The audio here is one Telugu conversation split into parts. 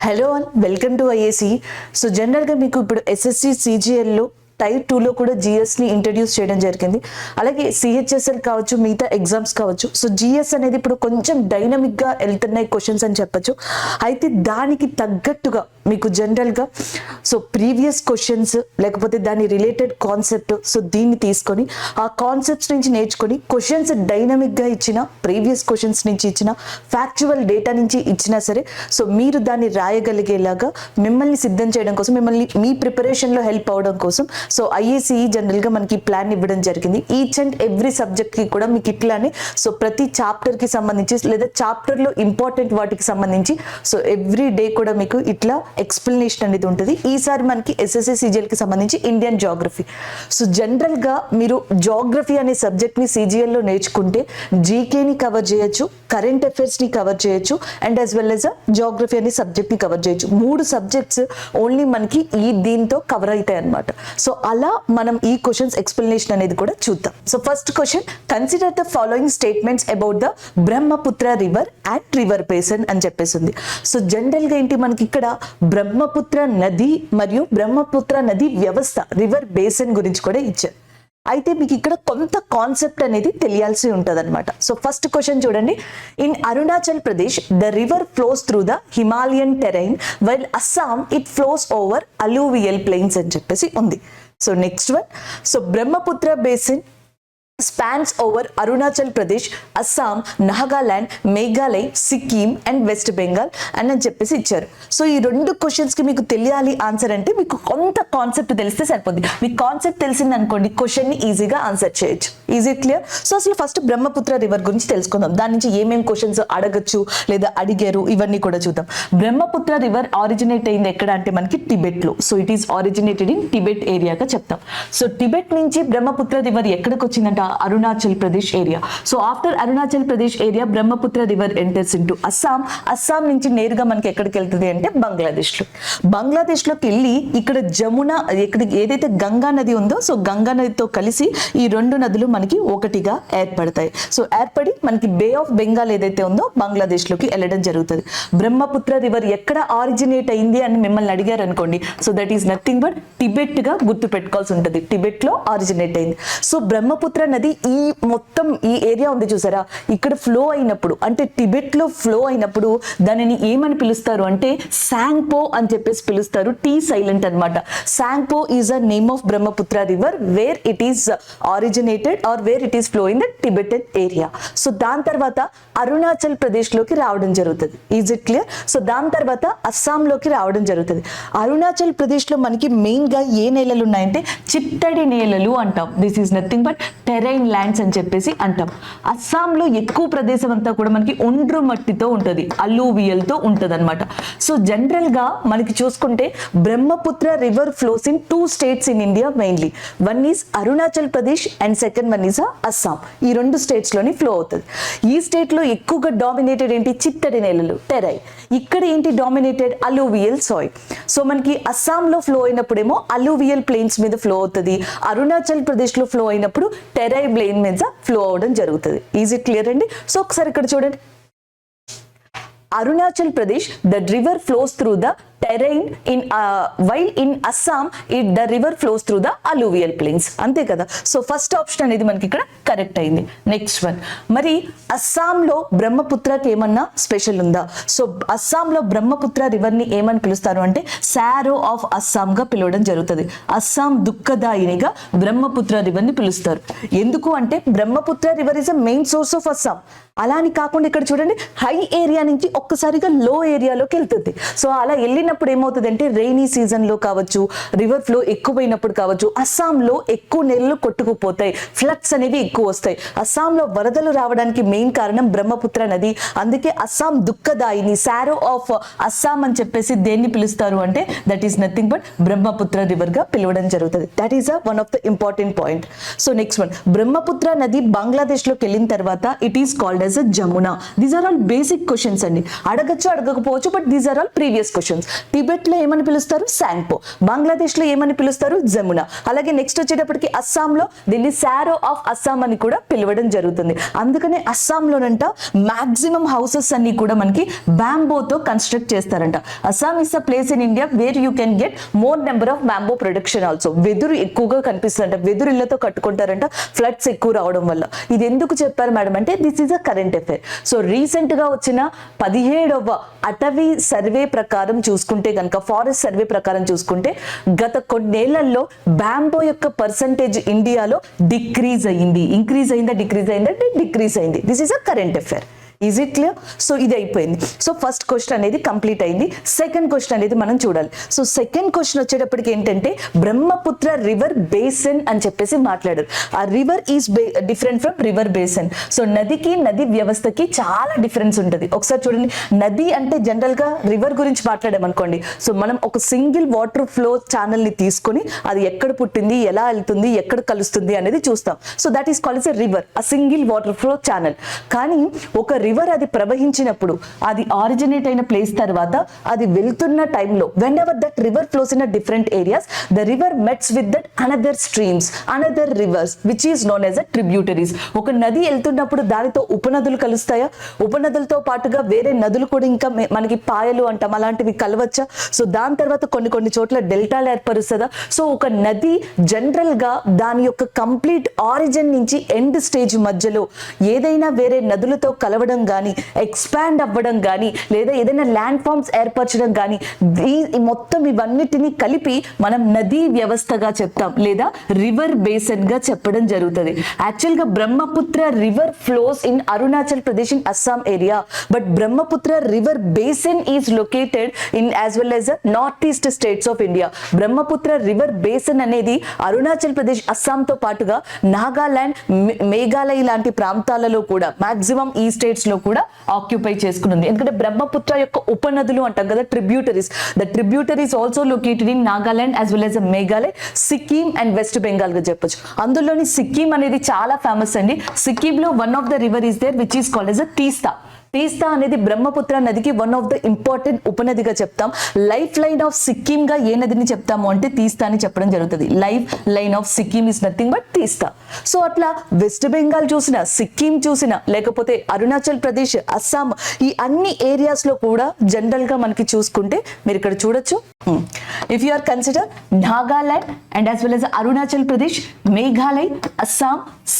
Hello all welcome to IAC. So జనరల్గా మీకు ఇప్పుడు ఎస్ఎస్సి సిజిఎల్లో టైర్ 2లో కూడా జిఎస్ని ఇంట్రడ్యూస్ చేయడం జరిగింది. అలాగే సిహెచ్ఎస్ఎల్ కావచ్చు, మిగతా ఎగ్జామ్స్ కావచ్చు. సో జిఎస్ అనేది ఇప్పుడు కొంచెం డైనమిక్గా వెళ్తున్నాయి క్వశ్చన్స్ అని చెప్పచ్చు. అయితే దానికి తగ్గట్టుగా మీకు జనరల్గా సో ప్రీవియస్ క్వశ్చన్స్ లేకపోతే దాని రిలేటెడ్ కాన్సెప్ట్, సో దీన్ని తీసుకొని ఆ కాన్సెప్ట్స్ నుంచి నేర్చుకొని క్వశ్చన్స్ డైనమిక్గా ఇచ్చిన, ప్రీవియస్ క్వశ్చన్స్ నుంచి ఇచ్చిన, ఫ్యాక్చువల్ డేటా నుంచి ఇచ్చినా సరే సో మీరు దాన్ని రాయగలిగేలాగా మిమ్మల్ని సిద్ధం చేయడం కోసం, మిమ్మల్ని మీ ప్రిపరేషన్లో హెల్ప్ అవడం కోసం సో ఐఏసీ జనరల్గా మనకి ప్లాన్ ఇవ్వడం జరిగింది. ఈచ్ అండ్ ఎవ్రీ సబ్జెక్ట్కి కూడా మీకు ఇట్లానే సో ప్రతి చాప్టర్కి సంబంధించి లేదా చాప్టర్లో ఇంపార్టెంట్ వాటికి సంబంధించి సో ఎవ్రీ డే కూడా మీకు ఇట్లా ఎక్స్ప్లెనేషన్ అనేది ఉంటుంది. ఈసారి మనకి ఎస్ఎస్సి సిజిఎల్కి సంబంధించి ఇండియన్ జాగ్రఫీ. సో జనరల్గా మీరు జాగ్రఫీ అనే సబ్జెక్ట్ని సిజిఎల్లో నేర్చుకుంటే జీకేని కవర్ చేయొచ్చు, కరెంట్ అఫైర్స్ని కవర్ చేయొచ్చు, and as well as geography అనే సబ్జెక్ట్ని కవర్ చేయొచ్చు. 3 సబ్జెక్ట్స్ ఓన్లీ మనకి దీంతో కవర్ అవుతాయి అనమాట. సో అలా మనం ఈ క్వశ్చన్స్ ఎక్స్ప్లెనేషన్ అనేది కూడా చూద్దాం. So first question, consider the following statements about the Brahmaputra river and river basin అని చెప్పేసింది. సో జనరల్గా ఏంటి మనకి ఇక్కడ బ్రహ్మపుత్ర నది మరియు బ్రహ్మపుత్ర నది వ్యవస్థ, రివర్ బేసిన్ గురించి కూడా ఇచ్చారు. అయితే మీకు ఇక్కడ కొంత కాన్సెప్ట్ అనేది తెలియాల్సి ఉంటుంది అనమాట. సో ఫస్ట్ క్వశ్చన్ చూడండి, in Arunachal Pradesh the river flows through the Himalayan terrain while Assam it flows over alluvial plains అని చెప్పేసి ఉంది. So next one, so Brahmaputra basin spans over Arunachal Pradesh, Assam, Nagaland, Meghalaya, Sikkim and West Bengal అని చెప్పేసి ఇచ్చారు. సో ఈ 2 క్వశ్చన్స్ కి మీకు తెలియాలి ఆన్సర్ అంటే మీకు కొంత కాన్సెప్ట్ తెలిస్తే సరిపోద్ది. మీకు కాన్సెప్ట్ తెలిసింది అనుకోండి క్వశ్చన్ ని ఈజీగా ఆన్సర్ చేయొచ్చు. Easy clear? సో అసలు ఫస్ట్ బ్రహ్మపుత్ర రివర్ గురించి తెలుసుకుందాం. దాని నుంచి ఏమేమి క్వశ్చన్స్ అడగచ్చు లేదా అడిగారు ఇవన్నీ కూడా చూద్దాం. బ్రహ్మపుత్ర రివర్ ఆరిజినేట్ అయింది ఎక్కడ అంటే మనకి టిబెట్ లో. So it is originated in Tibet ఏరియాగా చెప్తాం. సో టిబెట్ నుంచి బ్రహ్మపుత్ర రివర్ ఎక్కడికి వచ్చిందంట? Arunachal Pradesh area. So after Arunachal Pradesh area Brahmaputra river enters into Assam. Assam నుంచి నేరుగా మనకి ఎక్కడికి వెళ్తుంది అంటే బంగ్లాదేశ్ లోకి వెళ్ళి ఇక్కడ జమున ఇక్కడ ఏదైతే గంగా నది ఉందో సో గంగా నదితో కలిసి ఈ 2 నదులు మనకి ఒకటిగా ఏర్పడతాయి. సో ఏర్పడి మనకి బే ఆఫ్ బెంగాల్ ఏదైతే ఉందో బంగ్లాదేశ్ లోకి వెళ్ళడం జరుగుతుంది. బ్రహ్మపుత్ర రివర్ ఎక్కడ ఆరిజినేట్ అయింది అని మిమ్మల్ని అడిగారు అనుకోండి, so that is nothing but Tibet గా గుర్తు పెట్టుకోవాల్సి ఉంటుంది. టిబెట్ లో ఆరిజినేట్ అయింది. సో బ్రహ్మపుత్ర నది ఈ మొత్తం ఈ ఏరియా ఉంది చూసారా, ఇక్కడ ఫ్లో అయినప్పుడు అంటే టిబెట్ లో ఫ్లో అయినప్పుడు దానిని ఏమని పిలుస్తారు అంటే సాంగ్పో అని చెప్పేసి పిలుస్తారు. టీ సైలెంట్ అనమాట. Tsangpo is a name of Brahmaputra river where it is originated or where it is flow in the Tibetan area. So దాని తర్వాత అరుణాచల్ ప్రదేశ్ లోకి రావడం జరుగుతుంది. Is it clear? సో దాని తర్వాత అస్సాం లోకి రావడం జరుగుతుంది. అరుణాచల్ ప్రదేశ్ లో మనకి మెయిన్ గా ఏ నేలలు ఉన్నాయంటే చిత్తడి నేలలు అంటాం. This is nothing but terrain lands అని చెప్పేసి అంటాం. అస్సాంలో ఎక్కువ ప్రదేశం అంతా కూడా మనకి ఒండ్రు మట్టితో ఉంటుంది, అలూవియల్ తో ఉంటుంది అనమాట. సో జనరల్ గా మనకి చూసుకుంటే Brahmaputra river flows in 2 states in India mainly. One is Arunachal Pradesh and second one is Assam. ఈ 2 స్టేట్స్ లోని ఫ్లో అవుతుంది. ఈ స్టేట్ లో ఎక్కువగా డామినేటెడ్ ఏంటి? చిత్తడి నేలలు, టెరై. ఇక్కడ ఏంటి డామినేటెడ్? Alluvial soil. సో మనకి అస్సాంలో ఫ్లో అయినప్పుడేమో అలూవియల్ ప్లెయిన్స్ మీద ఫ్లో అవుతుంది. అరుణాచల్ ప్రదేశ్ లో ఫ్లో అయినప్పుడు టెరై ప్లెయిన్ మీద ఫ్లో అవడం జరుగుతుంది. ఈజ్ ఇట్ క్లియర్ అండి? సో ఒకసారి ఇక్కడ చూడండి, Arunachal Pradesh the river flows through the terrain in while in Assam the river flows through the alluvial plains. అంతే కదా. సో ఫస్ట్ ఆప్షన్ అనేది మనకి ఇక్కడ కరెక్ట్ అయింది. నెక్స్ట్ వన్, మరి అస్సాంలో బ్రహ్మపుత్రకి ఏమన్నా స్పెషల్ ఉందా? సో అస్సాంలో బ్రహ్మపుత్ర రివర్ ని ఏమని పిలుస్తారు అంటే సారో ఆఫ్ అస్సాం గా పిలవడం జరుగుతుంది. అస్సాం దుఃఖదాయినిగా బ్రహ్మపుత్ర రివర్ ని పిలుస్తారు. ఎందుకు అంటే Brahmaputra river is a main source of Assam. అలా అని కాకుండా ఇక్కడ చూడండి, హై ఏరియా నుంచి ఒక్కసారిగా లో ఏరియాలోకి వెళ్తుంది. సో అలా వెళ్ళినప్పుడు ఏమవుతుంది అంటే రెయినీ సీజన్ లో కావచ్చు, రివర్ ఫ్లో ఎక్కువైనప్పుడు కావచ్చు, అస్సాంలో ఎక్కువ నీళ్లు కొట్టుకుపోతాయి, ఫ్లడ్స్ అనేవి ఎక్కువ వస్తాయి. అస్సాంలో వరదలు రావడానికి మెయిన్ కారణం బ్రహ్మపుత్ర నది. అందుకే అస్సాం దుఃఖదాయిని, సారో ఆఫ్ అస్సాం అని చెప్పేసి దేన్ని పిలుస్తారు అంటే that is nothing but Brahmaputra river గా పిలవడం జరుగుతుంది. That is one of the important point. So next one, Brahmaputra నది బంగ్లాదేశ్ లోకి వెళ్ళిన తర్వాత it is called as a Jamuna. These are all basic questions అండి. అడగచ్చు అడగకపోవచ్చు, but these are all previous questions. Tibet లో ఏమని పిలుస్తారు, శాంగ్పో. బంగ్లాదేశ్ లో ఏమని పిలుస్తారు, జమున. అలాగే నెక్స్ట్ వచ్చేటప్పటికి అస్సాంలో దీన్ని శారో ఆఫ్ అస్సాం అని కూడా పిలవడం జరుగుతుంది. అందుకనే అస్సాంలోనంట మాక్సిమం హౌసెస్ అన్ని కూడా మనకి బ్యాంబోతో కన్స్ట్రక్ట్ చేస్తారంట. Assam is a place in India where you can get more number of bamboo production also. వెదురు ఎక్కువగా కనిపిస్తుందంట, వెదురు ఇళ్లతో కట్టుకుంటారంట ఫ్లడ్స్ ఎక్కువ రావడం వల్ల. ఇది ఎందుకు చెప్పారు మేడం అంటే this is a current affair. So recent గా వచ్చిన 17వ అటవీ సర్వే ప్రకారం చూసుకుంటే కనుక, ఫారెస్ట్ సర్వే ప్రకారం చూసుకుంటే గత కొన్నేళ్లలో బ్యాంబో యొక్క పర్సంటేజ్ ఇండియాలో డిక్రీజ్ అయ్యింది. ఇంక్రీజ్ అయిందా, డిక్రీజ్ అయిందా అంటే డిక్రీజ్ అయింది. This is a current affair. Is it clear? So ఇది అయిపోయింది. సో ఫస్ట్ క్వశ్చన్ అనేది కంప్లీట్ అయింది. సెకండ్ క్వశ్చన్ అనేది మనం చూడాలి. సో సెకండ్ క్వశ్చన్ వచ్చేటప్పటికి ఏంటంటే బ్రహ్మపుత్ర రివర్ బేసిన్ అని చెప్పేసి మాట్లాడారు. ఆ river is different from river basin. So నదికి నది వ్యవస్థకి చాలా డిఫరెన్స్ ఉంటుంది. ఒకసారి చూడండి, నది అంటే జనరల్ గా రివర్ గురించి మాట్లాడామనుకోండి, సో మనం ఒక సింగిల్ వాటర్ ఫ్లో ఛానల్ ని తీసుకొని అది ఎక్కడ పుట్టింది, ఎలా వెళ్తుంది, ఎక్కడ కలుస్తుంది అనేది చూస్తాం. So that is called yes a river, a single water flow channel. కానీ ఒక రివర్ అది ప్రవహించినప్పుడు, అది ఆరిజినేట్ అయిన ప్లేస్ తర్వాత అది వెళ్తున్న టైంలో, whenever that river flows in different areas, the river meets with that another streams, another rivers which is known as a tributaries. ఒక నది వెళ్తున్నప్పుడు దానితో ఉపనదులు కలుస్తాయా, ఉపనదులతో పాటుగా వేరే నదులు కూడా ఇంకా మనకి పాయలు అంటాం, అలాంటివి కలవచ్చా? సో దాని తర్వాత కొన్ని చోట్ల డెల్టాలు ఏర్పరుస్తుందా? సో ఒక నది జనరల్ గా దాని యొక్క కంప్లీట్ ఆరిజిన్ నుంచి ఎండ్ స్టేజ్ మధ్యలో ఏదైనా వేరే నదులతో కలవడం కానీ, ఎక్స్పాండ్ అవ్వడం కానీ, లేదా ఏదైనా ల్యాండ్ ఫార్మ్స్ ఏర్పరచడం కానీ, మొత్తం ఇవన్నిటిని కలిపి మనం నదీ వ్యవస్థగా చెప్తాం, లేదా రివర్ బేసిన్ గా చెప్పడం జరుగుతుంది. యాక్చువల్ గా Brahmaputra river flows in Arunachal Pradesh in Assam area, but Brahmaputra river basin is located in as well as north east states of India. Brahmaputra river basin అనేది అరుణాచల్ ప్రదేశ్, అస్సాంతో పాటుగా నాగాలాండ్, మేఘాలయ లాంటి ప్రాంతాలలో కూడా మాక్సిమం ఈ స్టేట్స్ లో కూడా ఆక్యుపై చేసుకున్నది. ఎందుకంటే బ్రహ్మపుత్ర యొక్క ఉపనదులు అంటాం కదా, tributaries. The tributaries also located in Nagaland as well as Meghalaya, Sikkim and West Bengal గా చెప్పొచ్చు. అందులోని సిక్కిం అనేది చాలా ఫేమస్ అండి. సిక్కిం లో one of the river is there which is called as Teesta. Teesta అనేది బ్రహ్మపుత్ర నదికి వన్ ఆఫ్ ద ఇంపార్టెంట్ ఉపనదిగా చెప్తాం. లైఫ్ లైన్ ఆఫ్ సిక్కిం గా ఏ నదిని చెప్తాము అంటే తీస్తా అని చెప్పడం జరుగుతుంది. Life line of Sikkim is nothing but తీస్తా. సో అట్లా వెస్ట్ బెంగాల్ చూసినా, సిక్కిం చూసినా, లేకపోతే అరుణాచల్ ప్రదేశ్, అస్సాం, ఈ అన్ని ఏరియాస్ లో కూడా జనరల్ గా మనకి చూసుకుంటే మీరు ఇక్కడ చూడొచ్చు. If you are consider Nagaland and as well as Arunachal Pradesh, Meghalaya, Assam,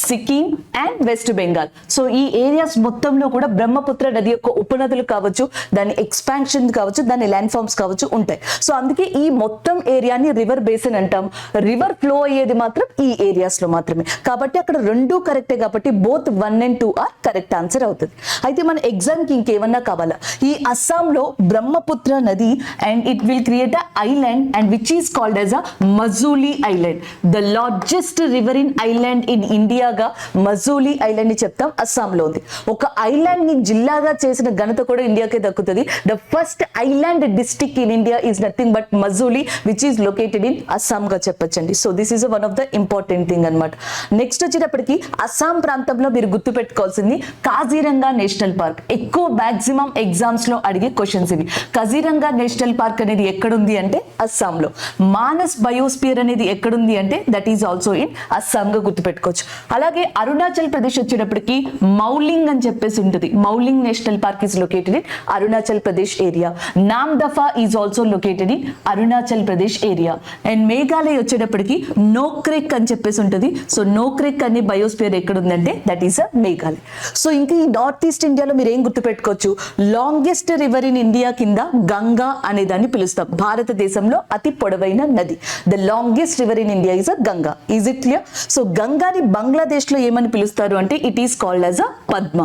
Sikkim and West Bengal. So ఈ ఏరియాస్ మొత్తంలో కూడా బ్రహ్మపుత్ర నది యొక్క ఉపనదులు కావచ్చు, దాని ఎక్స్పాన్షన్ కావచ్చు, దాని ల్యాండ్ ఫార్మ్స్ కావచ్చు ఉంటాయి. సో అందుకే ఈ మొత్తం ఏరియాని రివర్ బేసిన్ అంటాం. రివర్ ఫ్లో అయ్యేది మాత్రం ఈ ఏరియాస్ లో మాత్రమే. కాబట్టి అక్కడ రెండు కరెక్టే, కాబట్టి both 1 and 2 are correct answer అవుతుంది. అయితే మన ఎగ్జామ్ కి ఇంకేమన్నా కావాలా? ఈ అస్సాంలో బ్రహ్మపుత్ర నది and it will create a island and which is called as a Majuli island. The largest river in island in ఇండియాగా మజూలీ ఐలాండ్ ని చెప్తాం. అస్సాంలో ఉంది. ఒక ఐలాండ్ ని జిల్లాగా చేసిన ఘనత కూడా ఇండియాకే దక్కుతుంది. The first island district in India is nothing but Majuli which is located in Assam గా చెప్పొచ్చండి. So this is one of the important thing అనమాట. నెక్స్ట్ వచ్చేటప్పటికి అస్సాం ప్రాంతంలో మీరు గుర్తు పెట్టుకోవాల్సింది కాజీరంగా నేషనల్ పార్క్. ఎక్కువ మాక్సిమం ఎగ్జామ్స్ లో అడిగే క్వశ్చన్స్ ఇవి. కాజీరంగా నేషనల్ పార్క్ అనేది ఎక్కడుంది అంటే అస్సాంలో. మానస్ బయోస్పియర్ అనేది ఎక్కడుంది అంటే that is also in Assam గా గుర్తు పెట్టుకోవచ్చు. అలాగే అరుణాచల్ ప్రదేశ్ వచ్చేటప్పటికి మౌలింగ్ అని చెప్పేసి ఉంటుంది. Mouling national park is located in Arunachal Pradesh area. Namdapha is also located in Arunachal Pradesh area. And Meghalaya వచ్చేటప్పటికి నోక్రెక్ అని చెప్పేసి ఉంటుంది. సో నోక్రెక్ అనే బయోస్పియర్ ఎక్కడ ఉందంటే that is a Meghalaya. So ఇంకా ఈ నార్త్ ఈస్ట్ ఇండియాలో మీరు ఏం గుర్తు పెట్టుకోవచ్చు? లాంగెస్ట్ రివర్ ఇన్ ఇండియా కింద గంగా అనే దాన్ని పిలుస్తాం. భారతదేశంలో అతి పొడవైన నది. The longest river in India is a Ganga. Is it clear? So గంగాని బంగ్లాదేశ్ లో ఏమని పిలుస్తారు అంటే it is called as a Padma.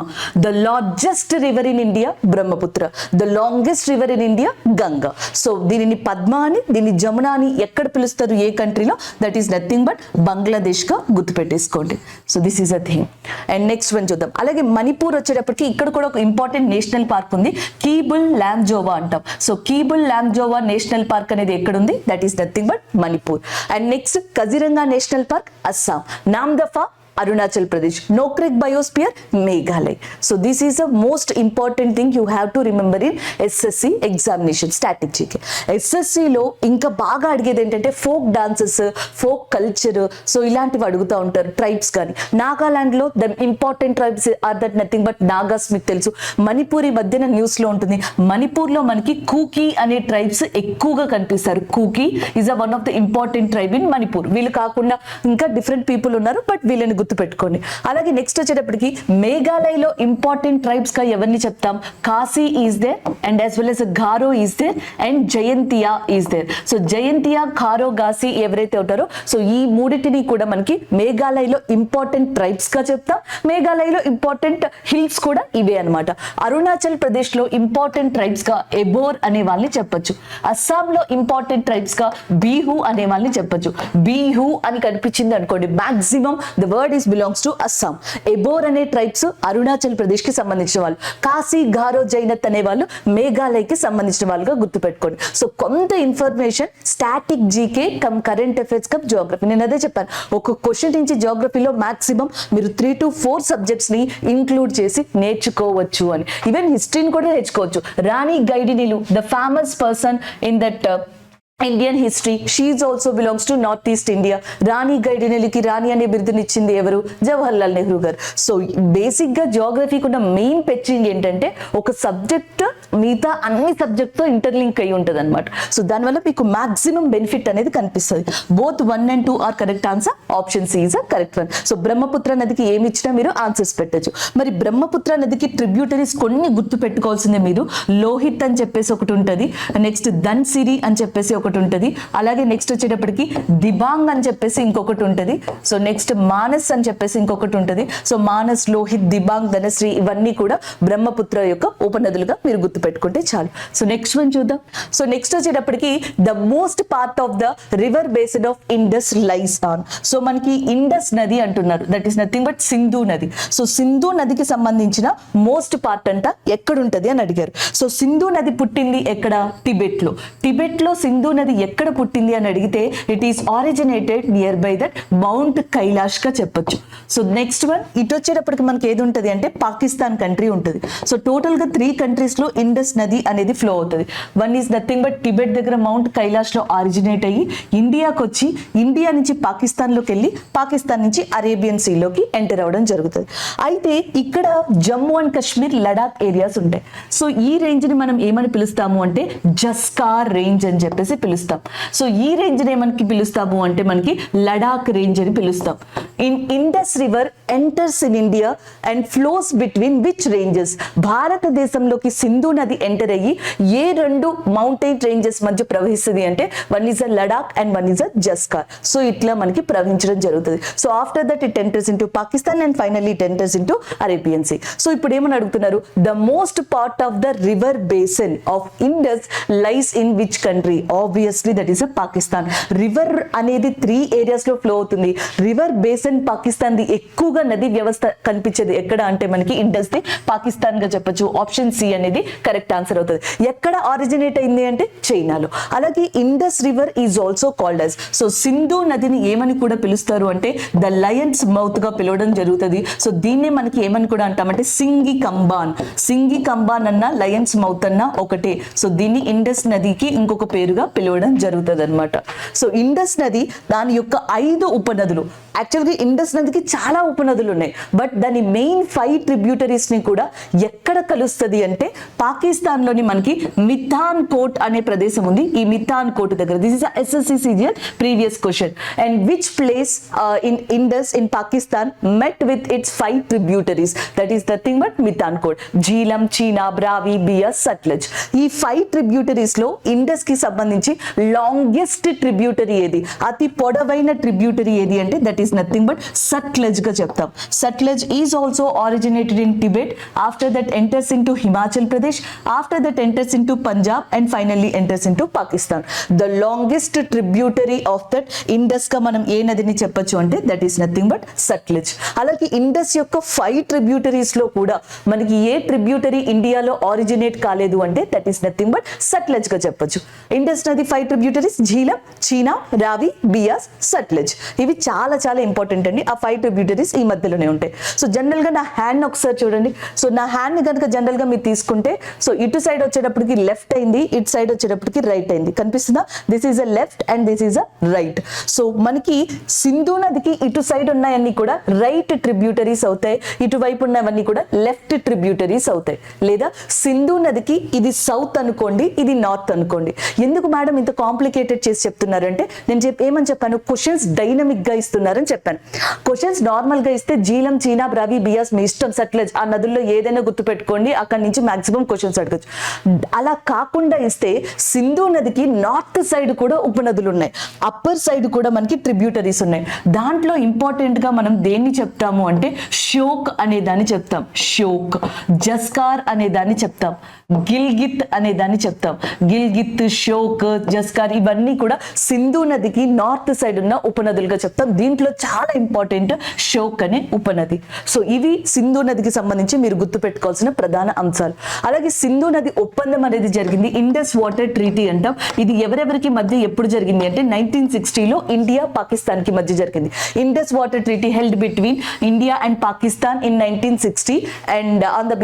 The largest river in India Brahmaputra. The longest river in India Ganga. So దీనిని పద్మ అని, దీన్ని జమున అని ఎక్కడ పిలుస్తారు ఏ కంట్రీలో? That is nothing but Bangladesh గా గుర్తుపెట్టేసుకోండి. So this is a thing. And next one చూద్దాం. అలాగే మణిపూర్ వచ్చేటప్పటికి ఇక్కడ కూడా ఒక ఇంపార్టెంట్ నేషనల్ పార్క్ ఉంది. కీబుల్ లాంగ్జోవా అంటాం. So Keibul Lamjao national park అనేది ఎక్కడ ఉంది? That is nothing but Manipur. And next Kaziranga national park Assam. Namdapha Arunachal Pradesh. Nokrek Biosphere, Meghalaya. So this is the most important thing you have to remember in SSC examination strategy. SSC లో ఇంకా బాగా అడిగేది ఏంటంటే folk dances, folk culture, so ఇలాంటివి అడుగుతూ ఉంటారు. ట్రైబ్స్ కానీ నాగాలాండ్ లో the important tribes are that nothing but Nagas. మీకు తెలుసు మణిపూర్ ఈ మధ్యన న్యూస్ లో ఉంటుంది. మణిపూర్ లో మనకి కూకీ అనే ట్రైబ్స్ ఎక్కువగా కనిపిస్తారు. Kuki is one of the important tribe in Manipur. వీళ్ళు కాకుండా ఇంకా డిఫరెంట్ పీపుల్ ఉన్నారు, బట్ వీళ్ళని గుర్తుపెట్టుకోండి. అలాగే నెక్స్ట్ వచ్చేటప్పటికి మేఘాలయలో ఇంపార్టెంట్ ట్రైబ్స్ గా ఎవరిని చెప్తాం? Khasi is there and as well as Garo is there and Jaintia is there. So Jaintia, Garo, Khasi ఎవరైతే ఉంటారో సో ఈ మూడింటిని కూడా మనకి మేఘాలయలో ఇంపార్టెంట్ ట్రైబ్స్ గా చెప్తాం. మేఘాలయలో ఇంపార్టెంట్ హిల్స్ కూడా ఇవే అనమాట. అరుణాచల్ ప్రదేశ్ లో ఇంపార్టెంట్ ట్రైబ్స్ గా ఎబోర్ అనే వాళ్ళని చెప్పొచ్చు. అస్సాం లో ఇంపార్టెంట్ ట్రైబ్స్ గా బీహు అనే వాళ్ళని చెప్పొచ్చు. బీహు అని కనిపించింది అనుకోండి, maximum the word is belongs to Assam. Abor అనే ట్రైబ్స్ అరుణాచల్ ప్రదేశ్ కి సంబంధించిన వాళ్ళు. కాశీ, గారో, జైనత్ అనే వాళ్ళు మేఘాలయకి సంబంధించిన వాళ్ళుగా గుర్తుపెట్టుకోండి. సో కొంత information static GK come current affairs come Geography. నేను అదే చెప్పాను, ఒక క్వశ్చన్ నుంచి జియోగ్రఫీలో మాక్సిమం మీరు 3 to 4 సబ్జెక్ట్స్ ని ఇంక్లూడ్ చేసి నేర్చుకోవచ్చు అని. ఈవెన్ హిస్టరీని కూడా నేర్చుకోవచ్చు. Rani Gaidinliu, the famous person in that Indian history, she also belongs to north east India. Rani గైడినెలికి రాణి అనే బిరుదునిచ్చింది ఎవరు? జవహర్లాల్ నెహ్రూ గారు. సో బేసిక్ గా జియోగ్రఫీకి ఉన్న మెయిన్ పెచ్చింగ్ ఏంటంటే ఒక సబ్జెక్ట్ మిగతా అన్ని సబ్జెక్ట్ తో ఇంటర్లింక్ అయి ఉంటుంది అనమాట. సో దానివల్ల మీకు మాక్సిమం బెనిఫిట్ అనేది కనిపిస్తుంది. Both 1 and 2 are correct answer. Option C is correct one. So Brahmaputra నదికి ఏమి ఇచ్చినా మీరు ఆన్సర్స్ పెట్టచ్చు. మరి బ్రహ్మపుత్ర నదికి ట్రిబ్యూటరీస్ కొన్ని గుర్తు పెట్టుకోవాల్సిందే మీరు. లోహిత్ అని చెప్పేసి ఒకటి ఉంటుంది, నెక్స్ట్ ధన్సిరి అని చెప్పేసి ఒకటి ఉంటుంది, అలాగే నెక్స్ట్ వచ్చేటప్పటికి దిబాంగ్ అని చెప్పేసి ఇంకొకటి ఉంటుంది. సో నెక్స్ట్ మానస్ అని చెప్పేసి ఇంకొకటి ఉంటుంది. సో మానస్, లోహిత్, దిబాంగ్, ధనశ్రీ ఇవన్నీ కూడా బ్రహ్మపుత్ర యొక్క ఉపనదులుగా మీరు గుర్తుపెట్టుకుంటే చాలు. సో నెక్స్ట్ వన్ చూద్దాం. సో నెక్స్ట్ వచ్చేటప్పటికి the most part of the river basin of Indus lies on. So మనకి ఇండస్ నది అంటున్నారు, that is nothing but Sindhu నది. సో సింధు నదికి సంబంధించిన మోస్ట్ పార్ట్ అంట ఎక్కడ ఉంటది అని అడిగారు. సో సింధు నది పుట్టింది ఎక్కడ? టిబెట్ లో. టిబెట్ లో సింధు నది ఎక్కడ పుట్టింది అని అడిగితే it is originated near by that mount Kailash గా చెప్పొచ్చు. సో నెక్స్ట్ వన్ ఇటు వచ్చేటప్పటికి మనకి ఏది ఉంటుంది అంటే పాకిస్తాన్ కంట్రీ ఉంటుంది. సో టోటల్ గా 3 కంట్రీస్ లో ఇండస్ నది అనేది ఫ్లో అవుతుంది. One is nothing but Tibet దగ్గర మౌంట్ కైలాష్ లో ఆరిజినేట్ అయ్యి ఇండియాకి వచ్చి ఇండియా నుంచి పాకిస్తాన్ లోకి వెళ్ళి పాకిస్తాన్ నుంచి అరేబియన్ సీలోకి ఎంటర్ అవ్వడం జరుగుతుంది. అయితే ఇక్కడ జమ్మూ అండ్ కాశ్మీర్, లడాక్ ఏరియాస్ ఉంటాయి. సో ఈ రేంజ్ ని మనం ఏమని పిలుస్తాము అంటే జస్కార్ రేంజ్ అని చెప్పేసి పిలుస్తాం. సో ఈ రేంజ్ ని మనకి పిలుస్తాము అంటే మనకి లడాక్ రేంజ్ అని పిలుస్తాం. In Indus river enters in India and flows between which ranges? భారతదేశంలోకి సింధు నది ఎంటర్ అయ్యి ఏ 2 మౌంటైన్ రేంజెస్ మధ్య ప్రవహిస్తుంది అంటే one is a Ladakh and one is a Zaskar. So ఇట్లా మనకి ప్రవహించడం జరుగుతుంది. So after that it enters into Pakistan and finally it enters into Arabian see. So ఇప్పుడు ఏమని అడుగుతున్నారు? The most part of the river basin of Indus lies in which country? Obviously that is Pakistan. River అనేది 3 ఏరియాస్ లో ఫ్లో అవుతుంది. రివర్ బేసిన్ పాకిస్తాన్ ది ఎక్కువగా నది వ్యవస్థ కనిపించేది ఎక్కడ అంటే మనకి ఇండస్ ది పాకిస్తాన్ గా చెప్పొచ్చు. ఆప్షన్ సి అనేది కరెక్ట్ ఆన్సర్ అవుతుంది. ఎక్కడ ఆరిజినేట్ అయింది అంటే చైనాలో. అలాగే Indus river is also called as. So Sindhu నదిని ఏమని కూడా పిలుస్తారు అంటే ద లయన్స్ మౌత్ గా పిలవడం జరుగుతుంది. సో దీన్నే మనకి ఏమని కూడా అంటామంటే సింగి కంబాన్. సింగి కంబాన్ అన్న లయన్స్ మౌత్ అన్న ఒకటే. సో దీన్ని ఇండస్ నదికి ఇంకొక పేరుగా పిలవడం జరుగుతుంది అనమాట. సో ఇండస్ నది దాని యొక్క 5 ఉపనదులు. యాక్చువల్గా ఇండస్ నదికి చాలా ఉపనదులు ఉన్నాయి, బట్ దాని మెయిన్ 5 ట్రిబ్యూటరీస్ ని కూడా ఎక్కడ కలుస్తుంది అంటే పాకిస్తాన్ లోని మనకి మిథాన్ కోట్ అనే ప్రదేశం ఉంది. ఈ మిథాన్ కోట్ దగ్గర. This is SSC CGL previous question. And which place in Indus in Pakistan met with its 5 tributaries? That is nothing but Mithankot. Jhelum, Chenab, Ravi, Beas, Sutlej. ఈ 5 ట్రిబ్యూటరీస్ లో ఇండస్ కి సంబంధించి లాంగెస్ట్ ట్రిబ్యూటరీ ఏది? అతి పొడవైన ట్రిబ్యూటరీ ఏది అంటే that is nothing but Sutlej గా చెప్తాం. Sutlej is also originated in Tibet. After that enters into Himachal Pradesh. After that enters into Punjab and finally enters into Pakistan. The longest tributary of that Indus గా మనం ఏ నదిని చెప్పొచ్చు అంటే that is nothing but Sutlej. అలాగే ఇండస్ యొక్క 5 ట్రిబ్యూటరీస్ లో కూడా మనకి ఏ ట్రిబ్యూటరీ ఇండియాలో ఆరిజినేట్ కాలేదు అంటే that is nothing but Sutlej గా చెప్పొచ్చు. ఇండస్ నది ఏంటి 5 ట్రిబ్యూటరీస్? ఝీలం, చీనా, రావి, బియాస్, సట్లెజ్. ఇవి చాలా చాలా ఇంపార్టెంట్ అండి. ఆ 5 ట్రిబ్యూటరీస్ ఈ మధ్యలోనే ఉంటాయి. సో జనరల్ గా నా హ్యాండ్ ఒకసారి చూడండి. సో నా హ్యాండ్ ని కనుక జనరల్ గా మీరు తీసుకుంటే సో ఇటు సైడ్ వచ్చేటప్పటికి లెఫ్ట్ అయింది, ఇటు సైడ్ వచ్చేటప్పటికి రైట్ అయింది. కనిపిస్తుందా? This is a left and this is a right. So మనకి సింధు నదికి ఇటు సైడ్ ఉన్నాయన్నీ కూడా రైట్ ట్రిబ్యూటరీస్ అవుతాయి, ఇటువైపు ఉన్నవన్నీ కూడా లెఫ్ట్ ట్రిబ్యూటరీస్ అవుతాయి. లేదా సింధు నదికి ఇది సౌత్ అనుకోండి, ఇది నార్త్ అనుకోండి. ఎందుకు మేడం ఇంత కాంప్లికేటెడ్ చేసి చెప్తున్నారంటే నేను ఏమని చెప్పాను? క్వశ్చన్స్ డైనమిక్ గా ఇస్తున్నారని చెప్పాను. క్వశ్చన్స్ నార్మల్ గా ఇస్తే జీలం, చీనా, రావి, బియాస్ మీ ఇష్టం, సట్లెజ్ ఆ నదుల్లో ఏదైనా గుర్తుపెట్టుకోండి, అక్కడి నుంచి మాక్సిమం క్వశ్చన్స్ అడగచ్చు. అలా కాకుండా ఇస్తే సింధు నదికి నార్త్ సైడ్ కూడా ఉపనదులు ఉన్నాయి, అప్పర్ సైడ్ కూడా మనకి ట్రిబ్యూటరీస్ ఉన్నాయి. దాంట్లో ఇంపార్టెంట్ గా మనం దేన్ని చెప్తాము అంటే షోక్ అనే దాన్ని చెప్తాం. షోక్, జస్కార్ అనే దాన్ని చెప్తాం, గిల్గిత్ అనే దాన్ని చెప్తాం. గిల్గిత్, షోక్, జస్కార్ ఇవన్నీ కూడా సింధు నదికి నార్త్ సైడ్ ఉన్న ఉపనదులుగా చెప్తాం. దీంట్లో చాలా ఇంపార్టెంట్ షోక్ అనే ఉపనది. సో ఇవి సింధు నదికి సంబంధించి మీరు గుర్తుపెట్టుకోవాల్సిన ప్రధాన అంశాలు. అలాగే సింధు నది ఒప్పందం అనేది జరిగింది, ఇండస్ వాటర్ ట్రీటీ అంటాం. ఇది ఎవరెవరికి మధ్య ఎప్పుడు జరిగింది అంటే 1960లో ఇండియా పాకిస్తాన్ కి మధ్య జరిగింది. Indus water treaty held between India and Pakistan in 1960 and on the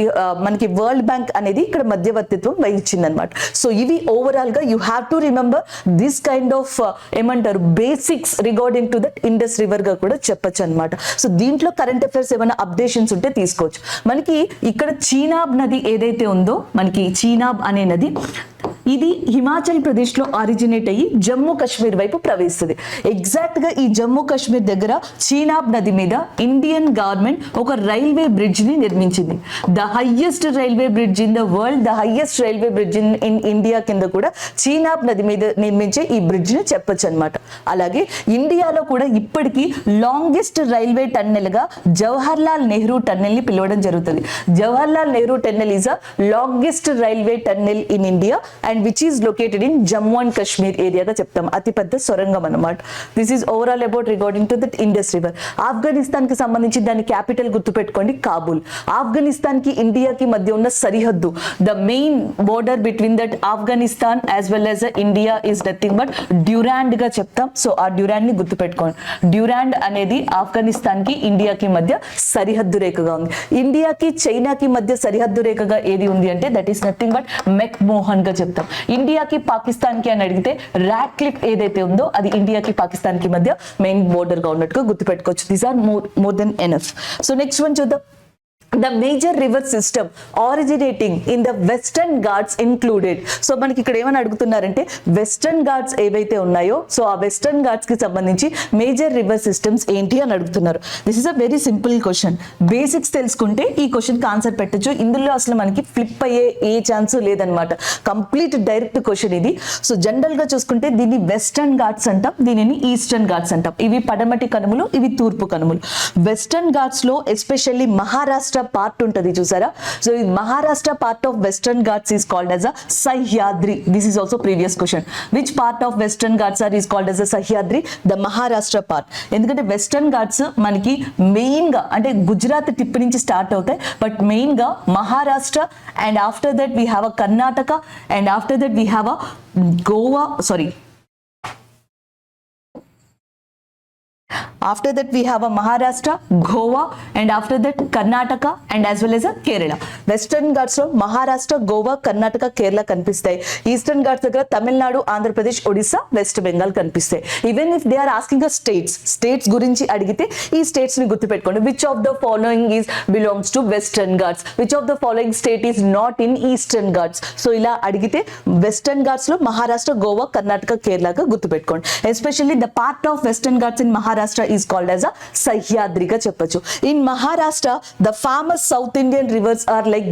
మనకి వరల్డ్ బ్యాంక్ అనేది ఇక్కడ మధ్యవర్తిత్వం వహించింది అనమాట. సో ఇవి ఓవరాల్ గా you have to remember this kind of ఏమంటారు basics regarding to that Indus river గా కూడా చెప్పొచ్చు అనమాట. సో దీంట్లో కరెంట్ అఫైర్స్ ఏమైనా అప్డేషన్స్ ఉంటే తీసుకోవచ్చు. మనకి ఇక్కడ చీనాబ్ నది ఏదైతే ఉందో, మనకి చీనాబ్ అనే నది ఇది హిమాచల్ ప్రదేశ్ లో ఆరిజినేట్ అయ్యి జమ్మూ కాశ్మీర్ వైపు ప్రవేశిస్తుంది. ఎగ్జాక్ట్ గా ఈ జమ్మూ కాశ్మీర్ దగ్గర చీనాబ్ నది మీద ఇండియన్ గవర్నమెంట్ ఒక రైల్వే బ్రిడ్జ్ ని నిర్మించింది. The highest railway bridge in the world, the highest railway bridge in India కింద కూడా చీనాబ్ నది మీద నిర్మించే ఈ బ్రిడ్జ్ ని చెప్పొచ్చు అనమాట. అలాగే ఇండియాలో కూడా ఇప్పటికీ లాంగెస్ట్ రైల్వే టన్నెల్ గా జవహర్ లాల్ నెహ్రూ టన్నెల్ ని పిలవడం జరుగుతుంది. Jawahar Lal Nehru tunnel is a longest railway tunnel in India and which is located in Jammu and Kashmir area గా చెప్తాం. అతి పెద్ద సొరంగం అన్నమాట. This is overall about regarding to that Indus river. Afghanistan కి సంబంధించి దాని క్యాపిటల్ గుర్తుపెట్టుకోండి, కాబూల్. ఆఫ్ఘనిస్తాన్ కి ఇండియాకి మధ్య ఉన్న సరిహద్దు, the main border between that Afghanistan as well as India is nothing but Durand గా చెప్తాం. సో ఆ డ్యూరాండ్ ని గుర్తుపెట్టుకోండి. డ్యూరాండ్ అనేది ఆఫ్ఘనిస్తాన్ కి ఇండియాకి మధ్య సరిహద్దు రేఖగా ఉంది. ఇండియాకి చైనాకి మధ్య సరిహద్దు రేఖగా ఏది ఉంది అంటే దట్ ఈస్ నథింగ్ బట్ మెక్ మోహన్ గా చెప్తాం. ఇండియాకి పాకిస్తాన్ కి అని అడిగితే రాట్ క్లిఫ్ ఏదైతే ఉందో అది ఇండియాకి పాకిస్తాన్ కి మధ్య మెయిన్ బోర్డర్ గా ఉన్నట్టుగా గుర్తుపెట్టుకోవచ్చు. These are more than enough. So next one చూద్దాం. The major river system originating in the Western Ghats included. So మనకి ఇక్కడ ఏమని అడుగుతున్నారంటే వెస్టర్న్ ఘాట్స్ ఏవైతే ఉన్నాయో సో ఆ వెస్టర్న్ ఘాట్స్ కి సంబంధించి మేజర్ రివర్ సిస్టమ్స్ ఏంటి అని అడుగుతున్నారు. This is a very simple question. Basics తెలుసుకుంటే ఈ క్వశ్చన్ కి ఆన్సర్ పెట్టచ్చు. ఇందులో అసలు మనకి ఫ్లిప్ అయ్యే ఏ ఛాన్స్ లేదనమాట. కంప్లీట్ డైరెక్ట్ క్వశ్చన్ ఇది. సో జనరల్ గా చూసుకుంటే దీన్ని వెస్టర్న్ ఘాట్స్ అంటాం, దీనిని ఈస్టర్న్ ఘాట్స్ అంటాం. ఇవి పడమటి కనుమలు, ఇవి తూర్పు కనుమలు. వెస్టర్న్ ఘాట్స్ లో ఎస్పెషల్లీ మహారాష్ట్ర పార్ట్ ఉంటది చూసారా. సో ఈ Maharashtra part of Western Ghats is called as a Sahyadri. This is also previous question. Which part of Western Ghats are is called as a Sahyadri? The Maharashtra part. ఎందుకంటే వెస్టర్న్ ఘాట్స్ మనకి మెయిన్ గా అంటే గుజరాత్ టిప్ నుంచి స్టార్ట్ అవుతాయి, బట్ మెయిన్ గా Maharashtra and after that we have a Karnataka and after that we have a Goa, sorry after that we have a Maharashtra, Goa and after that Karnataka and as well as a Kerala. Western Ghats lo Maharashtra, Goa, Karnataka, Kerala కనిపిస్తాయి. Eastern Ghats దగ్గర తమిళనాడు, ఆంధ్రప్రదేశ్, ఒడిస్సా, వెస్ట్ బెంగాల్ కనిపిస్తాయి. Even if they are asking a states గురించి అడిగితే ఈ స్టేట్స్ ని గుర్తుపెట్టుకోండి. Which of the following is belongs to western Ghats, which of the following state is not in eastern Ghats. So ఇలా అడిగితే వెస్టర్న్ ఘాట్స్ లో మహారాష్ట్ర, గోవా, కర్ణాటక, కేరళగా గుర్తుపెట్టుకోండి. Especially the part of Western Ghats in Maharashtra is called as a సహ్యాద్రిగా చెప్పొచ్చు. In Maharashtra the famous south Indian rivers are like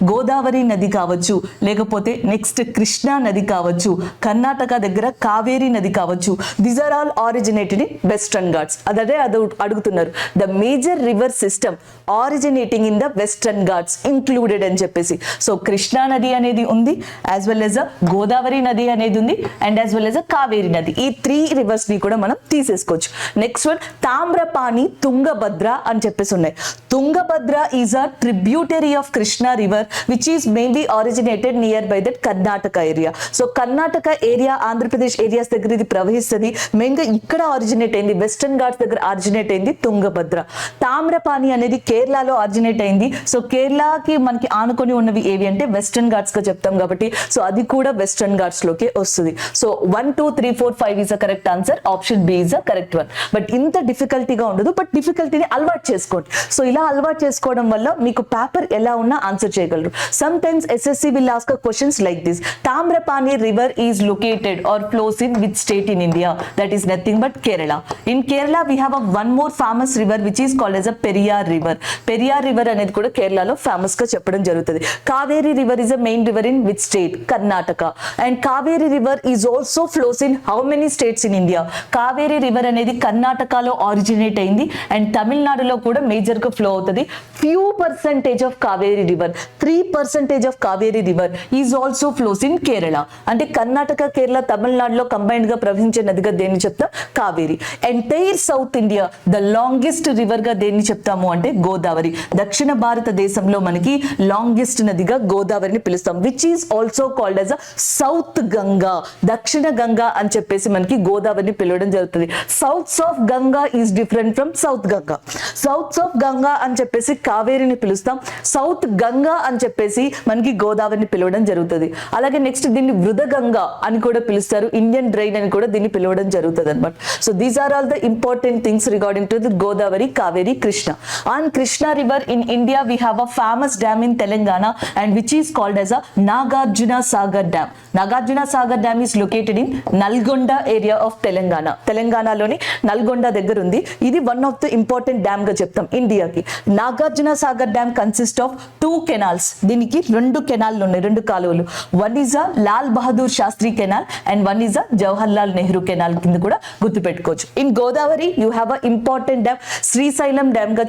Godavari నది కావచ్చు, లేకపోతే నెక్స్ట్ కృష్ణా నది కావచ్చు, కర్ణాటక దగ్గర కావేరి నది కావచ్చు. These are all originated in western Ghats. అదే అడుగుతున్నారు the major river system originating in the Western Ghats included అని చెప్పేసి. సో కృష్ణా నది అనేది ఉంది, యాజ్ వెల్ యాజ్ గోదావరి నది అనేది ఉంది, and as well as Kaveri నది. ఈ 3 రివర్స్ ని కూడా మనం తీసేసుకోవచ్చు. నెక్స్ట్ వన్ తామ్రపాణి తుంగభద్ర అని చెప్పేసి ఉన్నాయి. Tungabhadra is a tributary of Krishna river which is mainly originated near by that Karnataka area. So Karnataka area Andhra Pradesh areas దగ్గర ఇది ప్రవహిస్తుంది. మెయిన్ గా ఇక్కడ ఆరిజినేట్ అయింది, వెస్టర్న్ ఘాట్స్ దగ్గర ఆరిజినేట్ అయింది తుంగభద్ర. తామ్రపాణి అనేది కేరళలో ఆరిజినేట్ అయింది. సో కేరళకి మనకి ఆనుకొని ఉన్నవి ఏవి అంటే వెస్టర్న్ ఘాట్స్ గా చెప్తాం కాబట్టి సో అది కూడా వెస్టర్న్ ఘాట్స్ లోకి వస్తుంది. So 1 2 3 4 5 is a correct answer. Option B is a correct one. But ఇంత డిఫికల్టీగా ఉండదు, బట్ డిఫికల్టీని అలవాటు చేసుకోండి. సో ఇలా అలవాటు చేసుకోవడం వల్ల మీకు పేపర్ ఎలా ఉన్నా ఆన్సర్ చేయగలరు. Sometimes SSC will ask questions like this. Tamraparni river is located or flows in which state in India? That is nothing but Kerala. In Kerala we have a one more famous river which is called as a Periyar river. Periyar river అనేది కూడా కేరళలో ఫేమస్ గా చెప్పడం జరుగుతుంది. Kaveri river is a main river in which state? Karnataka. And Kaveri river is also flows in how many states in India? Kaveri river అనేది కర్ణాటకలో ఆరిజినేట్ అయింది అండ్ తమిళనాడులో కూడా మేజర్ గా ఫ్లో అవుతుంది. Few percentage of Kaveri river, 3% of Kaveri river is also flows in Kerala. అంటే కర్ణాటక, కేరళ, తమిళనాడులో కంబైన్డ్ గా ప్రవహించే నదిగా దేన్ని చెప్తాం? Kaveri. Entire south India the longest river గా దేన్ని చెప్తాము అంటే గోదావరి. దక్షిణ భారతదేశంలో మనకి లాంగెస్ట్ నదిగా గోదావరిని పిలుస్తాం, which is also called as a south Ganga. దక్షిణ గంగా అని చెప్పేసి మనకి గోదావరిని పిలవడం జరుగుతుంది. Souths of Ganga is different from south Ganga. Souths of Ganga అని చెప్పేసి కావేరిని పిలుస్తాం, సౌత్ గంగా అని చెప్పేసి మనకి గోదావరిని పిలవడం జరుగుతుంది. అలాగే నెక్స్ట్ దీన్ని వృధ గంగా అని కూడా పిలుస్తారు, ఇండియన్ డ్రైన్ అని కూడా దీన్ని పిలవడం జరుగుతుంది అనమాట. So these are all the important things regarding to the Godavari, Kaveri, Krishna. On Krishna river in India, we have a famous dam in Telangana and which is called as a Nagarjuna Sagar Dam. Nagarjuna Sagar Dam is located in Nalgonda area of Telangana. Telangana loni Nalgonda దగ్గర ఉంది. ఇది one of the important dam గా చెప్తాం ఇండియాకి. Nagarjuna Sagar dam consist of 2 canals. దీనికి 2 కెనాల్లు ఉన్నాయి, 2 కాలువలు. One is a Lal Bahadur Shastri canal and one is a Jawahar Lal Nehru canal కింద కూడా గుర్తుపెట్టుకోవచ్చు. In Godavari you have a important dam Srisailam dam గా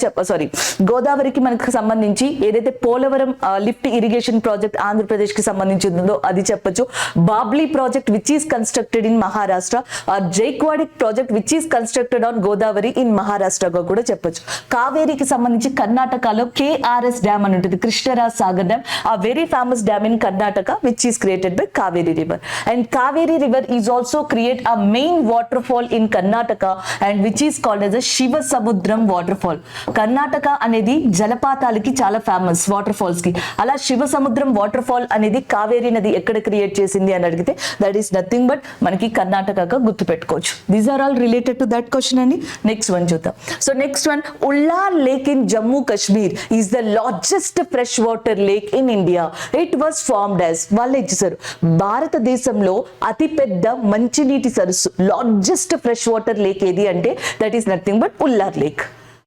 గోదావరికి మనకు సంబంధించి ఏదైతే Polavaram lift irrigation project Andhra Pradesh కి సంబంధించి ఉందో అది చెప్పొచ్చు. Babli project which is constructed in Maharashtra, Jayakwadi project which is constructed on Godavari in Maharashtra గా కూడా చెప్పొచ్చు. కావేరికి సంబంధించి కర్ణాటకలో KRS డ్యామ్ అని ఉంటుంది, కృష్ణరాజ్ సాగర్ డ్యామ్, ఆ very famous dam in Karnataka which is created by Kaveri river. And Kaveri river is also create a main water fall in Karnataka and which is called as a Shiva Samudram water fall. Karnataka అనేది జలపాతాలకి చాలా ఫేమస్, వాటర్ ఫాల్స్ కి. అలా శివ సముద్రం వాటర్ ఫాల్ అనేది కావేరీ నది ఎక్కడ క్రియేట్ చేసింది అని అడిగితే దట్ ఈస్ నథింగ్ బట్ మనకి కర్ణాటకగా గుర్తు పెట్టుకోవచ్చు. These are all related to that question అండి. నెక్స్ట్ వన్ చూద్దాం. So next one, Wular lake in Jammu Kashmir is the largest fresh water lake in India. It was formed as, వాళ్ళు ఇచ్చేసారు, భారతదేశంలో అతిపెద్ద మంచినీటి సరస్సు, లార్జెస్ట్ ఫ్రెష్ వాటర్ లేక్ ఏది అంటే that is nothing but Wular lake.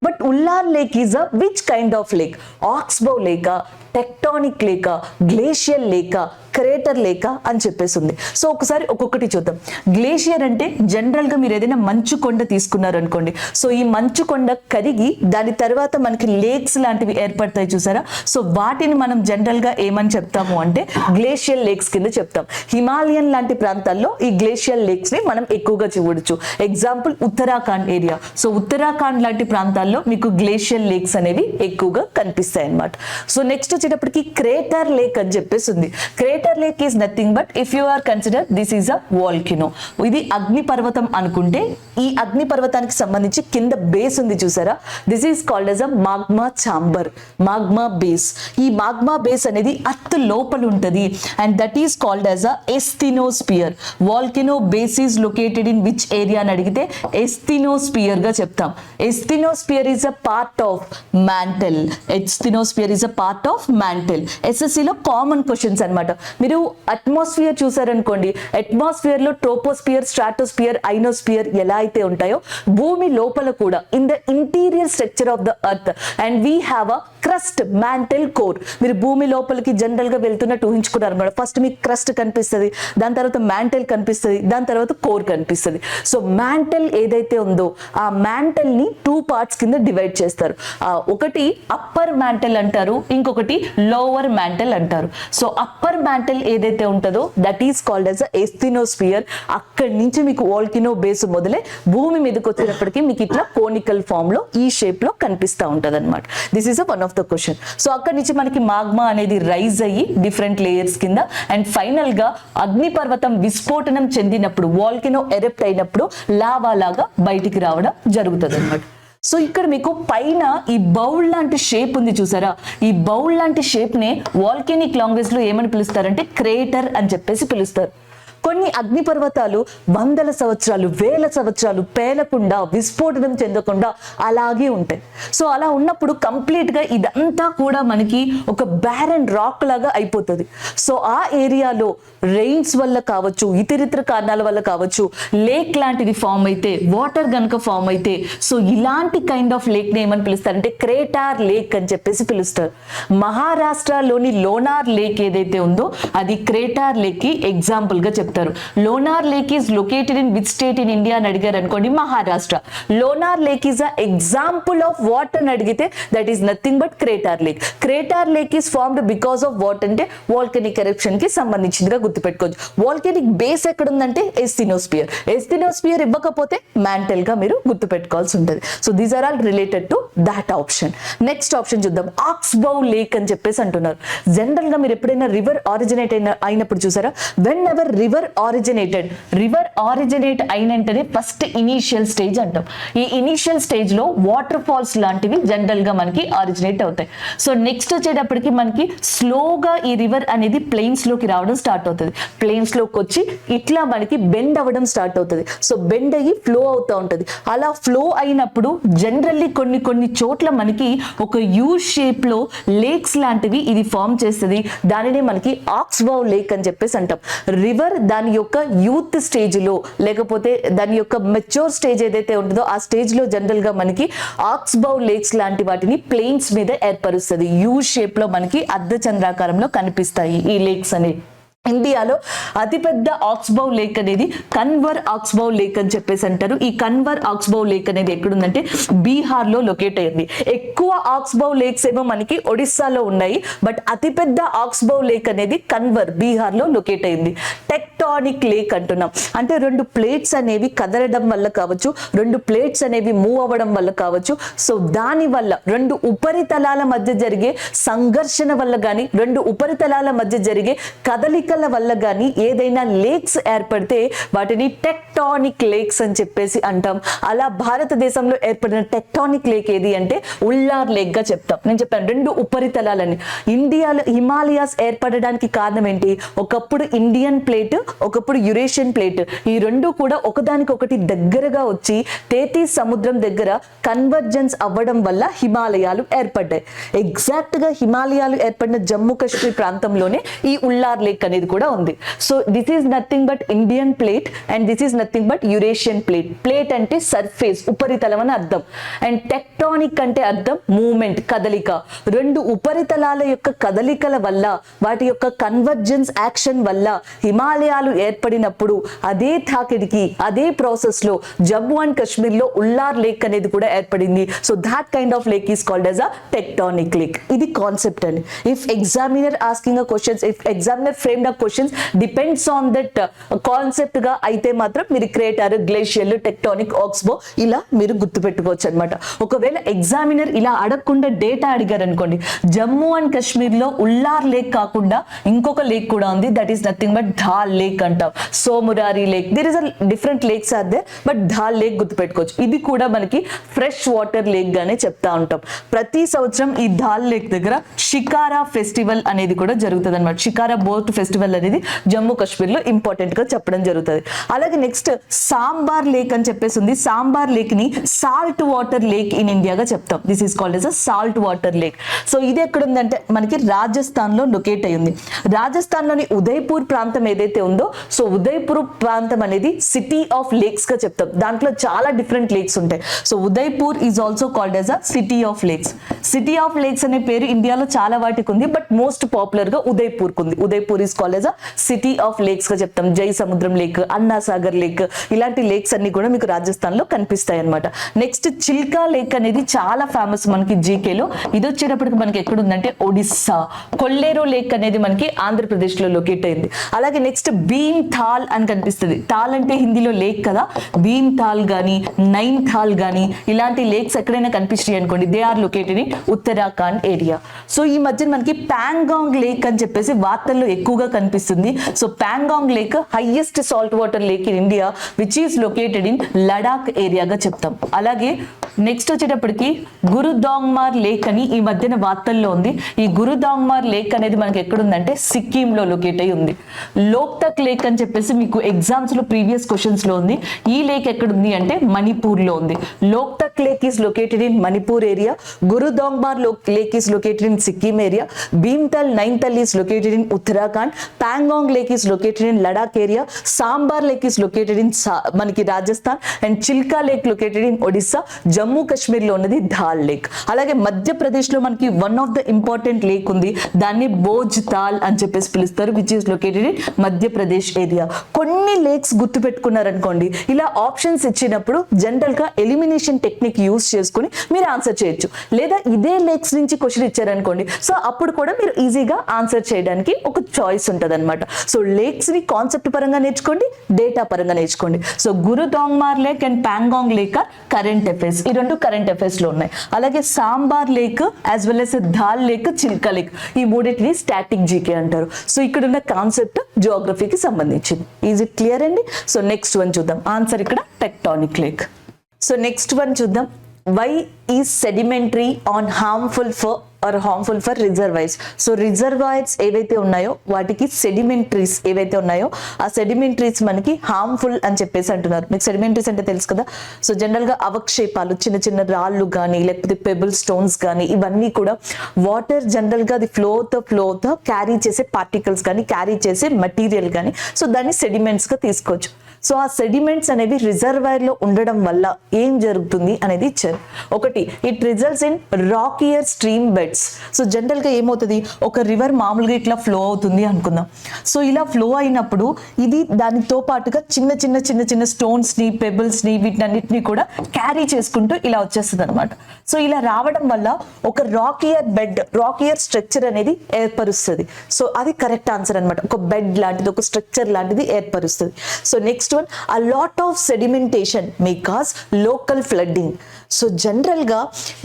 But Ullar Lake is a which kind of lake? Oxbow lake, tectonic లేక, గ్లేషియర్ లేక, క్రేటర్ లేక అని చెప్పేసి ఉంది. సో ఒకసారి ఒక్కొక్కటి చూద్దాం. గ్లేషియర్ అంటే జనరల్ గా మీరు ఏదైనా మంచు కొండ తీసుకున్నారు అనుకోండి, సో ఈ మంచు కొండ కరిగి దాని తర్వాత మనకి లేక్స్ లాంటివి ఏర్పడతాయి చూసారా, సో వాటిని మనం జనరల్ గా ఏమని చెప్తాము అంటే గ్లేషియర్ లేక్స్ కింద చెప్తాం. హిమాలయన్ లాంటి ప్రాంతాల్లో ఈ గ్లేషియర్ లేక్స్ ని మనం ఎక్కువగా చూడొచ్చు. Example Uttarakhand area. So Uttarakhand లాంటి ప్రాంతాల్లో మీకు గ్లేషియర్ లేక్స్ అనేవి ఎక్కువగా కనిపిస్తాయి అన్నమాట. సో నెక్స్ట్ వచ్చేటప్పటికి క్రేటర్ లేక్ అని చెప్పేసి ఉంది. Crater lake is nothing but if you are consider this is a volcano. ఇది అగ్ని పర్వతం అనుకుంటే ఈ అగ్ని పర్వతానికి సంబంధించి కింద బేస్ ఉంది చూసారా, this is called as a magma chamber, magma base. ఈ మాగ్మా బేస్ అనేది అర్త్ లోపల ఉంటది and that is called as a asthenosphere. Volcano base is located in which area అని అడిగితే ఎస్థినోస్పియర్ గా చెప్తాం. Asthenosphere is a part of mantle. Asthenosphere is a part of mantle. ఎస్ఎస్సిలో కామన్ క్వశ్చన్స్ అన్నమాట. మీరు అట్మాస్ఫియర్ చూసారనుకోండి, అట్మాస్ఫియర్ లో ట్రోపోస్ఫియర్, స్ట్రాటోస్ఫియర్, ఐనోస్ఫియర్ ఎలా అయితే ఉంటాయో భూమి లోపల కూడా in the interior structure of the earth and we have a crust, mantle, core. మీరు భూమి లోపలికి జనరల్ గా వెళ్తున్నట్టు ఊహించుకున్నారు అన్నమాట. ఫస్ట్ మీకు క్రస్ట్ కనిపిస్తుంది, దాని తర్వాత మ్యాంటల్ కనిపిస్తుంది, దాని తర్వాత కోర్ కనిపిస్తుంది. సో మ్యాంటల్ ఏదైతే ఉందో ఆ మ్యాంటల్ ని 2 పార్ట్స్ కింద డివైడ్ చేస్తారు. ఒకటి అప్పర్ మ్యాంటల్ అంటారు, ఇంకొకటి లోవర్ మ్యాంటల్ అంటారు. సో అప్పర్ మ్యాంటల్ ఏదైతే ఉంటుందో దట్ ఈస్ కాల్డ్ యాజ్ ఎస్థినోస్ఫియర్. అక్కడి నుంచి మీకు వాల్కినో బేస్ మొదలై భూమి మీదకి వచ్చేటప్పటికి మీకు ఇట్లా కోనికల్ ఫామ్ లో ఈ షేప్ లో కనిపిస్తూ ఉంటది అనమాట. This is one of the question. So అక్కడి నుంచి మనకి మాగ్మా అనేది రైజ్ అయ్యి డిఫరెంట్ లేయర్స్ కింద అండ్ ఫైనల్ గా అగ్నిపర్వతం విస్ఫోటనం చెందినప్పుడు, వాల్కినో ఎరెప్ట్ అయినప్పుడు లావా లాగా బయటికి రావడం జరుగుతుంది అనమాట. సో ఇక్కడ మీకు పైన ఈ బౌల్ లాంటి షేప్ ఉంది చూసారా, ఈ బౌల్ లాంటి షేప్ నే వాల్కెనిక్ లాంగ్వేజ్ లో ఏమని పిలుస్తారంటే క్రేటర్ అని చెప్పేసి పిలుస్తారు. కొన్ని అగ్నిపర్వతాలు వందల సంవత్సరాలు, వేల సంవత్సరాలు పేలకుండా, విస్ఫోటనం చెందకుండా అలాగే ఉంటాయి. సో అలా ఉన్నప్పుడు కంప్లీట్ గా ఇదంతా కూడా మనకి ఒక బ్యారన్ రాక్ లాగా అయిపోతుంది. సో ఆ ఏరియాలో రెయిన్స్ వల్ల కావచ్చు, ఇతరితర కారణాల వల్ల కావచ్చు, లేక్ లాంటిది ఫామ్ అయితే, వాటర్ గనుక ఫామ్ అయితే, సో ఇలాంటి కైండ్ ఆఫ్ లేక్ ని ఏమని పిలుస్తారంటే క్రేటార్ లేక్ అని చెప్పేసి పిలుస్తారు. మహారాష్ట్రలోని లోనార్ లేక్ ఏదైతే ఉందో అది క్రేటార్ లేక్ కి ఎగ్జాంపుల్ గా చెప్తారు. Lonar lake is located in which state in India అని అడిగారు అనుకోండి, Maharashtra. Lonar lake is a example of what అని అడిగితే that is nothing but crater lake. Crater lake is formed because of what అంటే వాల్కెనిక్ ఎరప్షన్ కి సంబంధించిందిగా గుర్తుపెట్టుకోవచ్చు. వాల్కెనిక్ బేస్ ఎక్కడ ఉందంటే ఎస్థినోస్ఫియర్. ఎస్థినోస్ఫియర్ ఇవ్వకపోతే మ్యాంటల్ గా మీరు గుర్తుపెట్టుకోవాల్సి ఉంటుంది. So these are all related to that option. Next option చూద్దాం. ఆక్స్బౌ లేక్ అని చెప్పేసి అంటున్నారు. జనరల్ గా మీరు ఎప్పుడైనా రివర్ ఆరిజినేట్ అయినప్పుడు చూసారా, వెన్ ఎవర్ రివర్ ఆరిజినేట్ అయినంటనే ఫస్ట్ ఇనీషియల్ స్టేజ్ అంటాం. ఈ ఇనీషియల్ స్టేజ్ లో వాటర్ ఫాల్స్ లాంటివి జనరల్ గా మనకి ఆరిజినేట్ అవుతాయి. సో నెక్స్ట్ వచ్చేటప్పటికి మనకి స్లోగా ఈ రివర్ అనేది ప్లెయిన్స్ లోకి రావడం స్టార్ట్ అవుతుంది. ప్లెయిన్స్ లోకి వచ్చి ఇట్లా మనకి బెండ్ అవ్వడం స్టార్ట్ అవుతుంది. సో బెండ్ అయ్యి ఫ్లో అవుతూ ఉంటుంది. అలా ఫ్లో అయినప్పుడు జనరల్లీ కొన్ని చోట్ల మనకి ఒక యూ షేప్ లో లేక్స్ లాంటివి ఇది ఫామ్ చేస్తుంది. దానినే మనకి ఆక్స్బౌ లేక్ అని చెప్పేసి అంటాం. రివర్ దాని యొక్క యూత్ స్టేజ్ లో, లేకపోతే దాని యొక్క మెచ్యూర్ స్టేజ్ ఏదైతే ఉంటుందో ఆ స్టేజ్ లో జనరల్ గా మనకి ఆక్స్బౌ లేక్స్ లాంటి వాటిని ప్లెయిన్స్ మీద ఏర్పరుస్తుంది. యూ షేప్ లో మనకి అర్ధచంద్రాకారంలో కనిపిస్తాయి ఈ లేక్స్ అనేవి. ఇండియాలో అతిపెద్ద ఆక్స్బౌ లేక్ అనేది కన్వర్ ఆక్స్బౌ లేక్ అని చెప్పేసి అంటారు. ఈ కన్వర్ ఆక్స్బౌ లేక్ అనేది ఎక్కడుందంటే బీహార్ లో లొకేట్ అయింది. ఎక్కువ ఆక్స్బౌ లేక్స్ ఏమో మనకి ఒడిస్సాలో ఉన్నాయి, బట్ అతిపెద్ద ఆక్స్బౌ లేక్ అనేది కన్వర్ బీహార్ లో లొకేట్ అయింది. టెక్టానిక్ లేక్ అంటున్నాం అంటే 2 ప్లేట్స్ అనేవి కదలడం వల్ల కావచ్చు, 2 ప్లేట్స్ అనేవి మూవ్ అవ్వడం వల్ల కావచ్చు. సో దాని వల్ల 2 ఉపరితలాల మధ్య జరిగే సంఘర్షణ వల్ల గానీ, 2 ఉపరితలాల మధ్య జరిగే కదలిక వల్ల గానీ ఏదైనా లేక్స్ ఏర్పడితే వాటిని టెక్టానిక్ లేక్స్ అని చెప్పేసి అంటాం. అలా భారతదేశంలో ఏర్పడిన టెక్టానిక్ లేక్ ఏది అంటే ఉల్లార్ లేక్ గా చెప్తాం. నేను చెప్పాను 2 ఉపరితలాలని. ఇండియాలో హిమాలయాస్ ఏర్పడడానికి కారణం ఏంటి? ఒకప్పుడు ఇండియన్ ప్లేట్, ఒకప్పుడు యురేషియన్ ప్లేట్. ఈ 2 కూడా ఒకదానికొకటి దగ్గరగా వచ్చి తేతీస్ సముద్రం దగ్గర కన్వర్జెన్స్ అవ్వడం వల్ల హిమాలయాలు ఏర్పడ్డాయి. ఎగ్జాక్ట్ గా హిమాలయాలు ఏర్పడిన జమ్మూ కాశ్మీర్ ప్రాంతంలోనే ఈ ఉల్లార్ లేక్ అనేది కూడా ఉంది. So this is nothing but Indian plate and this is nothing but Eurasian plate. Plate అంటే సర్ఫేస్, ఉపరితలం అని అర్థం. అండ్ టెక్టానిక్ అంటే అర్థం మూమెంట్, కదలిక. 2 ఉపరితలాల యొక్క కదలికల వల్ల, వాటి యొక్క కన్వర్జెన్స్ యాక్షన్ వల్ల హిమాలయాలు ఏర్పడినప్పుడు అదే తాకిడికి, అదే ప్రాసెస్ లో జమ్మూ అండ్ కాశ్మీర్ లో ఉల్లార్ లేక్ అనేది కూడా ఏర్పడింది. So that kind of lake is called as a tectonic lake. ఇది కాన్సెప్ట్ అండి. If examiner asking a questions, if examiner framed a questions depends on that concept గా అయితే మాత్రం మీరు క్రేటర్, గ్లేషియర్, టెక్టానిక్, ఆక్స్బో ఇలా మీరు గుర్తుపెట్టుకోవచ్చు అనమాట. ఒకవేళ ఎగ్జామినర్ ఇలా అడగకుండా డేటా అడిగారు అనుకోండి, జమ్మూ అండ్ కాశ్మీర్ లో ఉల్లార్ లేక్ కాకుండా ఇంకొక లేక్ కూడా ఉంది, that is nothing but Dhal lake అంటాం. సోమురారి lake, there is a different lakes are there, but Dhal lake గుర్తుపెట్టుకోవచ్చు. ఇది కూడా మనకి ఫ్రెష్ వాటర్ లేక్ గానే చెప్తా ఉంటాం. ప్రతి సంవత్సరం ఈ ధాల్ లేక్ దగ్గర షికారా ఫెస్టివల్ అనేది కూడా జరుగుతుంది అనమాట. షికారా బోట్ ఫెస్టివల్ వెల్ అనేది జమ్మూ కాశ్మీర్లో ఇంపార్టెంట్గా చెప్పడం జరుగుతుంది. అలాగే నెక్స్ట్ సాంబార్ లేక్ అని చెప్పేసి ఉంది. సాంబార్ లేక్ని సాల్ట్ వాటర్ లేక్ ఇన్ ఇండియాగా చెప్తాం. This is called as a salt water lake. So ఇది ఎక్కడ ఉందంటే మనకి రాజస్థాన్లో లొకేట్ అయి ఉంది. రాజస్థాన్లోని ఉదయ్పూర్ ప్రాంతం ఏదైతే ఉందో, సో ఉదయ్పూర్ ప్రాంతం అనేది సిటీ ఆఫ్ లేక్స్ గా చెప్తాం. దాంట్లో చాలా డిఫరెంట్ లేక్స్ ఉంటాయి. So Udaipur is also called as a city of lakes. City of lakes అనే పేరు ఇండియాలో చాలా వాటికి ఉంది, బట్ మోస్ట్ పాపులర్ గా ఉదయ్పూర్ ఉంది. Udaipur is called as a city of lakes గా చెప్తాం. జై సముద్రం లేక్, అన్నా సాగర్ లేక్, ఇలాంటి లేక్స్ అన్ని కూడా మీకు రాజస్థాన్ లో కనిపిస్తాయి అనమాట. నెక్స్ట్ చిల్కా లేక్ అనేది చాలా ఫేమస్ మనకి జీకేలో. ఇది వచ్చేటప్పటికి మనకి ఎక్కడ ఉందంటే ఒడిస్సా. కొల్లేరు లేక్ అనేది మనకి ఆంధ్రప్రదేశ్ లో లొకేట్ అయింది. అలాగే నెక్స్ట్ భీమ్ థాల్ అని కనిపిస్తుంది. థాల్ అంటే హిందీలో లేక్ కదా. భీమ్ థాల్ గానీ నైన్ థాల్ గానీ ఇలాంటి లేక్స్ ఎక్కడైనా కనిపిస్తాయి అనుకోండి, they are located in Uttarakhand area. సో ఈ మధ్య మనకి ప్యాంగాంగ్ లేక్ అని చెప్పేసి వార్తల్లో ఎక్కువగా కనిపిస్తుంది. So Pangong lake highest salt water lake in India which is located in Ladakh ఏరియాగా చెప్తాం. అలాగే నెక్స్ట్ వచ్చేటప్పటికి గురుదాంగ్మార్ లేక్ అని ఈ మధ్యన వార్తల్లో ఉంది. ఈ గురుదాంగ్మార్ లేక్ అనేది మనకి ఎక్కడుందంటే సిక్కిం లో లొకేట్ అయి ఉంది. లోక్తక్ లేక్ అని చెప్పేసి మీకు ఎగ్జామ్స్ లో ప్రీవియస్ క్వశ్చన్స్ లో ఉంది. ఈ లేక్ ఎక్కడుంది అంటే మణిపూర్ లో ఉంది. Loktak lake is located in Manipur area. గురుదాంగ్మార్ lake is located in Sikkim area. భీమ్తల్ నైన్తల్ is located in Uttarakhand. Pangong lake is located in Ladakh area. Sambar lake is located in మనకి Rajasthan. And Chilka lake located in Odisha. Jammu Kashmir లో ఉన్నది ధాల్ లేక్. అలాగే మధ్యప్రదేశ్ లో మనకి one of the important lake ఉంది, దాన్ని బోజ్ తాల్ అని చెప్పేసి పిలుస్తారు, which is located in Madhya Pradesh area. కొన్ని లేక్స్ గుర్తు పెట్టుకున్నారనుకోండి, ఇలా ఆప్షన్స్ ఇచ్చినప్పుడు జనరల్ గా ఎలిమినేషన్ టెక్నిక్ యూస్ చేసుకుని మీరు ఆన్సర్ చేయొచ్చు. లేదా ఇదే లేక్స్ నుంచి క్వశ్చన్ ఇచ్చారనుకోండి, సో అప్పుడు కూడా మీరు ఈజీగా ఆన్సర్ చేయడానికి ఒక చాయిస్ ఉంటుంది అనమాట. సో లేక్స్ ని కాన్సెప్ట్ పరంగా నేర్చుకోండి, డేటా పరంగా నేర్చుకోండి. So Gurudongmar lake and Pangong lake are current affairs. ఈ రెండు కరెంట్ అఫైర్స్ లో ఉన్నాయి. అలాగే Sambhar lake as well as Dal lake, Chilika lake, ఈ మూడింటిని స్టాటిక్ జీకే అంటారు. సో ఇక్కడ ఉన్న కాన్సెప్ట్ జియోగ్రఫీకి సంబంధించింది. ఈజ్ ఇట్ క్లియర్ అండి? సో నెక్స్ట్ వన్ చూద్దాం. ఆన్సర్ ఇక్కడ tectonic lake. So next one చూద్దాం. Why is sedimentary on harmful for reservoirs. So reservoirs ఏవైతే ఉన్నాయో వాటికి సెడిమెంటరీస్ ఏవైతే ఉన్నాయో ఆ సెడిమెంటరీస్ మనకి హార్మ్ఫుల్ అని చెప్పేసి అంటున్నారు. మీకు సెడిమెంటరీస్ అంటే తెలుసు కదా. సో జనరల్ గా అవక్షేపాలు, చిన్న చిన్న రాళ్ళు కానీ లేకపోతే పెబుల్ స్టోన్స్ కానీ ఇవన్నీ కూడా వాటర్ జనరల్ గా అది ఫ్లోతో క్యారీ చేసే పార్టికల్స్ కానీ క్యారీ చేసే మటీరియల్ కానీ, సో దాన్ని సెడిమెంట్స్ గా తీసుకోవచ్చు. సో ఆ సెడిమెంట్స్ అనేవి రిజర్వాయర్ లో ఉండడం వల్ల ఏం జరుగుతుంది అనేది ఇచ్చారు. ఒకటి, it results in rockier stream beds. So general గా ఏమవుతుంది, ఒక రివర్ మామూలుగా ఇట్లా ఫ్లో అవుతుంది అనుకుందాం. సో ఇలా ఫ్లో అయినప్పుడు ఇది దానితో పాటుగా చిన్న స్టోన్స్ ని, పెబుల్స్ ని, వీటన్నిటిని కూడా క్యారీ చేసుకుంటూ ఇలా వచ్చేస్తుంది అనమాట. సో ఇలా రావడం వల్ల ఒక రాకియర్ స్ట్రక్చర్ అనేది ఏర్పరుస్తుంది. సో అది కరెక్ట్ ఆన్సర్ అనమాట. ఒక బెడ్ లాంటిది, ఒక స్ట్రక్చర్ లాంటిది ఏర్పరుస్తుంది. So next one, a lot of sedimentation may cause local flooding. So general గా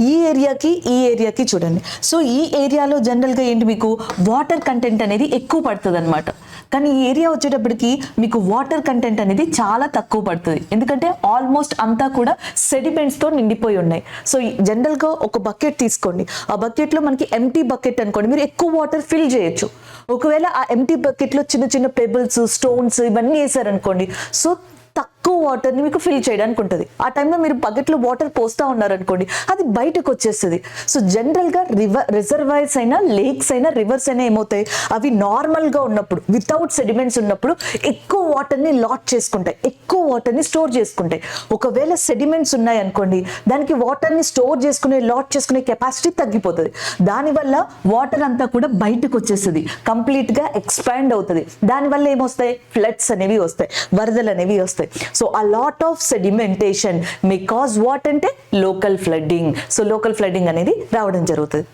ఈ ఏరియాకి చూడండి. సో ఈ ఏరియాలో జనరల్ గా ఏంటి, మీకు వాటర్ కంటెంట్ అనేది ఎక్కువ పడుతుంది అనమాట. కానీ ఈ ఏరియా వచ్చేటప్పటికి మీకు వాటర్ కంటెంట్ అనేది చాలా తక్కువ పడుతుంది. ఎందుకంటే ఆల్మోస్ట్ అంతా కూడా సెడిమెంట్స్ తో నిండిపోయి ఉన్నాయి. సో జనరల్ గా ఒక బకెట్ తీసుకోండి, ఆ బకెట్ లో మనకి ఎంటీ బకెట్ అనుకోండి, మీరు ఎక్కువ వాటర్ ఫిల్ చేయొచ్చు. ఒకవేళ ఆ ఎంటీ బకెట్ లో చిన్న పెబుల్స్, స్టోన్స్ ఇవన్నీ వేసారనుకోండి, సో తక్కువ వాటర్ని మీకు ఫిల్ చేయడానికి ఉంటుంది. ఆ టైంలో మీరు బకెట్లో వాటర్ పోస్తూ ఉన్నారనుకోండి, అది బయటకు వచ్చేస్తుంది. సో జనరల్గా రిజర్వాయర్స్ అయినా, లేక్స్ అయినా, రివర్స్ అయినా ఏమవుతాయి, అవి నార్మల్గా ఉన్నప్పుడు వితౌట్ సెడిమెంట్స్ ఉన్నప్పుడు ఎక్కువ వాటర్ని లాట్ చేసుకుంటాయి, ఎక్కువ వాటర్ని స్టోర్ చేసుకుంటాయి. ఒకవేళ సెడిమెంట్స్ ఉన్నాయి అనుకోండి, దానికి వాటర్ని స్టోర్ చేసుకునే, లాట్ చేసుకునే కెపాసిటీ తగ్గిపోతుంది. దానివల్ల వాటర్ అంతా కూడా బయటకు వచ్చేస్తుంది, కంప్లీట్గా ఎక్స్పాండ్ అవుతుంది. దానివల్ల ఏమొస్తాయి, ఫ్లడ్స్ అనేవి వస్తాయి, వరదలు అనేవి వస్తాయి. So a lot of sedimentation may cause what ante local flooding. So local flooding అనేది రావడం జరుగుతుంది.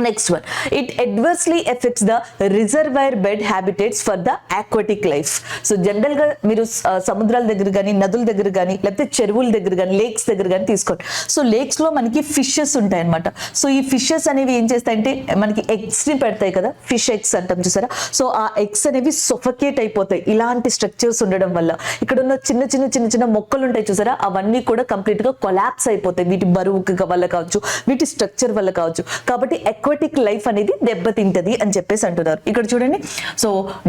Next one, it adversely effects the reservoir bed habitats for the aquatic life. So general గా మీరు సముద్రాల దగ్గర కానీ, నదుల దగ్గర కానీ, లేకపోతే చెరువుల దగ్గర కానీ, లేక్స్ దగ్గర కానీ తీసుకోండి. సో లేక్స్ లో మనకి ఫిషెస్ ఉంటాయి అనమాట. సో ఈ ఫిషెస్ అనేవి ఏం చేస్తాయంటే మనకి ఎగ్స్ ని పెడతాయి కదా, ఫిష్ ఎగ్స్ అంటాం చూసారా. సో ఆ ఎగ్స్ అనేవి సొఫకేట్ అయిపోతాయి ఇలాంటి స్ట్రక్చర్స్ ఉండడం వల్ల. ఇక్కడ ఉన్న చిన్న మొక్కలు ఉంటాయి చూసారా, అవన్నీ కూడా కంప్లీట్ గా కొలాప్స్ అయిపోతాయి, వీటి బరువు వల్ల కావచ్చు, వీటి స్ట్రక్చర్ వల్ల కావచ్చు. కాబట్టి అక్వాటిక్ లైఫ్ అనేది దెబ్బతింటది అని చెప్పేసి అంటున్నారు. ఇక్కడ చూడండి, so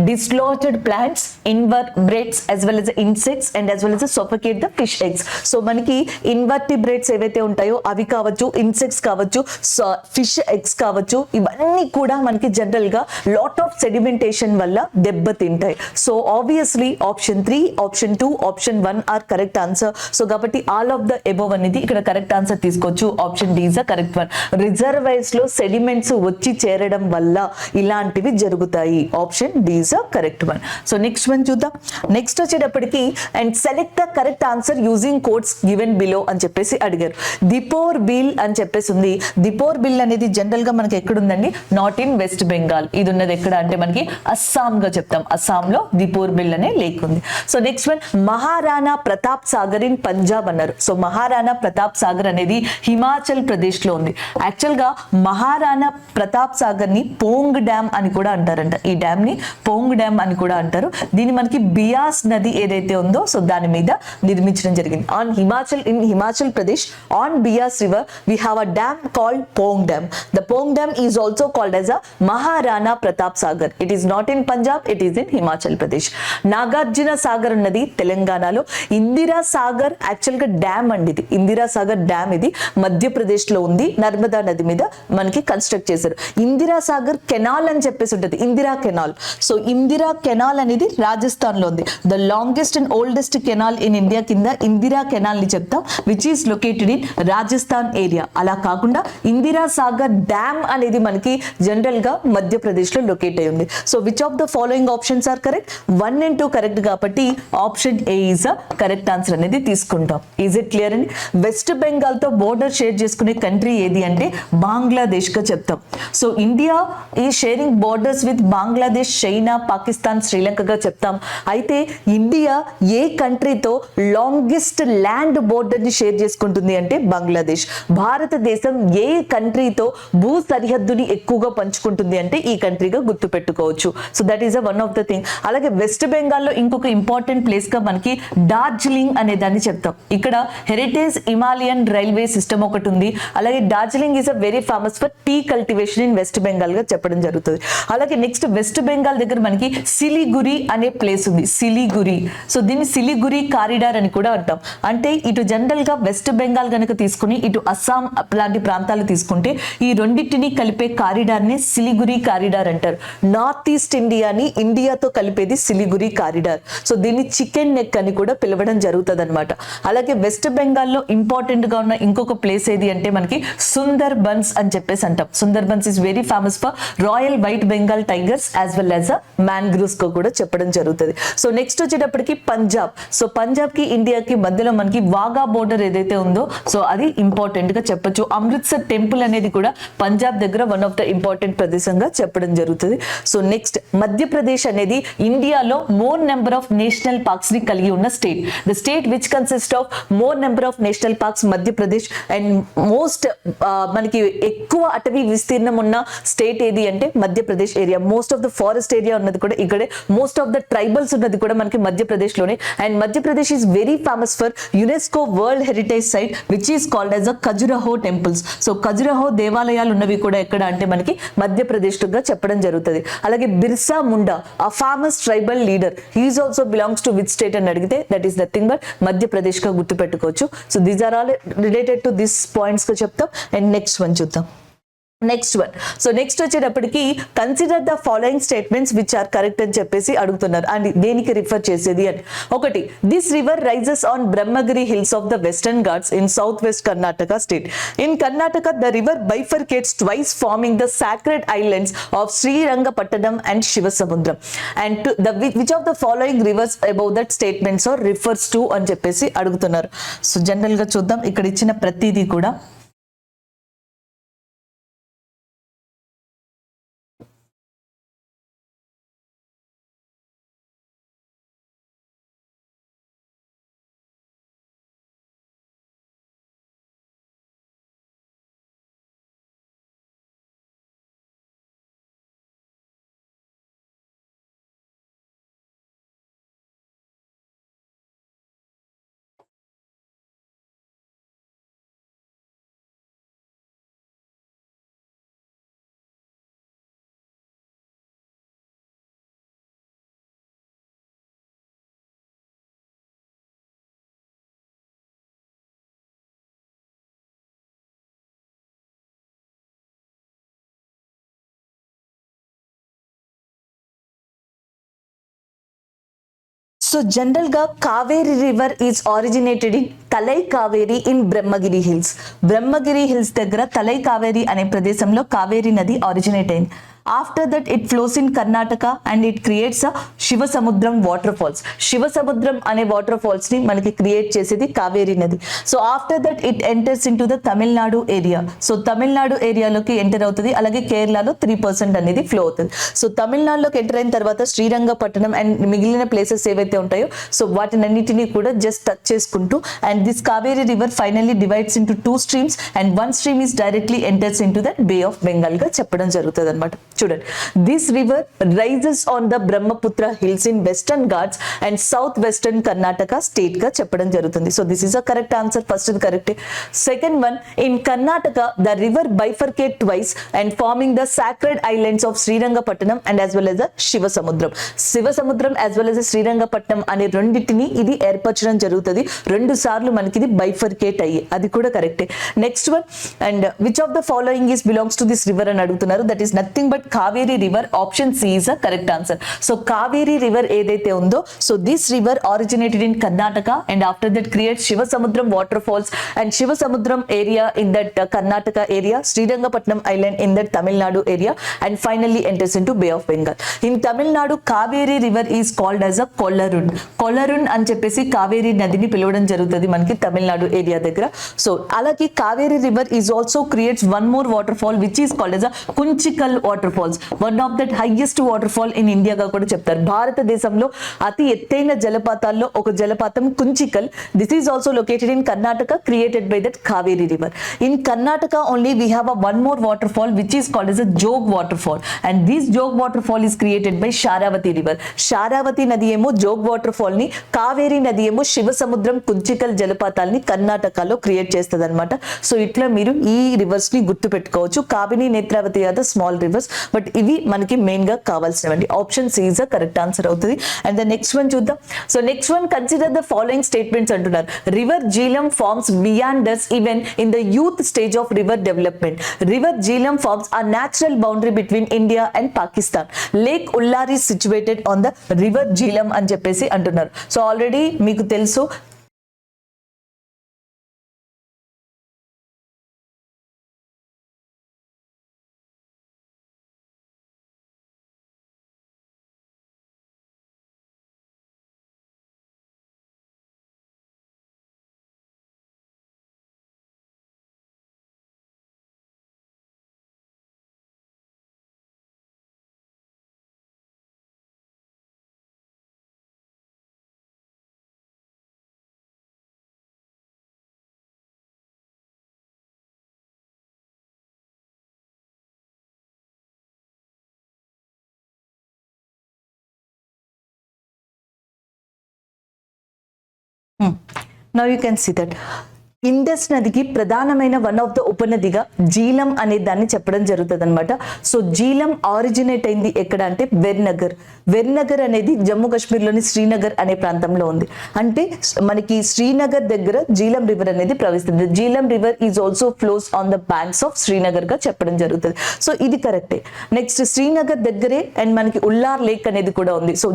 dislodged plants, invertebrates as well as insects and as well as suffocate the fish eggs. So మనకి ఇన్వర్టిబ్రేట్స్ ఏవైతే ఉంటాయో అవి కావచ్చు, ఇన్సెక్ట్స్ కావచ్చు, ఫిష్ ఎగ్స్ కావచ్చు, ఇవన్నీ కూడా మనకి జనరల్ గా లాట్ ఆఫ్ సెడిమెంటేషన్ వల్ల దెబ్బతింటాయి. So obviously option 3, option 2, option 1 are correct answer. So కాబట్టి ఆల్ ఆఫ్ ద ఎబోవ్ అనేది ఇక్కడ కరెక్ట్ ఆన్సర్ తీసుకోవచ్చు. Option D is the correct one. Reservoirs లో సెడిమెంట్స్ వచ్చి చేరడం వల్ల ఇలాంటివి జరుగుతాయి. Option D is the correct one. So next one చూద్దాం. నెక్స్ట్ వచ్చేటప్పటికి and select the correct answer using codes given below అని చెప్పేసి అడిగారు. దిపోర్ బిల్ అని చెప్పేసి ఉంది. దిపోర్ బిల్ అనేది జనరల్ గా మనకి ఎక్కడ ఉందండి? Not in West Bengal. ఇది ఉన్నది ఎక్కడ అంటే మనకి అస్సాం గా చెప్తాం. అస్సాంలో దిపోర్ బిల్ అనే లేక్ ఉంది. So next one, Maharana Pratap Sagar in Punjab అన్నారు. సో మహారాణా ప్రతాప్ సాగర్ అనేది హిమాచల్ ప్రదేశ్ లో ఉంది. యాక్చువల్ గా మహారాణా ప్రతాప్ సాగర్ ని పోంగ్ డ్యామ్ అని కూడా అంటారంట. ఈ డ్యామ్ ని పోంగ్ డ్యామ్ అని కూడా అంటారు. దీన్ని మనకి బియాస్ నది ఏదైతే ఉందో సో దాని మీద నిర్మించడం జరిగింది. On Himachal Pradesh on Beas river we have a dam called Pong dam. The Pong dam is also called as a Maharana Pratap Sagar. It is not in Punjab, it is in Himachal Pradesh. Nagarjuna Sagar ఉన్నది తెలంగాణలో. ఇందిరా సాగర్ యాక్చువల్ గా డ్యామ్ అండి. ఇది ఇందిరా సాగర్ డ్యామ్ ఇది మధ్యప్రదేశ్ లో ఉంది. నర్మదా నది మీద మనకి కన్స్ట్రక్ట్ చేశారు. ఇందిరా సాగర్ కెనాల్ అని చెప్పేసి ఉంటుంది, Indira canal. So Indira canal అనేది రాజస్థాన్ లో ఉంది. The longest and oldest canal in India కింద ఇందిరా కెనాల్ ని చెప్తాం, which is located in Rajasthan area. అలా కాకుండా ఇందిరా సాగర్ డ్యామ్ అనేది మనకి జనరల్ గా మధ్యప్రదేశ్ లో లొకేట్ అయి ఉంది. So which of the following options are correct? 1 and 2 correct కాబట్టి option A is a correct answer అనేది తీసుకుంటాం. ఈజ్ ఇట్ క్లియర్ అండి? వెస్ట్ బెంగాల్ తో బోర్డర్ షేర్ చేసుకునే కంట్రీ ఏది అంటే బంగ్లాదేశ్ గా చెప్తాం. సో ఇండియా ఈ sharing borders with Bangladesh, China, Pakistan, శ్రీలంకగా చెప్తాం. అయితే ఇండియా ఏ కంట్రీతో లాంగెస్ట్ ల్యాండ్ బోర్డర్ ని షేర్ చేసుకుంటుంది అంటే బంగ్లాదేశ్. భారతదేశం ఏ కంట్రీతో భూ సరిహద్దుని ఎక్కువగా పంచుకుంటుంది అంటే ఈ కంట్రీగా గుర్తు పెట్టుకోవచ్చు. So that is one of the thing. అలాగే వెస్ట్ బెంగాల్ లో ఇంకొక ఇంపార్టెంట్ ప్లేస్ గా మనకి డార్జిలింగ్ అనే దాన్ని చెప్తాం. ఇక్కడ హెరిటేజ్ హిమాలయన్ రైల్వే సిస్టమ్ ఒకటి ఉంది. అలాగే Darjeeling is a very famous for tea cultivation in West Bengal గా చెప్పడం జరుగుతుంది. అలాగే నెక్స్ట్ వెస్ట్ బెంగాల్ దగ్గర మనకి సిలిగురి అనే ప్లేస్ ఉంది. సిలిగురి. సో దీన్ని సిలిగురి కారిడార్ అని కూడా అంటాం. అంటే ఇటు జనరల్ గా వెస్ట్ బెంగాల్ గనుక తీసుకుని ఇటు అస్సాం లాంటి ప్రాంతాలు తీసుకుంటే ఈ రెండింటిని కలిపే కారిడార్ ని సిలిగురి కారిడార్ అంటారు. నార్త్ ఈస్ట్ ఇండియాని ఇండియాతో కలిపేది సిలిగురి కారిడార్. సో దీన్ని చికెన్ నెక్ అని కూడా పిలవడం జరుగుతుంది అనమాట. అలాగే వెస్ట్ బెంగాల్ లో ఇంపార్టెంట్ గా ఉన్న ఇంకొక ప్లేస్ ఏది అంటే మనకి సుందర్ బన్స్ అని చెప్పేసి అంటాం. Sundarbans is very famous for royal white Bengal tigers as well as mangroves కు కూడా చెప్పడం జరుగుతుంది. సో నెక్స్ట్ వచ్చేటప్పటికి పంజాబ్. సో పంజాబ్ కి ఇండియాకి మధ్యలో మనకి వాగా బోర్డర్ ఏదైతే ఉందో సో అది ఇంపార్టెంట్ గా చెప్పొచ్చు. అమృత్సర్ టెంపుల్ అనేది కూడా పంజాబ్ దగ్గర వన్ ఆఫ్ ద ఇంపార్టెంట్ ప్రదేశంగా చెప్పడం జరుగుతుంది. సో నెక్స్ట్ మధ్యప్రదేశ్ అనేది ఇండియాలో more number of national parks ని కలిగి ఉన్న state. The state which consist of more number of national parks Madhya Pradesh. And most మనకి ఎక్కువ అటవీ విస్తీర్ణం ఉన్న స్టేట్ ఏది అంటే Madhya Pradesh area. Most of the forest area ఉన్నది కూడా ఇక్కడే. మోస్ట్ ఆఫ్ ద ట్రైబల్స్ ఉన్నది కూడా మనకి మధ్యప్రదేశ్ లోనే. And Madhya Pradesh is very famous for UNESCO world heritage site which is called as a Khajuraho temples. So Khajuraho దేవాలయాలు ఉన్నవి కూడా ఎక్కడ అంటే మనకి మధ్యప్రదేశ్ గా చెప్పడం జరుగుతుంది. అలాగే Birsa Munda a famous tribal leader, he is also belongs to which state అని అడిగితే that is nothing but Madhya Pradesh గా గుర్తు పెట్టుకోవచ్చు. So these are all related to this points గా చెప్తాం. అండ్ నెక్స్ట్ వన్ చూద్దాం. Next one. సో నెక్స్ట్ వచ్చేటప్పటికి consider the following statements which are correct అని చెప్పేసి అడుగుతున్నారు. అండ్ దేనికి రిఫర్ చేసేది అని. ఒకటి, this river rises on Brahmagiri hills of the Western Ghats in south west Karnataka state. In Karnataka the river bifurcates twice forming the sacred islands of Srirangapatna and Shivasamudram. And which of the following rivers above that statements are refers to అని చెప్పేసి అడుగుతున్నారు. సో జనరల్ గా చూద్దాం. ఇక్కడ ఇచ్చిన ప్రతిదీ కూడా సో జనరల్ గా Kaveri river is originated in Talai Kaveri in Brahmagiri hills. Brahmagiri hills దగ్గర తలై కావేరి అనే ప్రదేశంలో కావేరి నది ఆరిజినేట్ అయింది. After that it flows in Karnataka and it creates a Shiva Samudram water falls. Shiva సముద్రం అనే వాటర్ ఫాల్స్ ని మనకి క్రియేట్ చేసేది కావేరి నది. So after that it enters in to the Tamil Nadu area. So Tamil Nadu ఏరియాలోకి enter అవుతుంది. అలాగే కేరళలో 3% అనేది ఫ్లో అవుతుంది. సో తమిళనాడులోకి ఎంటర్ అయిన తర్వాత శ్రీరంగపట్టణం అండ్ మిగిలిన ప్లేసెస్ ఏవైతే ఉంటాయో సో వాటినన్నిటినీ కూడా జస్ట్ టచ్ చేసుకుంటూ and this Kaveri river finally divides into 2 streams and 1 stream is directly enters into that Bay of Bengal గా చెప్పడం జరుగుతుంది అనమాట. చూడండి, this river rises on the Brahmaputra hills in western Ghats and south western Karnataka state గా చెప్పడం జరుగుతుంది. So this is a correct answer. First ఇది correct. Second one, in Karnataka the river bifurcate twice and forming the sacred islands of Srirangapatna and as well as the Shiva Samudram. Shiva సముద్రం యాజ్ వెల్ as శ్రీరంగపట్నం అనే రెండింటిని ఇది ఏర్పరచడం జరుగుతుంది. 2 సార్లు మనకి ఇది బైఫర్కేట్ అయ్యి, అది కూడా కరెక్టే. Next one, and which of the following is belongs to this river అని అడుగుతున్నారు. That is nothing but Kaveri river. Option C is a correct answer. So Kaveri river ఏదైతే ఉందో so this river originated in Karnataka and after that create Shiva Samudram water falls and Shiva Samudram area in that Karnataka area, Srirangapatnam island in that Tamil Nadu area and finally enters in to bay of Bengal. In Tamil Nadu Kaveri river is called as అ కొల్లరున్. కొల్లరున్ అని చెప్పేసి కావేరి నదిని పిలవడం జరుగుతుంది మనకి తమిళనాడు ఏరియా దగ్గర. సో అలాగే Kaveri river is also creates one more water fall which is called as a Kunchikal water falls. One of that highest water fall in ఇండియాగా కూడా చెప్తారు. భారతదేశంలో అతి ఎత్తైన జలపాతాల్లో ఒక జలపాతం కుంచికల్. This is also located in Karnataka, created by that Kaveri river. In Karnataka only we have a one more water fall which is called as a Jog water fall and this Jog water fall is created by Sharavathi river. Sharavathi నది ఏమో జోగ్ వాటర్ ఫాల్ ని, కావేరి నది ఏమో శివ సముద్రం కుంచికల్ జలపాతాల్ని కర్ణాటకలో క్రియేట్ చేస్తుంది అనమాట. సో ఇట్లా మీరు ఈ రివర్స్ ని గుర్తు పెట్టుకోవచ్చు. Kaveri, Netravati are the small rivers, but ఇవి మనకి మెయిన్ గా కావాల్సినవండి. Option C is the correct answer అవుతుంది. అండ్ ద నెక్స్ట్ వన్ చూద్దాం. So next one, consider the following statements అంటున్నారు. River Jhelum forms meanders even in the youth stage of river development. River Jhelum forms a natural boundary between India and Pakistan. Lake Ullar is situated on the river Jhelum అని చెప్పేసి అంటున్నారు. సో ఆల్రెడీ మీకు తెలుసు now you can see that Indus నదికి ప్రధానమైన వన్ ఆఫ్ ద ఉపనదిగా జీలం అనే దాన్ని చెప్పడం జరుగుతుంది అనమాట. సో జీలం ఆరిజినేట్ అయింది ఎక్కడ అంటే వెర్నగర్. వెర్నగర్ అనేది జమ్మూ కాశ్మీర్లోని శ్రీనగర్ అనే ప్రాంతంలో ఉంది. అంటే మనకి శ్రీనగర్ దగ్గర జీలం రివర్ అనేది ప్రవహిస్తుంది. Jhelum river is also flows on the banks of Srinagar గా చెప్పడం జరుగుతుంది. సో ఇది కరెక్టే. నెక్స్ట్ శ్రీనగర్ దగ్గరే అండ్ మనకి ఉల్లార్ లేక్ అనేది కూడా ఉంది. So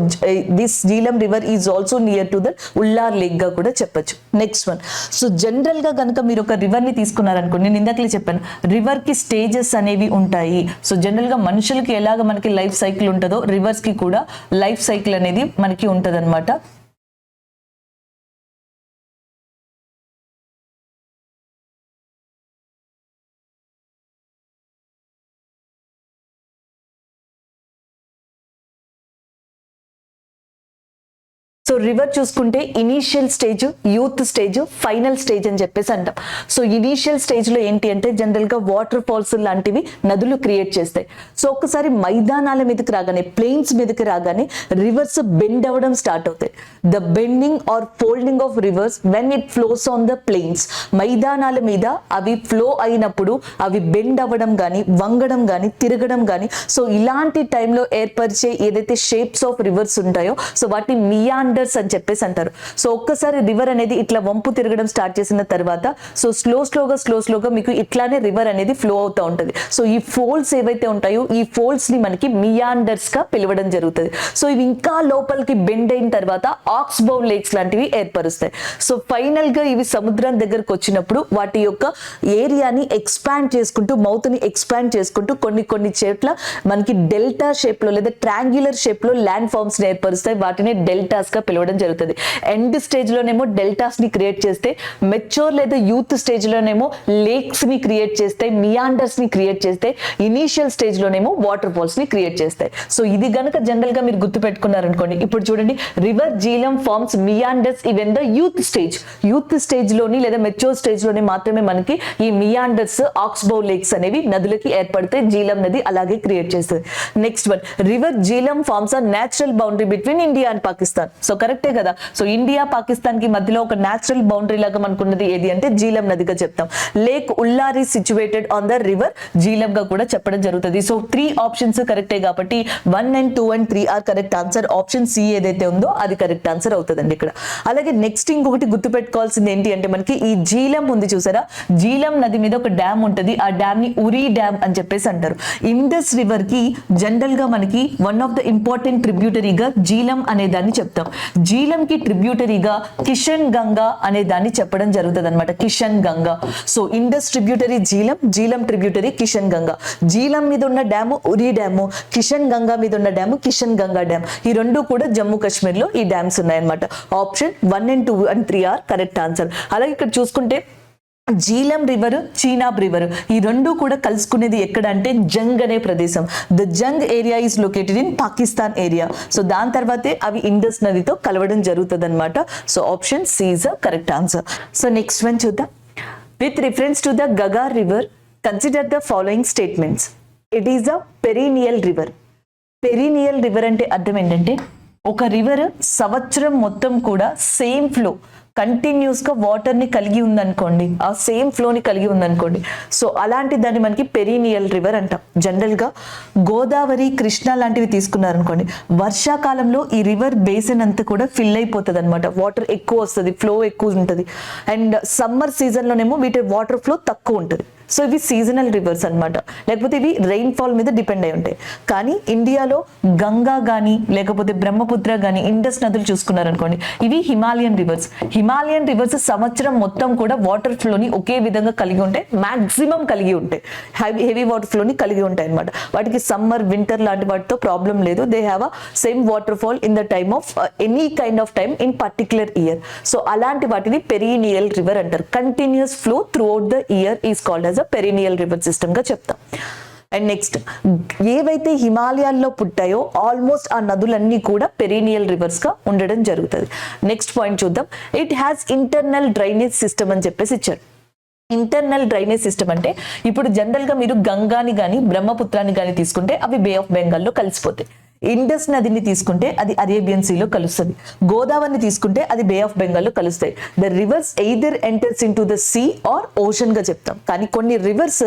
this Jhelum river is also near to the Wular lake గా కూడా చెప్పొచ్చు. నెక్స్ట్ వన్, సో జనరల్ గా కనుక మీరు ఒక రివర్ ని తీసుకున్నారనుకోండి, నేను ఇందాకలే చెప్పాను రివర్ కి స్టేజెస్ అనేవి ఉంటాయి. సో జనరల్ గా మనుషులకి ఎలాగ మనకి లైఫ్ సైకిల్ ఉంటుందో రివర్స్ కి కూడా లైఫ్ సైకిల్ అనేది మనకి ఉంటది అనమాట. సో రివర్ చూసుకుంటే initial stage, youth stage, final stage అని చెప్పేసి అంటాం. సో ఇనీషియల్ స్టేజ్ లో ఏంటి అంటే జనరల్ గా వాటర్ ఫాల్స్ లాంటివి నదులు క్రియేట్ చేస్తాయి. సో ఒక్కసారి మైదానాల మీదకి రాగానే, ప్లెయిన్స్ మీదకి రాగానే రివర్స్ బెండ్ అవ్వడం స్టార్ట్ అవుతాయి. The bending or folding of rivers when it flows on the plains. మైదానాల మీద అవి ఫ్లో అయినప్పుడు అవి బెండ్ అవ్వడం కానీ, వంగడం కానీ, తిరగడం కానీ, సో ఇలాంటి టైంలో ఏర్పరిచే ఏదైతే షేప్స్ ఆఫ్ రివర్స్ ఉంటాయో సో వాటిని మియాండర్ మియాండర్స్ అని చెప్పేసి అంటారు. సో ఒక్కసారి రివర్ అనేది ఇట్లా వంపు తిరగడం స్టార్ట్ చేసిన తర్వాత సో స్లోగా మీకు ఇట్లానే రివర్ అనేది ఫ్లో అవుతూ ఉంటుంది. సో ఈ ఫోల్డ్స్ ఏవైతే ఉంటాయో ఈ ఫోల్డ్స్ ని మనకి మియాండర్స్ గా పిలవడం జరుగుతుంది. సో ఇవి ఇంకా లోపలికి బెండ్ అయిన తర్వాత ఆక్స్బౌ లేక్స్ లాంటివి ఏర్పరుస్తాయి. సో ఫైనల్ గా ఇవి సముద్రం దగ్గరకు వచ్చినప్పుడు వాటి యొక్క ఏరియాని ఎక్స్పాండ్ చేసుకుంటూ మౌత్ ని ఎక్స్పాండ్ చేసుకుంటూ కొన్ని చోట్ల మనకి డెల్టా షేప్ లో లేదా ట్రాంగ్యులర్ షేప్ లో ల్యాండ్ ఫార్మ్స్ ని ఏర్పరుస్తాయి. వాటిని డెల్టాస్ గా పిలవడం జరుగుతుంది. ఎండ్ స్టేజ్ లోనేమో డెల్టాస్ ని క్రియేట్ చేస్తే, మెచ్యూర్ లేదా యూత్ స్టేజ్ లోనేమో లేక్స్ ని క్రియేట్ చేస్తాయి, మియాండర్స్ ని క్రియేట్ చేస్తే, ఇనీషియల్ స్టేజ్ లోనేమో వాటర్ ఫాల్స్ ని క్రియేట్ చేస్తాయి. సో ఇది గనక జనరల్ గా మీరు గుర్తు పెట్టుకున్నారనుకోండి. ఇప్పుడు చూడండి, river Jhelum forms meanders even the youth stage లోని లేదా మెచ్యూర్ స్టేజ్ లోని మాత్రమే మనకి ఈ మియాండర్స్ ఆక్స్బౌ లేక్స్ అనేవి నదులకి ఏర్పడితే జీలం నది అలాగే క్రియేట్ చేస్తుంది. Next one, river Jhelum forms are natural boundary between India and Pakistan. So కరెక్టే కదా. సో ఇండియా పాకిస్తాన్ కి మధ్యలో ఒక నేచురల్ బౌండరీ లాగా మనకున్నది ఏది అంటే జీలం నదిగా చెప్తాం. Lake Wular situated on the river Jhelum గా కూడా చెప్పడం జరుగుతుంది. సో 3 ఆప్షన్స్ కరెక్టే కాబట్టి 1 and 2 and 3 are correct answer. Option C ఏదైతే ఉందో అది కరెక్ట్ ఆన్సర్ అవుతుందండి ఇక్కడ. అలాగే నెక్స్ట్ ఇంకొకటి గుర్తు పెట్టుకోవాల్సింది ఏంటి అంటే మనకి ఈ జీలం ఉంది చూసారా, జీలం నది మీద ఒక డ్యామ్ ఉంటుంది. ఆ డ్యామ్ ని ఉరి డ్యామ్ అని చెప్పేసి అంటారు. ఇండస్ రివర్ కి జనరల్ గా మనకి వన్ ఆఫ్ ద ఇంపార్టెంట్ ట్రిబ్యూటరీగా జీలం అనే దాన్ని చెప్తాం. జీలం కి ట్రిబ్యూటరీగా కిషన్ గంగా అనే దాన్ని చెప్పడం జరుగుతుంది అనమాట. Kishan Ganga. So Indus tributary Jhelum, Jhelum tributary Kishan Ganga. Jhelum మీద ఉన్న డ్యాము ఉరి డ్యాము, కిషన్ గంగా మీద ఉన్న డ్యాము కిషన్ గంగా డ్యామ్. ఈ రెండు కూడా జమ్మూ కాశ్మీర్ లో ఈ డ్యామ్స్ ఉన్నాయన్నమాట. Option 1 and 2 and 3 are correct answer. అలాగే ఇక్కడ చూసుకుంటే జీలం రివర్, చీనాబ్ రివర్ ఈ రెండు కూడా కలుసుకునేది ఎక్కడ అంటే జంగ్ అనే ప్రదేశం. The Jhang area is located in Pakistan area. So దాని తర్వాతే అవి ఇండస్ నదితో కలవడం జరుగుతుంది అనమాట. So option C is correct answer. So next one చూద్దాం. With reference to the Ghaggar river consider the following statements. It is a perennial river. Perennial river అంటే అర్థం ఏంటంటే ఒక రివర్ సంవత్సరం మొత్తం కూడా సేమ్ ఫ్లో కంటిన్యూస్ గా వాటర్ ని కలిగి ఉందనుకోండి, ఆ సేమ్ ఫ్లో ని కలిగి ఉందనుకోండి. సో అలాంటి దాన్ని మనకి పెరీనియల్ రివర్ అంటాం. జనరల్ గా గోదావరి, కృష్ణ లాంటివి తీసుకున్నారనుకోండి, వర్షాకాలంలో ఈ రివర్ బేసిన్ అంతా కూడా ఫిల్ అయిపోతుంది అనమాట. వాటర్ ఎక్కువ వస్తుంది, ఫ్లో ఎక్కువ ఉంటుంది. అండ్ సమ్మర్ సీజన్ లోనేమో వీటి వాటర్ ఫ్లో తక్కువ ఉంటుంది. సో ఇవి సీజనల్ రివర్స్ అనమాట, లేకపోతే ఇవి రెయిన్ ఫాల్ మీద డిపెండ్ అయి ఉంటాయి. కానీ ఇండియాలో గంగా కానీ లేకపోతే బ్రహ్మపుత్ర కానీ ఇండస్ నదులు చూసుకున్నారనుకోండి, ఇవి హిమాలయన్ రివర్స్. హిమాలయన్ రివర్స్ సంవత్సరం మొత్తం కూడా వాటర్ ఫ్లోని ఒకే విధంగా కలిగి ఉంటాయి, మాక్సిమం కలిగి ఉంటాయి, హెవీ వాటర్ ఫ్లోని కలిగి ఉంటాయి అనమాట. వాటికి సమ్మర్, వింటర్ లాంటి వాటితో ప్రాబ్లం లేదు. They have a same water fall in the time of any kind of time in particular year. So అలాంటి వాటిని పెరీనియల్ రివర్ అంటారు. Continuous flow through out the year is called as a perennial river system గా చెప్తాం. అండ్ నెక్స్ట్, ఏవైతే హిమాలయాల్లో పుట్టాయో ఆల్మోస్ట్ ఆ నదులన్నీ కూడా పెరీనియల్ రివర్స్ గా ఉండడం జరుగుతుంది. నెక్స్ట్ పాయింట్ చూద్దాం. It has internal drainage system అని చెప్పేసి ఇచ్చారు. ఇంటర్నల్ డ్రైనేజ్ సిస్టమ్ అంటే ఇప్పుడు జనరల్ గా మీరు గంగాని కానీ బ్రహ్మపుత్రాన్ని కానీ తీసుకుంటే అవి బే ఆఫ్ బెంగాల్లో కలిసిపోతాయి. ఇండస్ నదిని తీసుకుంటే అది అరేబియన్ సీలో కలుస్తుంది. గోదావరిని తీసుకుంటే అది బే ఆఫ్ బెంగాల్లో కలుస్తాయి. The rivers either enters in to the sea or ocean గా చెప్తాం. కానీ కొన్ని రివర్స్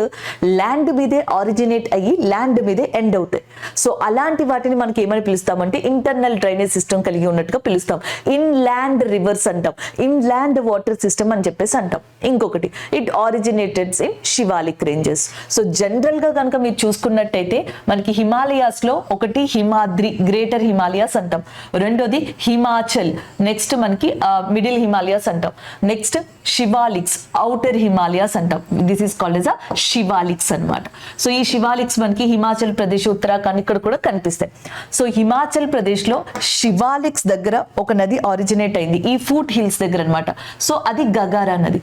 ల్యాండ్ మీదే ఆరిజినేట్ అయ్యి ల్యాండ్ మీదే ఎండ్ అవుతాయి. సో అలాంటి వాటిని మనకి ఏమని పిలుస్తామంటే ఇంటర్నల్ డ్రైనేజ్ సిస్టమ్ కలిగి ఉన్నట్టుగా పిలుస్తాం. ఇన్ ల్యాండ్ రివర్స్ అంటాం, ఇన్ ల్యాండ్ వాటర్ సిస్టమ్ అని చెప్పేసి అంటాం. ఇంకొకటి, it originated in Shivalik ranges. So general గా కనుక మీరు చూసుకున్నట్టయితే మనకి హిమాలయాస్ లో ఒకటి హిమాద్రి, గ్రేటర్ హిమాలయాస్ అంటాం. రెండోది హిమాచల్, నెక్స్ట్ మనకి మిడిల్ హిమాలయాస్ అంటాం. నెక్స్ట్ శివాలిక్స్, ఔటర్ హిమాలయాస్ అంటాం. దిస్ ఈస్ కాల్డ్ ఎస్ అ శివాలిక్స్ అన్నమాట. సో ఈ శివాలిక్స్ మనకి హిమాచల్ ప్రదేశ్, ఉత్తరాఖండ్ ఇక్కడ కూడా కనిపిస్తాయి. సో హిమాచల్ ప్రదేశ్ లో శివాలిక్స్ దగ్గర ఒక నది ఆరిజినేట్ అయింది, ఈ ఫూట్ హిల్స్ దగ్గర అన్నమాట. సో అది గగారా నది.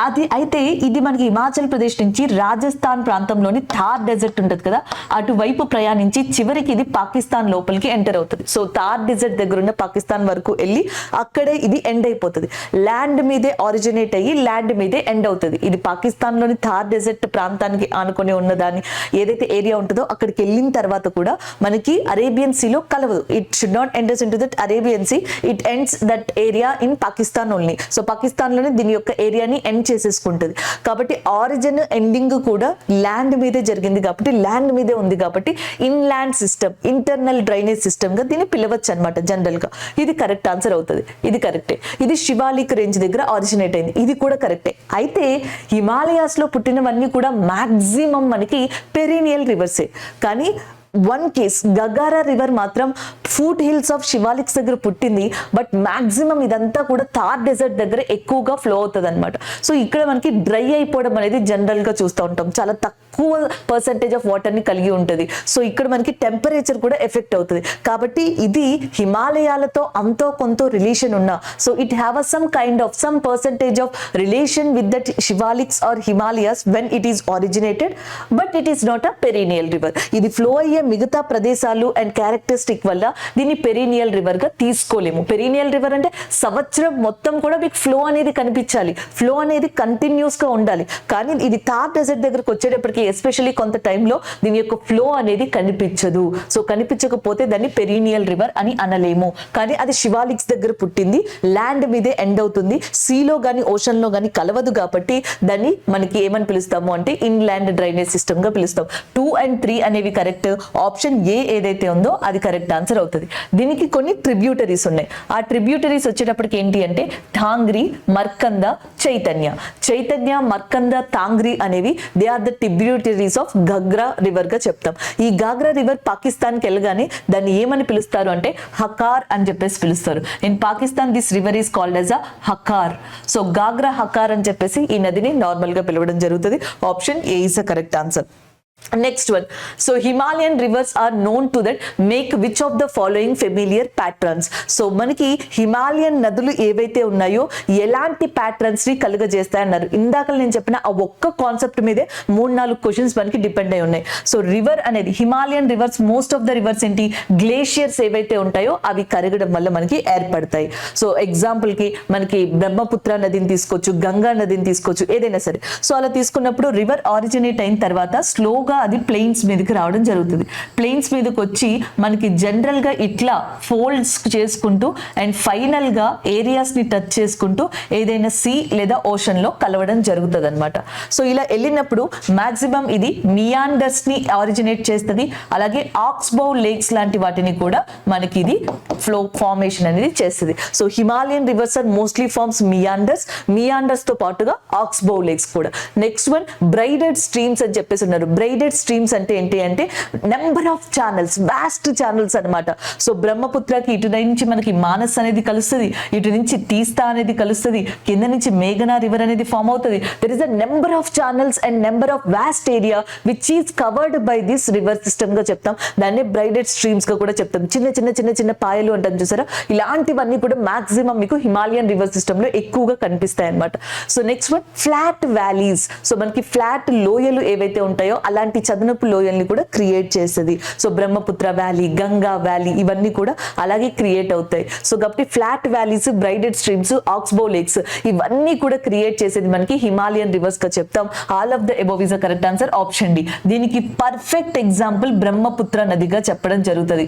అది అయితే ఇది మనకి హిమాచల్ ప్రదేశ్ నుంచి రాజస్థాన్ ప్రాంతంలోని థార్ డెజర్ట్ ఉంటుంది కదా, అటువైపు ప్రయాణించి చివరికి ఇది పాకిస్తాన్ లోపలికి ఎంటర్ అవుతుంది. సో థార్ డెజర్ట్ దగ్గర ఉన్న పాకిస్తాన్ వరకు వెళ్ళి అక్కడే ఇది ఎండ్ అయిపోతుంది. ల్యాండ్ మీదే ఆరిజినేట్ అయ్యి ల్యాండ్ మీదే ఎండ్ అవుతుంది. ఇది పాకిస్తాన్ లోని థార్ డెజర్ట్ ప్రాంతానికి ఆనుకొని ఉన్నదాన్ని ఏదైతే ఏరియా ఉంటుందో అక్కడికి వెళ్ళిన తర్వాత కూడా మనకి అరేబియన్ సీలో కలవదు. It should not enters in to that Arabian sea, it ends that area in Pakistan only. So Pakistan లోనే దీని యొక్క ఏరియాని ఎండ్ ఎండ్ చేసేసుకుంటుంది. కాబట్టి ఆరిజిన్ ఎండింగ్ కూడా ల్యాండ్ మీదే జరిగింది కాబట్టి ల్యాండ్ మీదే ఉంది కాబట్టి inland system, internal drainage system గా దీన్ని పిలవచ్చు అనమాట జనరల్ గా. ఇది కరెక్ట్ ఆన్సర్ అవుతుంది. ఇది కరెక్టే. ఇది శివాలిక్ రేంజ్ దగ్గర ఆరిజినేట్ అయింది. ఇది కూడా కరెక్టే. అయితే హిమాలయాస్ లో పుట్టినవన్నీ కూడా మాక్సిమం మనకి పెరీనియల్ రివర్సే. కానీ వన్ కేస్ గగారా రివర్ మాత్రం ఫుట్ హిల్స్ ఆఫ్ శివాలిక్స్ దగ్గర పుట్టింది. బట్ మాక్సిమం ఇదంతా కూడా థార్ డెజర్ట్ దగ్గర ఎక్కువగా ఫ్లో అవుతుంది అనమాట. సో ఇక్కడ మనకి డ్రై అయిపోవడం అనేది జనరల్ గా చూస్తూ ఉంటాం. చాలా తక్కువ పర్సెంటేజ్ ఆఫ్ వాటర్ ని కలిగి ఉంటుంది. సో ఇక్కడ మనకి టెంపరేచర్ కూడా ఎఫెక్ట్ అవుతుంది. కాబట్టి ఇది హిమాలయాలతో అంతో కొంత రిలేషన్ ఉన్న, so it have some kind of some percentage of relation with that Shivaliks or Himalayas when it is originated, but it is not a perennial river. ఇది ఫ్లో అయ్యే మిగతా ప్రదేశాలు అండ్ క్యారెక్టరిస్టిక్ వల్ల దీన్ని పెరీనియల్ రివర్ గా తీసుకోలేము. పెరీనియల్ రివర్ అంటే సంవత్సరం మొత్తం కూడా మీకు ఫ్లో అనేది కనిపించాలి, ఫ్లో అనేది కంటిన్యూస్ గా ఉండాలి. కానీ ఇది థార్ డెజర్ట్ దగ్గరకు వచ్చేటప్పటికి ఎస్పెషల్లీ కొంత టైంలో దీని యొక్క ఫ్లో అనేది కనిపించదు. సో కనిపించకపోతే దాన్ని పెరీనియల్ రివర్ అని అనలేము. కానీ అది శివాలిక్స్ దగ్గర పుట్టింది, ల్యాండ్ మీదే ఎండ్ అవుతుంది, సీలో గానీ ఓషన్ లో గానీ కలవదు కాబట్టి దాన్ని మనకి ఏమని పిలుస్తాము అంటే ఇన్లాండ్ డ్రైనేజ్ సిస్టమ్ గా పిలుస్తాం. 2 and 3 అనేవి కరెక్ట్. ఆప్షన్ ఏ ఏదైతే ఉందో అది కరెక్ట్ ఆన్సర్ అవుతుంది. దీనికి కొన్ని ట్రిబ్యూటరీస్ ఉన్నాయి. ఆ ట్రిబ్యూటరీస్ వచ్చేటప్పటికి ఏంటి అంటే థాంగ్రీ, మర్కంద, చైతన్య. చైతన్య, మర్కంద, థాంగ్రీ అనేవి they are the tributaries of Ghaggar river గా చెప్తాం. ఈ గాగ్రా రివర్ పాకిస్తాన్కి వెళ్ళగానే దాన్ని ఏమని పిలుస్తారు అంటే హకార్ అని చెప్పేసి పిలుస్తారు. In Pakistan this river is called as a Hakra. So Ghaggar Hakra అని చెప్పేసి ఈ నదిని నార్మల్ గా పిలవడం జరుగుతుంది. Option A is the correct answer. Next one. So Himalayan rivers are known to that make which of the following familiar patterns. So మనకి హిమాలయన్ నదులు ఏవైతే ఉన్నాయో ఎలాంటి ప్యాటర్న్స్ ని కలుగజేస్తాయి అన్నారు. ఇందాక నేను చెప్పిన ఆ ఒక్క కాన్సెప్ట్ మీదే 3-4 క్వశ్చన్స్ మనకి డిపెండ్ అయి ఉన్నాయి. సో రివర్ అనేది Himalayan reverse, most of the reverse ఏంటి గ్లేషియర్స్ ఏవైతే ఉంటాయో అవి కరగడం వల్ల మనకి ఏర్పడతాయి. సో ఎగ్జాంపుల్ కి మనకి బ్రహ్మపుత్ర నదిని తీసుకోవచ్చు, గంగా నదిని తీసుకోవచ్చు, ఏదైనా సరే. సో అలా తీసుకున్నప్పుడు రివర్ ఆరిజినేట్ అయిన తర్వాత స్లోగా అది ప్లెయిన్స్ మీదకి రావడం జరుగుతుంది. ప్లెయిన్స్ మీదకి వచ్చి మనకి జనరల్ గా ఇట్లా ఫోల్డ్స్ చేసుకుంటూ అండ్ ఫైనల్ గా ఏరియాస్ ని టచ్ చేసుకుంటూ ఏదైనా సీ లేదా ఓషన్ లో కలవడం జరుగుతుంది అనమాట. సో ఇలా వెళ్ళినప్పుడు మాక్సిమం ఇది మియాండర్స్ ని ఆరిజినేట్ చేస్తుంది. అలాగే ఆక్స్బౌ లేక్స్ లాంటి వాటిని కూడా మనకి ఇది ఫ్లో ఫార్మేషన్ అనేది చేస్తుంది. So Himalayan rivers are mostly forms meanders తో పాటుగా ఆక్స్బౌ లేక్స్ కూడా. నెక్స్ట్ వన్ బ్రైడెడ్ స్ట్రీమ్స్ అని చెప్పేసి ఉన్నారు. బ్రైడెడ్ స్ట్రీమ్స్ అంటే ఏంటి అంటే number of channels, vast channels అనమాట. సో బ్రహ్మపుత్రకి ఇటు నుంచి మనకి మానస్ అనేది కలుస్తుంది, ఇటు నుంచి తీస్తా అనేది కలుస్తుంది, కింద నుంచి మేఘనా రివర్ అనేది ఫామ్ అవుతుంది. There is a number of channels and number of vast area which is covered by this river system గా చెప్తాం. దాన్ని బ్రైడెడ్ స్ట్రీమ్స్ గా కూడా చెప్తాం. చిన్న పాయలు అంటాం చూసారా, ఇలాంటివన్నీ కూడా మాక్సిమం మీకు హిమాలయన్ రివర్ సిస్టమ్ లో ఎక్కువగా కనిపిస్తాయి అనమాట. So next one flat valleys. So మనకి ఫ్లాట్ లోయలు ఏవైతే ఉంటాయో అలాంటి చదునపు లోయల్ని కూడా క్రియేట్ చేస్తుంది. So Brahmaputra valley, Ganga valley ఇవన్నీ కూడా అలాగే క్రియేట్ అవుతాయి. సో కాబట్టి flat valleys, braided streams, oxbow lakes ఇవన్నీ కూడా క్రియేట్ చేసేది మనకి హిమాలయన్ రివర్స్ గా చెప్తాం. All of the above is the correct answer. Option D. దీనికి పర్ఫెక్ట్ ఎగ్జాంపుల్ బ్రహ్మపుత్ర నదిగా చెప్పడం జరుగుతుంది.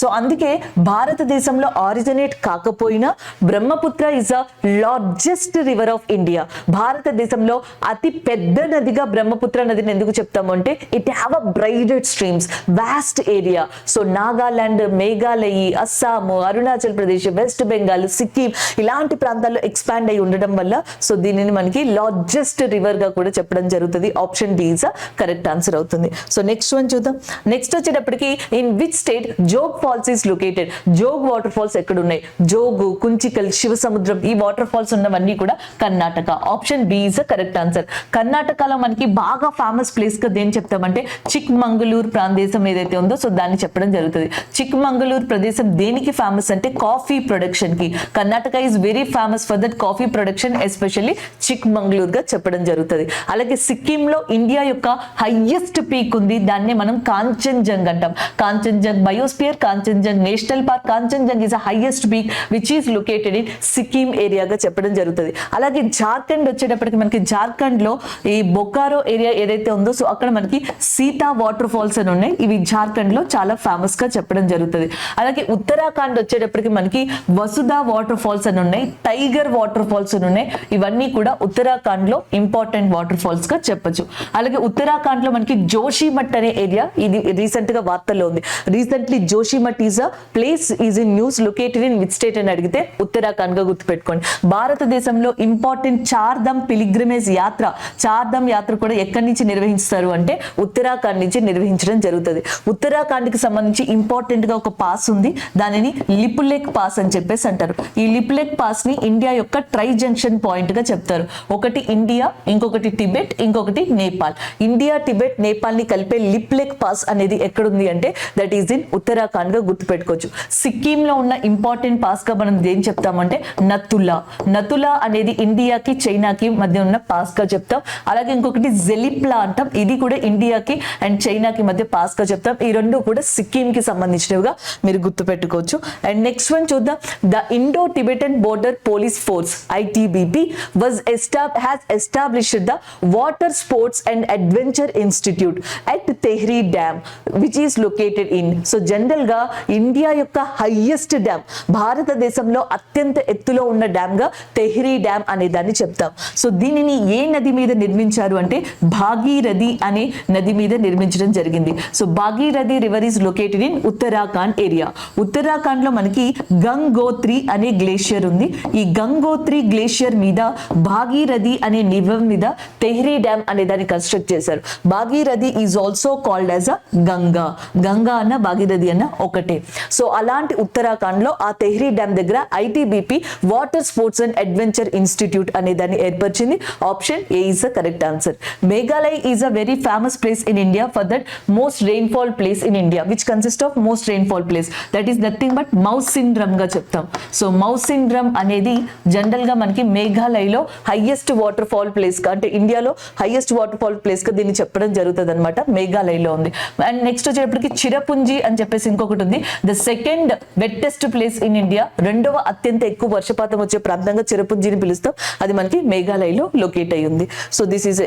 సో అందుకే భారతదేశంలో ఆరిజినేట్ కాకపోయినా Brahmaputra is a largest river of India. భారతదేశంలో అతి పెద్ద నదిగా బ్రహ్మపుత్ర నదిని ఎందుకు చెప్తాము అంటే it have a braided streams, vast area. So Nagaland, Meghalaya, Assam, Arunachal Pradesh, west Bengal, Sikkim ఇలాంటి ప్రాంతాల్లో ఎక్స్పాండ్ అయి ఉండడం వల్ల సో దీనిని మనకి లార్జెస్ట్ రివర్ గా కూడా చెప్పడం జరుగుతుంది. Option D is correct answer అవుతుంది. సో నెక్స్ట్ వన్ చూద్దాం. నెక్స్ట్ వచ్చేటప్పటికి in which state Jog falls is located. Jog water falls ఎక్కడ ఉన్నాయి? జోగు, కుంచికల్, శివసముద్రం ఈ వాటర్ ఫాల్స్ ఉన్నవన్నీ కూడా Karnataka. Option B is correct answer. కర్ణాటకలో మనకి బాగా ఫేమస్ ప్లేస్ గా దేని చెప్తామంటే చిక్మంగళూరు ప్రదేశం ఏదైతే ఉందో సో దాన్ని చెప్పడం జరుగుతుంది. చిక్మంగళూరు ప్రదేశం దేనికి ఫేమస్ అంటే కాఫీ ప్రొడక్షన్ కి. Karnataka is very famous for that coffee production, especially Chikmagalur గా చెప్పడం జరుగుతుంది. అలాగే సిక్కిం లో ఇండియా యొక్క హైయెస్ట్ పీక్ ఉంది, దాన్నే మనం కాంచన్జంగ్ అంటాం. Kanchenjunga biosphere, Kanchenjunga national park. Kanchenjunga is highest peak which is located in Sikkim ఏరియాగా చెప్పడం జరుగుతుంది. అలాగే జార్ఖండ్ వచ్చేటప్పటికి మనకి జార్ఖండ్ లో ఈ బొకారో ఏరియా ఏదైతే ఉందో సో అక్కడ మనకి మనకి సీతా వాటర్ ఫాల్స్ అని ఉన్నాయి. ఇవి జార్ఖండ్ లో చాలా ఫేమస్ గా చెప్పడం జరుగుతుంది. అలాగే ఉత్తరాఖండ్ వచ్చేటప్పటికి మనకి వసుధా వాటర్ ఫాల్స్ అని ఉన్నాయి, టైగర్ వాటర్ ఫాల్స్ అని ఉన్నాయి. ఇవన్నీ కూడా ఉత్తరాఖండ్ లో ఇంపార్టెంట్ వాటర్ ఫాల్స్ గా చెప్పొచ్చు. అలాగే ఉత్తరాఖండ్ లో మనకి జోషిమఠ్ అనే ఏరియా, ఇది రీసెంట్ గా వార్తల్లో ఉంది. Recently Joshimath is a place is in news located in which state అని అడిగితే ఉత్తరాఖండ్ గా గుర్తుపెట్టుకోండి. భారతదేశంలో ఇంపార్టెంట్ చార్ధామ్ పిలిగ్రిమేజ్ యాత్ర, చార్ధామ్ యాత్ర కూడా ఎక్కడి నుంచి నిర్వహిస్తారు అంటే ఉత్తరాఖండ్ నుంచి నిర్వహించడం జరుగుతుంది. ఉత్తరాఖండ్ కి సంబంధించి ఇంపార్టెంట్ గా ఒక పాస్ ఉంది, దానిని లిపులేక్ పాస్ అని చెప్పేసి అంటారు. ఈ లిపులేక్ పాస్ ని ఇండియా యొక్క ట్రై జంక్షన్ పాయింట్ గా చెప్తారు. ఒకటి ఇండియా, ఇంకొకటి టిబెట్, ఇంకొకటి నేపాల్. ఇండియా, టిబెట్, నేపాల్ ని కలిపే లిపులేక్ పాస్ అనేది ఎక్కడుంది అంటే దట్ ఈస్ ఇన్ ఉత్తరాఖండ్ గా గుర్తుపెట్టుకోవచ్చు. సిక్కిం లో ఉన్న ఇంపార్టెంట్ పాస్ గా మనం ఏం చెప్తామంటే నతులా. నతులా అనేది ఇండియాకి చైనాకి మధ్య ఉన్న పాస్ గా చెప్తాం. అలాగే ఇంకొకటి జెలిప్లా అంటాం, ఇది కూడా ఇండియాకి అండ్ చైనాకి మధ్య పాస్ గా చెప్తాం. ఈ రెండు కూడా సిక్కిం కి సంబంధించినవిగా మీరు గుర్తుపెట్టుకోవచ్చు. అండ్ నెక్స్ట్ వన్ చూద్దాం. The Indo Tibetan border police force ITBP has established the Water Sports and Adventure Institute at Tehri Dam which is located in. So general గా ఇండియా యొక్క హైయెస్ట్ డ్యామ్, భారతదేశంలో అత్యంత ఎత్తులో ఉన్న డ్యామ్ గా తెహ్రీ డ్యామ్ అనే దాన్ని చెప్తాం. సో దీనిని ఏ నది మీద నిర్మించారు అంటే భాగీరథి అనే నది మీద నిర్మించడం జరిగింది. So Bhagirathi river is located in Uttarakhand area. Uttarakhand లో మనకి గంగోత్రి అనే గ్లేషియర్ ఉంది. ఈ గంగోత్రి గ్లేషియర్ మీద భాగీరథి అనే నివం మీద తెహ్రీ డ్యామ్ అనే దాన్ని కన్స్ట్రక్ట్ చేశారు. Bhagirathi is also called as a Ganga. Ganga అన్న భాగీరథి అన్న ఒకటే. సో అలాంటి ఉత్తరాఖండ్ లో ఆ తెహ్రీ డ్యామ్ దగ్గర ITBP water sports and adventure institute అనే దాన్ని ఏర్పరిచింది. Option A is the correct answer. Meghalaya is a very famous place in India for that most rainfall place in India which consist of most rainfall place. That is nothing but Mawsynram గా చెప్తాం. సో మౌసిండ్రమ్ అనేది జనరల్ గా మనకి మేఘాలయలో హైయెస్ట్ వాటర్ ఫాల్ ప్లేస్ గా, అంటే ఇండియాలో హైయెస్ట్ వాటర్ ఫాల్ ప్లేస్ గా దీన్ని చెప్పడం జరుగుతుంది అనమాట. మేఘాలయలో ఉంది. అండ్ నెక్స్ట్ వచ్చేటప్పటికి చిరపుంజి అని చెప్పేసి ఇంకొకటి ఉంది. The second wettest place in India, రెండవ అత్యంత ఎక్కువ వర్షపాతం వచ్చే ప్రాంతంగా చిరపుంజిని పిలుస్తాం. అది మనకి మేఘాలయలో లొకేట్ అయి ఉంది. So this is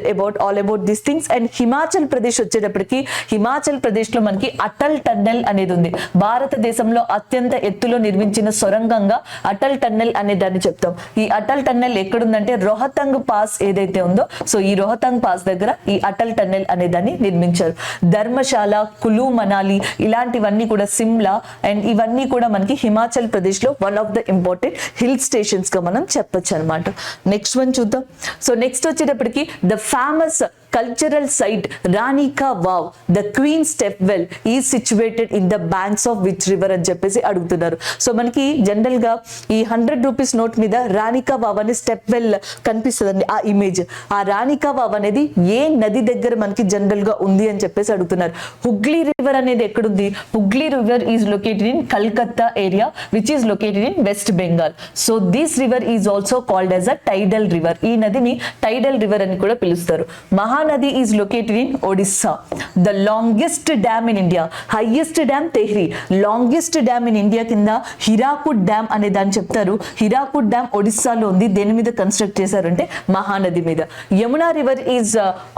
all about this things. And Himachal Pradesh వచ్చేటప్పటికి హిమాచల్ ప్రదేశ్ లో మనకి అటల్ టన్నెల్ అనేది ఉంది. భారతదేశంలో అత్యంత ఎత్తులో నిర్మించిన సొరంగంగా అటల్ టన్నెల్ అనే దాన్ని చెప్తాం. ఈ అటల్ టన్నెల్ ఎక్కడుందంటే రోహతంగ్ పాస్ ఏదైతే ఉందో, సో ఈ రోహతంగ్ పాస్ దగ్గర ఈ అటల్ టన్నెల్ అనే దాన్ని నిర్మించారు. ధర్మశాల, కులు మనాలి ఇలాంటివన్నీ కూడా, సిమ్లా అండ్ ఇవన్నీ కూడా మనకి హిమాచల్ ప్రదేశ్ లో one of the important hill stations గా మనం చెప్పొచ్చు అనమాట. నెక్స్ట్ వన్ చూద్దాం. సో నెక్స్ట్ వచ్చేటప్పటికి the famous cultural site Ranika Vav, the queen step well is situated in the banks of which river అని చెప్పేసి అడుగుతున్నారు. సో మనకి జనరల్ గా ఈ 100 రూపీస్ నోట్ మీద రాణికా వావ్ అనే స్టెప్ వెల్ కనిపిస్తుందండి, ఆ ఇమేజ్. ఆ రాణికా వావ్ అనేది ఏ నది దగ్గర మనకి జనరల్ గా ఉంది అని చెప్పేసి అడుగుతున్నారు. హుగ్లీ రివర్ అనేది ఎక్కడుంది? Hooghly river is located in Calcutta area which is located in West Bengal. So this river is also called as a టైడల్ river. ఈ నదిని టైడల్ రివర్ అని కూడా పిలుస్తారు. Mahanadi is located in Odisha. The longest dam in India, highest dam Tehri, longest dam in India కింద హిరాకుడ్ డ్యామ్ అనే దాన్ని చెప్తారు. హిరాకుడ్ డ్యామ్ ఒడిస్సాలో ఉంది. దేని మీద కన్స్ట్రక్ట్ చేశారంటే మహానది మీద. Yamuna river is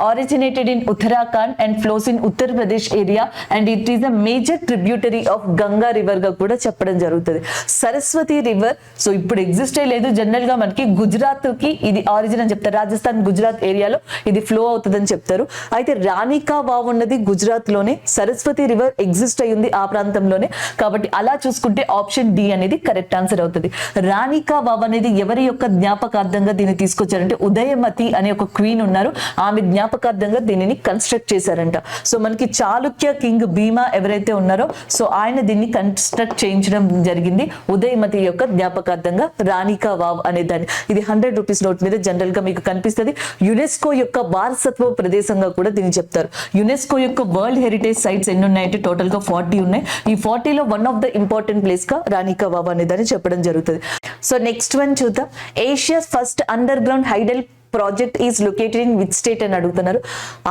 originated in Uttarakhand and flows in Uttar Pradesh area and it is a major tributary of Ganga river గా కూడా చెప్పడం జరుగుతుంది. సరస్వతి రివర్ సో ఇప్పుడు ఎగ్జిస్ట్ లేదు, జనరల్ గా మనకి గుజరాత్ కి ఇది ఆరిజిన్ అని చెప్తారు. రాజస్థాన్, గుజరాత్ ఏరియాలో ఇది ఫ్లో అవుతుందని చెప్తారు. అయితే రాణికా వావ్ ఉన్నది గుజరాత్ లోనే, సరస్వతి రివర్ ఎగ్జిస్ట్ అయ్యింది ఆ ప్రాంతంలోనే. కాబట్టి అలా చూసుకుంటే ఆప్షన్ డి అనేది కరెక్ట్ ఆన్సర్ అవుతుంది. రాణికా వావ్ అనేది ఎవరి యొక్క జ్ఞాపకార్థంగా దీన్ని తీసుకొచ్చారంటే ఉదయమతి అనే ఒక క్వీన్ ఉన్నారు, ఆమె జ్ఞాపకార్థంగా దీనిని కన్స్ట్రక్ట్ చేశారంట. సో మనకి చాళుక్య కింగ్ భీమా ఎవరైతే ఉన్నారో సో ఆయన దీన్ని కన్స్ట్రక్ట్ చేయించడం జరిగింది ఉదయమతి యొక్క జ్ఞాపకార్థంగా రాణికా వావ్ అనే దాన్ని. ఇది 100 రూపీస్ నోట్ మీద జనరల్ గా మీకు కనిపిస్తుంది. యునెస్కో యొక్క వారసత్వ ప్రదేశంగా కూడా దీన్ని చెప్తారు. యునెస్కో యొక్క వరల్డ్ హెరిటేజ్ సైట్స్ ఎన్ని ఉన్నాయంటే టోటల్ గా 40 ఉన్నాయి. ఈ 40లో one of the important place గా రాణికా వావ్ అనే దాన్ని చెప్పడం జరుగుతుంది. సో నెక్స్ట్ వన్ చూద్దాం. Asia's first underground hydel project is located in which state అని అడుగుతున్నారు.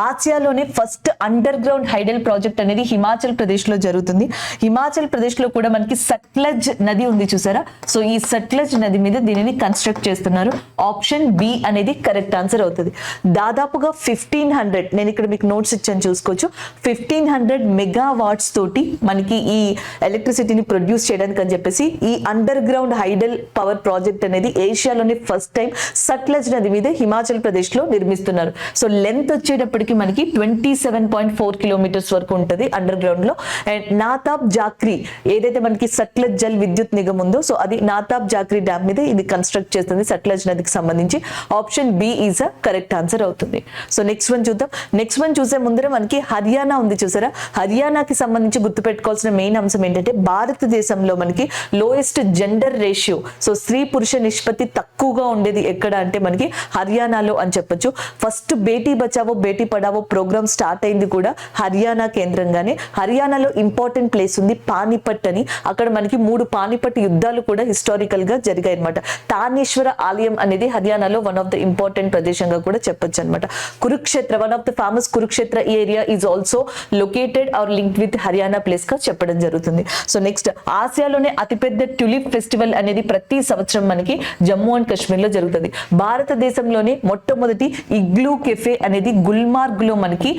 ఆసియాలోనే first underground hydel project అనేది హిమాచల్ ప్రదేశ్ లో జరుగుతుంది. హిమాచల్ ప్రదేశ్ లో కూడా మనకి సట్లెజ్ నది ఉంది చూసారా, సో ఈ సట్లెజ్ నది మీద దీనిని కన్స్ట్రక్ట్ చేస్తున్నారు. ఆప్షన్ బి అనేది కరెక్ట్ ఆన్సర్ అవుతుంది. దాదాపుగా 1500, నేను ఇక్కడ మీకు నోట్స్ ఇచ్చాను చూసుకోవచ్చు, 1500 మెగావాట్స్ తోటి మనకి ఈ ఎలక్ట్రిసిటీని ప్రొడ్యూస్ చేయడానికి అని చెప్పేసి ఈ under ground hydel power project అనేది ఏషియాలోనే ఫస్ట్ టైం సట్లెజ్ నది మీద హిమాచల్ ప్రదేశ్ లో నిర్మిస్తున్నారు. సో లెంత్ వచ్చేటప్పటికి మనకి 27.4 కిలోమీటర్స్ వరకు ఉంటుంది అండర్ గ్రౌండ్ లో. అండ్ నాతాబ్ జాక్రీ ఏదైతే మనకి సట్లెజ్ జల్ విద్యుత్ నిగమ్ ఉందో, సో అది నాతాబ్ జాక్రీ డ్యామ్ మీద ఇది కన్స్ట్రక్ట్ చేస్తుంది సట్లెజ్ నదికి సంబంధించి. Option B is a correct answer అవుతుంది. సో నెక్స్ట్ వన్ చూద్దాం. నెక్స్ట్ వన్ చూసే ముందర మనకి హర్యానా ఉంది చూసారా, హర్యానాకి సంబంధించి గుర్తుపెట్టుకోవాల్సిన మెయిన్ అంశం ఏంటంటే భారతదేశంలో మనకి లోయెస్ట్ జెండర్ రేషియో, సో స్త్రీ పురుష నిష్పత్తి తక్కువగా ఉండేది ఎక్కడ అంటే మనకి హర్యానాలో అని చెప్పొచ్చు. First Beti Bachao Beti Padhao programme start అయింది కూడా హర్యానా కేంద్రంగానే. హర్యానాలో ఇంపార్టెంట్ ప్లేస్ ఉంది పానిపట్ అని, అక్కడ మనకి 3 పానిపట్ యుద్ధాలు కూడా హిస్టారికల్ గా జరిగాయి అనమాట. తానేశ్వర ఆలయం అనేది హర్యానాలో వన్ ఆఫ్ ద ఇంపార్టెంట్ ప్రదేశంగా కూడా చెప్పొచ్చు అనమాట. Kurukshetra, one of the famous Kurukshetra area is also located or linked with Haryana place గా చెప్పడం జరుగుతుంది. సో నెక్స్ట్, ఆసియాలోనే అతిపెద్ద ట్యూలిప్ ఫెస్టివల్ అనేది ప్రతి సంవత్సరం మనకి జమ్మూ అండ్ కాశ్మీర్ లో జరుగుతుంది. భారతదేశంలోనే మొట్టమొదటి ఇగ్లూ కెఫే అనేది గుల్మార్గ్ లో మనకి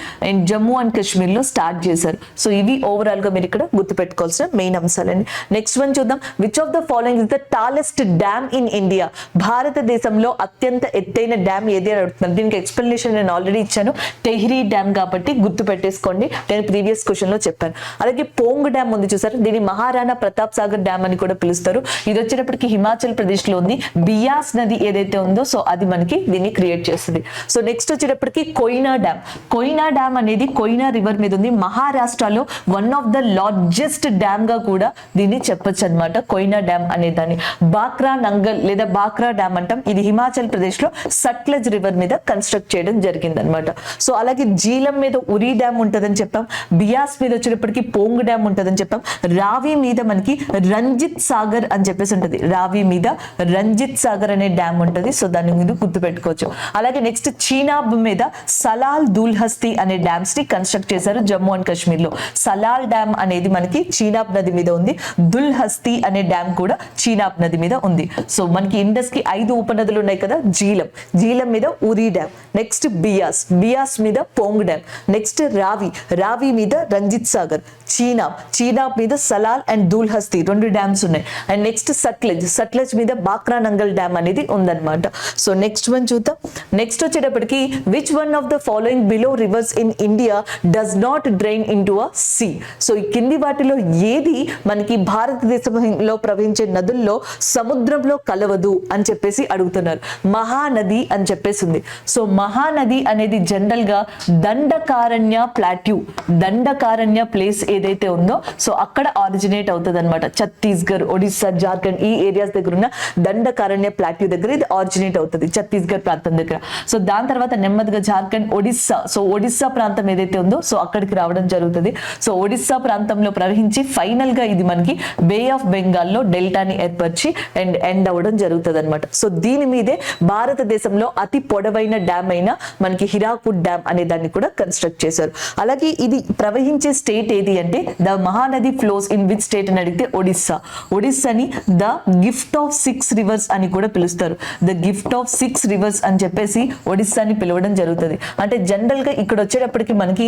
జమ్మూ అండ్ కాశ్మీర్ లో స్టార్ట్ చేశారు. సో ఇవి ఓవరాల్ గా మీరు ఇక్కడ గుర్తుపెట్టుకోవాల్సిన మెయిన్ అంశాలండి. నెక్స్ట్ వన్ చూద్దాం. Which of the following is the tallest dam in India? భారతదేశంలో అత్యంత ఎత్తైన డ్యామ్ ఏది అని అడుగుతున్నారు. దీనికి ఎక్స్ప్లెనేషన్ నేను ఆల్రెడీ ఇచ్చాను, టెహ్రీ డ్యామ్ కాబట్టి గుర్తు పెట్టేసుకోండి, నేను ప్రీవియస్ క్వశ్చన్ లో చెప్పాను. అలాగే పోంగ్ డ్యామ్ ఉంది చూసారు, దీన్ని మహారాణా ప్రతాప్ సాగర్ డ్యామ్ అని కూడా పిలుస్తారు. ఇది వచ్చేటప్పటికి హిమాచల్ ప్రదేశ్ లో ఉంది. బియాస్ నది ఏదైతే ఉందో సో అది మనకి దీన్ని క్రియేట్ చేస్తుంది. సో నెక్స్ట్ వచ్చేటప్పటికి కోయినా డ్యామ్. కోయినా డ్యామ్ అనేది కోయినా రివర్ మీద ఉంది. మహారాష్ట్రలో one of the largest dam గా కూడా దీన్ని చెప్పొచ్చు అనమాట, కోయినా డ్యామ్ అనే దాన్ని. బాక్రా నంగల్ లేదా బాక్రా డ్యామ్ అంటాం, ఇది హిమాచల్ ప్రదేశ్ లో సట్లెజ్ రివర్ మీద కన్స్ట్రక్ట్ చేయడం జరిగింది అనమాట. సో అలాగే జీలం మీద ఉరి డ్యామ్ ఉంటుందని చెప్పాం, బియాస్ మీద వచ్చేటప్పటికి పోంగ్ డ్యామ్ ఉంటుందని చెప్పాం, రావి మీద మనకి రంజిత్ సాగర్ అని చెప్పేసి ఉంటుంది, రావి మీద రంజిత్ సాగర్ అనే డ్యామ్ ఉంటుంది. సో దాన్ని మీరు గుర్తుపెట్టుకోవచ్చు. అలాగే నెక్స్ట్ చీనాబ్ మీద సలాల్ దుల్హస్తి అనే డ్యామ్స్ ని కన్స్ట్రక్ట్ చేశారు జమ్మూ అండ్ కాశ్మీర్ లో. సలాల్ డ్యామ్ అనేది మనకి చీనాబ్ నది మీద ఉంది, దుల్హస్తి అనే డ్యామ్ కూడా చీనాబ్ నది మీద ఉంది. సో మనకి ఇండస్ కి 5 ఉపనదులు ఉన్నాయి కదా, జీలం, జీలం మీద ఉరి డ్యామ్, నెక్స్ట్ బియాస్, బియాస్ మీద పోంగ్ డ్యామ్, నెక్స్ట్ రావి, రావి మీద రంజిత్ సాగర్, చీనాబ్, చీనాబ్ మీద సలాల్ అండ్ దుల్హస్తి 2 డ్యామ్స్ ఉన్నాయి. అండ్ నెక్స్ట్ సట్లెజ్, సట్లెజ్ మీద బాక్రా నంగల్ డ్యామ్ అనేది ఉందన్నమాట. సో నెక్స్ట్ వన్ చూద్దాం. నెక్స్ట్ వచ్చేటప్పటికి which one of the following below rivers in India does not drain into a sea? So ఈ కింది వాటిలో ఏది మనకి భారతదేశంలో ప్రవహించే నదుల్లో సముద్రంలో కలవదు అని చెప్పేసి అడుగుతున్నారు. మహానది అని చెప్పేసి ఉంది. సో మహానది అనేది జనరల్ గా దండకారణ్య ప్లాట్యూ, దండకారణ్య ప్లేస్ ఏదైతే ఉందో సో అక్కడ ఆరిజినేట్ అవుతుంది అనమాట. ఛత్తీస్గఢ్, ఒడిస్సా, జార్ఖండ్ ఈ ఏరియాస్ దగ్గర ఉన్న దండకారణ్య ప్లాట్యూ దగ్గర ఇది ఆరిజినేట్ అవుతుంది, ఛత్తీస్గఢ్ ప్రాంతం దగ్గర. సో దాని తర్వాత నెమ్మదిగా జార్ఖండ్, ఒడిస్సా, సో ఒడిస్సా ప్రాంతం ఏదైతే ఉందో సో అక్కడికి రావడం జరుగుతుంది. సో ఒడిస్సా ప్రాంతంలో ప్రవహించి ఫైనల్ గా ఇది మనకి బే ఆఫ్ బెంగాల్ లో డెల్టాని ఏర్పరిచి అండ్ ఎండ్ అవ్వడం జరుగుతుంది అనమాట. సో దీని మీదే భారతదేశంలో అతి పొడవైన డ్యామ్ అయిన మనకి హిరాకుడ్ డ్యామ్ అనే దాన్ని కూడా కన్స్ట్రక్ట్ చేశారు. అలాగే ఇది ప్రవహించే స్టేట్ ఏది అంటే the Mahanadi flows in which state అని అడిగితే ఒడిస్సా. ఒడిస్సాని ద గిఫ్ట్ ఆఫ్ 6 రివర్స్ అని కూడా పిలుస్తారు. ద గిఫ్ట్ ఆఫ్ 6 రివర్స్ అని చెప్పేసి ఒడిస్సాని పిలవడం జరుగుతుంది. అంటే జనరల్ గా ఇక్కడ వచ్చేటప్పటికి మనకి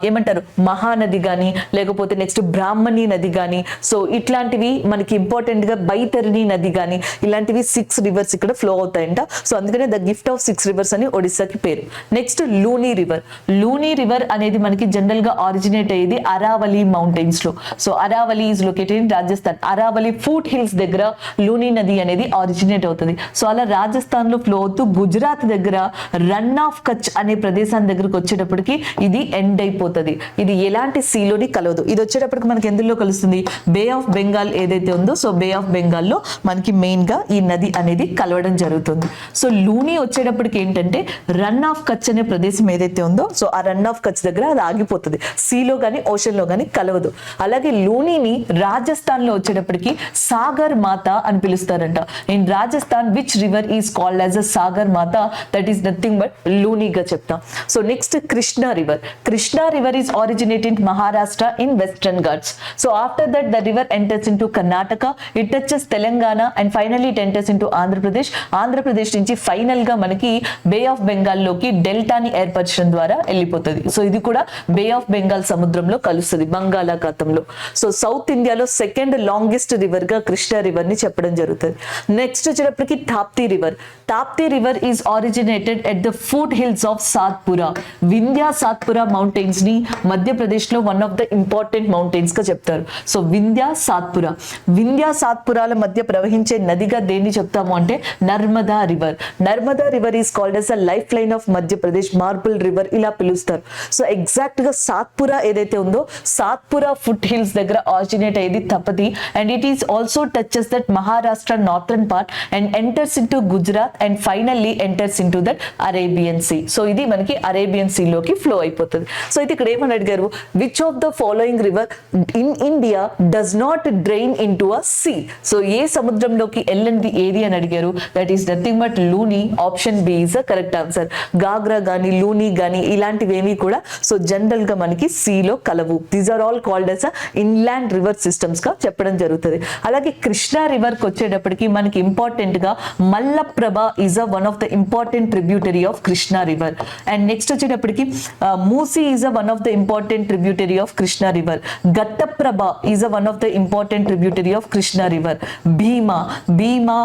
ఏమంటారు మహానది గాని లేకపోతే నెక్స్ట్ బ్రాహ్మణి నది గాని సో ఇట్లాంటివి మనకి ఇంపార్టెంట్ గా బైతరిణి నది గాని ఇలాంటివి 6 రివర్స్ ఇక్కడ ఫ్లో అవుతాయంట. సో అందుకనే ద గిఫ్ట్ ఆఫ్ 6 రివర్స్ అని ఒడిస్సాకి పేరు. Next Luni river. Luni river అనేది మనకి జనరల్ గా ఆరిజినేట్ అయ్యేది అరావలి మౌంటైన్స్ లో. So Aravali is located in Rajasthan. Aravali foot hills దగ్గర లూనీ నది అనేది ఆరిజినేట్ అవుతుంది. సో అలా రాజస్థాన్ లో ఫ్లో అవుతూ గుజరాత్ దగ్గర రన్ ఆఫ్ కచ్ అనే ప్రదేశాన్ని దగ్గరకు వచ్చేటప్పటికి ఇది ఎండ్ అయిపోతుంది. ఇది ఎలాంటి సీలోని కలవదు. ఇది వచ్చేటప్పటికి మనకి ఎందులో కలుస్తుంది, బే ఆఫ్ బెంగాల్ ఏదైతే ఉందో సో బే ఆఫ్ బెంగాల్ లో మనకి మెయిన్ గా ఈ నది అనేది కలవడం జరుగుతుంది. సో లూనీ వచ్చేటప్పటికి ఏంటంటే రన్ ఆఫ్ కచ్ అనే ప్రదేశం ఏదైతే ఉందో సో ఆ రన్ ఆఫ్ కచ్ దగ్గర అది ఆగిపోతుంది, సీలో గానీ ఓషన్ లో గానీ కలవదు. అలాగే లూనీని రాజస్థాన్ లో వచ్చేటప్పటికి సాగర్ మాత అని పిలుస్తారంట. In Rajasthan which river is called as a Sagar Sagar Mata, that is nothing but లూనీగా చెప్తాం. So next Krishna river. Krishna river is originated Maharashtra in western Ghats. So after that the river enters into Karnataka, it touches Telangana and finally it enters into Andhra Pradesh. Andhra Pradesh నుంచి ఫైనల్ గా మనకి బే ఆఫ్ బెంగాల్ లోకి డెల్టాని ఏర్పరచడం ద్వారా వెళ్ళిపోతుంది. సో ఇది కూడా బే ఆఫ్ బెంగాల్ సముద్రంలో కలుస్తుంది బంగాళాఖాతంలో. సో సౌత్ ఇండియాలో సెకండ్ లాంగెస్ట్ రివర్ గా కృష్ణా రివర్ ని చెప్పడం జరుగుతుంది. నెక్స్ట్ వచ్చేటప్పటికి Tapti river. Tapti river is originated at the foot hills of Satpura. Vindhya Satpura mountains ని మధ్యప్రదేశ్ లో one of the important mountains గా చెప్తారు. సో వింధ్యా సాత్పురా, వింధ్యా సాత్పురాల మధ్య ప్రవహించే నదిగా దేన్ని చెప్తాము అంటే Narmada river. Narmada river is called as a life line of Madhya Pradesh, marble river ఇలా పిలుస్తారు. సో ఎగ్జాక్ట్ గా సాత్పురా ఏదైతే ఉందో సాత్పురా ఫుట్ హిల్స్ దగ్గర ఆరిజినేట్ అయ్యేది Tapati, and it is also touches that Maharashtra northern part and enters into Gujarat and finally enters into that Arabian see. So ఇది మనకి అరేబియన్ సీ లోకి ఫ్లో అయిపోతుంది. సో ఇది ఇక్కడ ఏమని అడిగారు, which of the following river in India does not drain into a sea. So ఏ సముద్రంలోకి వెళ్ళింది ఏది అని అడిగారు, that is nothing but Looney. Option B is the correct answer. Ghaghra గానీ లూనీ గానీ ఇలాంటివి ఏవి కూడా సో జనరల్ గా మనకి సీలో కలవు. These are all called as inland river systems గా చెప్పడం జరుగుతుంది. అలాగే కృష్ణా రివర్ కి వచ్చేటప్పటికి మనకి ఇంపార్టెంట్ గా Malaprabha is one of the important tributary of Krishna river. And next వచ్చేటప్పటికి Musi is one of the important tributary of Krishna river. Ghataprabha is one of the important tributary of Krishna river. Bhima,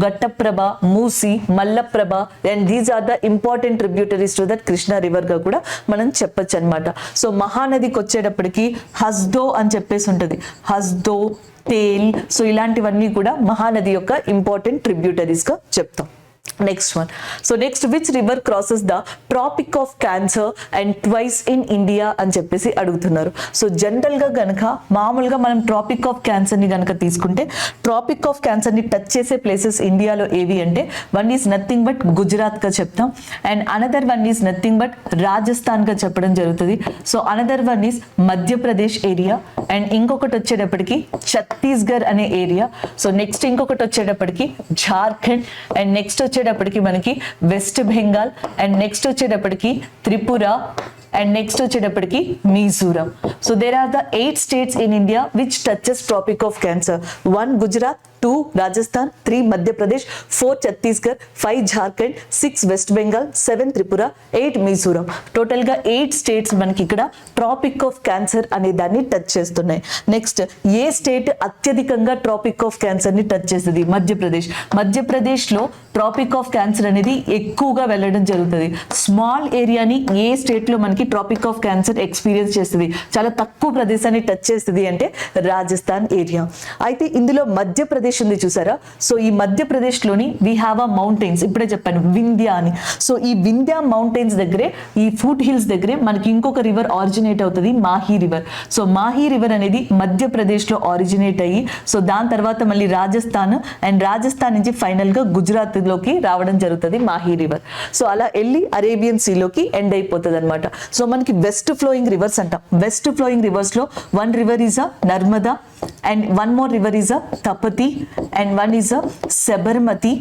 Ghataprabha, Musi, Malaprabha and these are the important tributaries to that Krishna river గా కూడా మనం చెప్పొచ్చు అనమాట. సో మహానదికి వచ్చేటప్పటికి హస్దో అని చెప్పేసి ఉంటది. హస్దో, తేల్, సో ఇలాంటివన్నీ కూడా మహానది యొక్క ఇంపార్టెంట్ ట్రిబ్యూటరీస్ గా చెప్తాం. Next one. So next which river crosses the Tropic of Cancer and twice in India అని చెప్పేసి అడుగుతున్నారు. సో జనరల్ గా గనక మామూలుగా మనం ట్రాపిక్ ఆఫ్ క్యాన్సర్ ని గనక తీసుకుంటే ట్రాపిక్ ఆఫ్ క్యాన్సర్ ని టచ్ చేసే ప్లేసెస్ ఇండియాలో ఏవి అంటే one is nothing but Gujarat గా చెప్తాం, and another one is nothing but Rajasthan గా చెప్పడం జరుగుతుంది. So another one is Madhya Pradesh area, and ఇంకొకటి వచ్చేటప్పటికి ఛత్తీస్గఢ్ అనే ఏరియా. సో నెక్స్ట్ ఇంకొకటి వచ్చేటప్పటికి జార్ఖండ్, అండ్ నెక్స్ట్ వచ్చేటప్పటికి మనకి వెస్ట్ బెంగాల్, అండ్ నెక్స్ట్ వచ్చేటప్పటికి త్రిపుర, and next వచ్చేటప్పటికి Mizoram. So there are the 8 states in India which touches tropic of cancer. 1 Gujarat, 2 Rajasthan, 3 Madhya Pradesh, 4 Chhattisgarh, 5 Jharkhand, 6 West Bengal, 7 Tripura, 8 Mizoram. Total గా 8 స్టేట్స్ మనకి ఇక్కడ ట్రాపిక్ ఆఫ్ క్యాన్సర్ అనే దాన్ని టచ్ చేస్తున్నాయి. నెక్స్ట్ ఏ స్టేట్ అత్యధికంగా ట్రాపిక్ ఆఫ్ క్యాన్సర్ ని టచ్ చేస్తుంది? మధ్యప్రదేశ్. మధ్యప్రదేశ్ లో ట్రాపిక్ ఆఫ్ క్యాన్సర్ అనేది ఎక్కువగా వెళ్ళడం జరుగుతుంది. స్మాల్ ఏరియాని ఏ స్టేట్ లో మనకి ట్రాపిక్ ఆఫ్ క్యాన్సర్ ఎక్స్పీరియన్స్ చేస్తుంది, చాలా తక్కువ ప్రదేశాన్ని టచ్ చేస్తుంది అంటే రాజస్థాన్ ఏరియా. అయితే ఇందులో మధ్యప్రదేశ్ ఉంది చూసారా. సో ఈ మధ్యప్రదేశ్ లోని వీ హ్యావ్ అ మౌంటైన్స్, ఇప్పుడే చెప్పాను వింధ్యా అని. సో ఈ వింధ్యా మౌంటైన్స్ దగ్గరే, ఈ ఫుట్ హిల్స్ దగ్గరే మనకి ఇంకొక రివర్ ఆరిజినేట్ అవుతుంది, Mahi river. So Mahi river అనేది మధ్యప్రదేశ్ లో ఆరిజినేట్ అయ్యి సో దాని తర్వాత మళ్ళీ రాజస్థాన్, అండ్ రాజస్థాన్ నుంచి ఫైనల్ గా గుజరాత్ లోకి రావడం జరుగుతుంది మాహీ రివర్. సో అలా వెళ్ళి అరేబియన్ సీ లోకి ఎండ్ అయిపోతుంది అనమాట. సో మనకి వెస్ట్ ఫ్లోయింగ్ రివర్స్ అంటాం. వెస్ట్ ఫ్లోయింగ్ రివర్స్ లో 1 river is a Narmada, and 1 more river is a Tapati, and 1 is a Sabarmati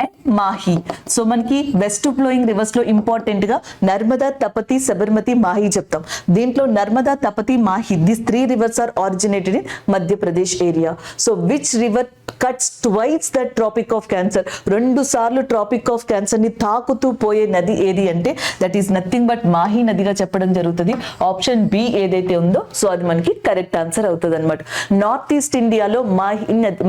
and Mahi. So మనకి వెస్ట్ ఫ్లోయింగ్ రివర్స్ లో ఇంపార్టెంట్ గా నర్మదా, తపతి, సబర్మతి, మాహీ చెప్తాం. దీంట్లో Narmada, Tapati, Mahi these 3 rivers are originated in Madhya Pradesh area. So which river cuts twice the Tropic of Cancer? 2 సార్లు ట్రాపిక్ ఆఫ్ క్యాన్సర్ ని తాకుతూ పోయే నది ఏది అంటే that is nothing but Mahi నదిగా చెప్పడం జరుగుతుంది. ఆప్షన్ బి ఏదైతే ఉందో సో అది మనకి కరెక్ట్ ఆన్సర్ అవుతుంది అనమాట. నార్త్ ఈస్ట్ ఇండియాలో మాహీ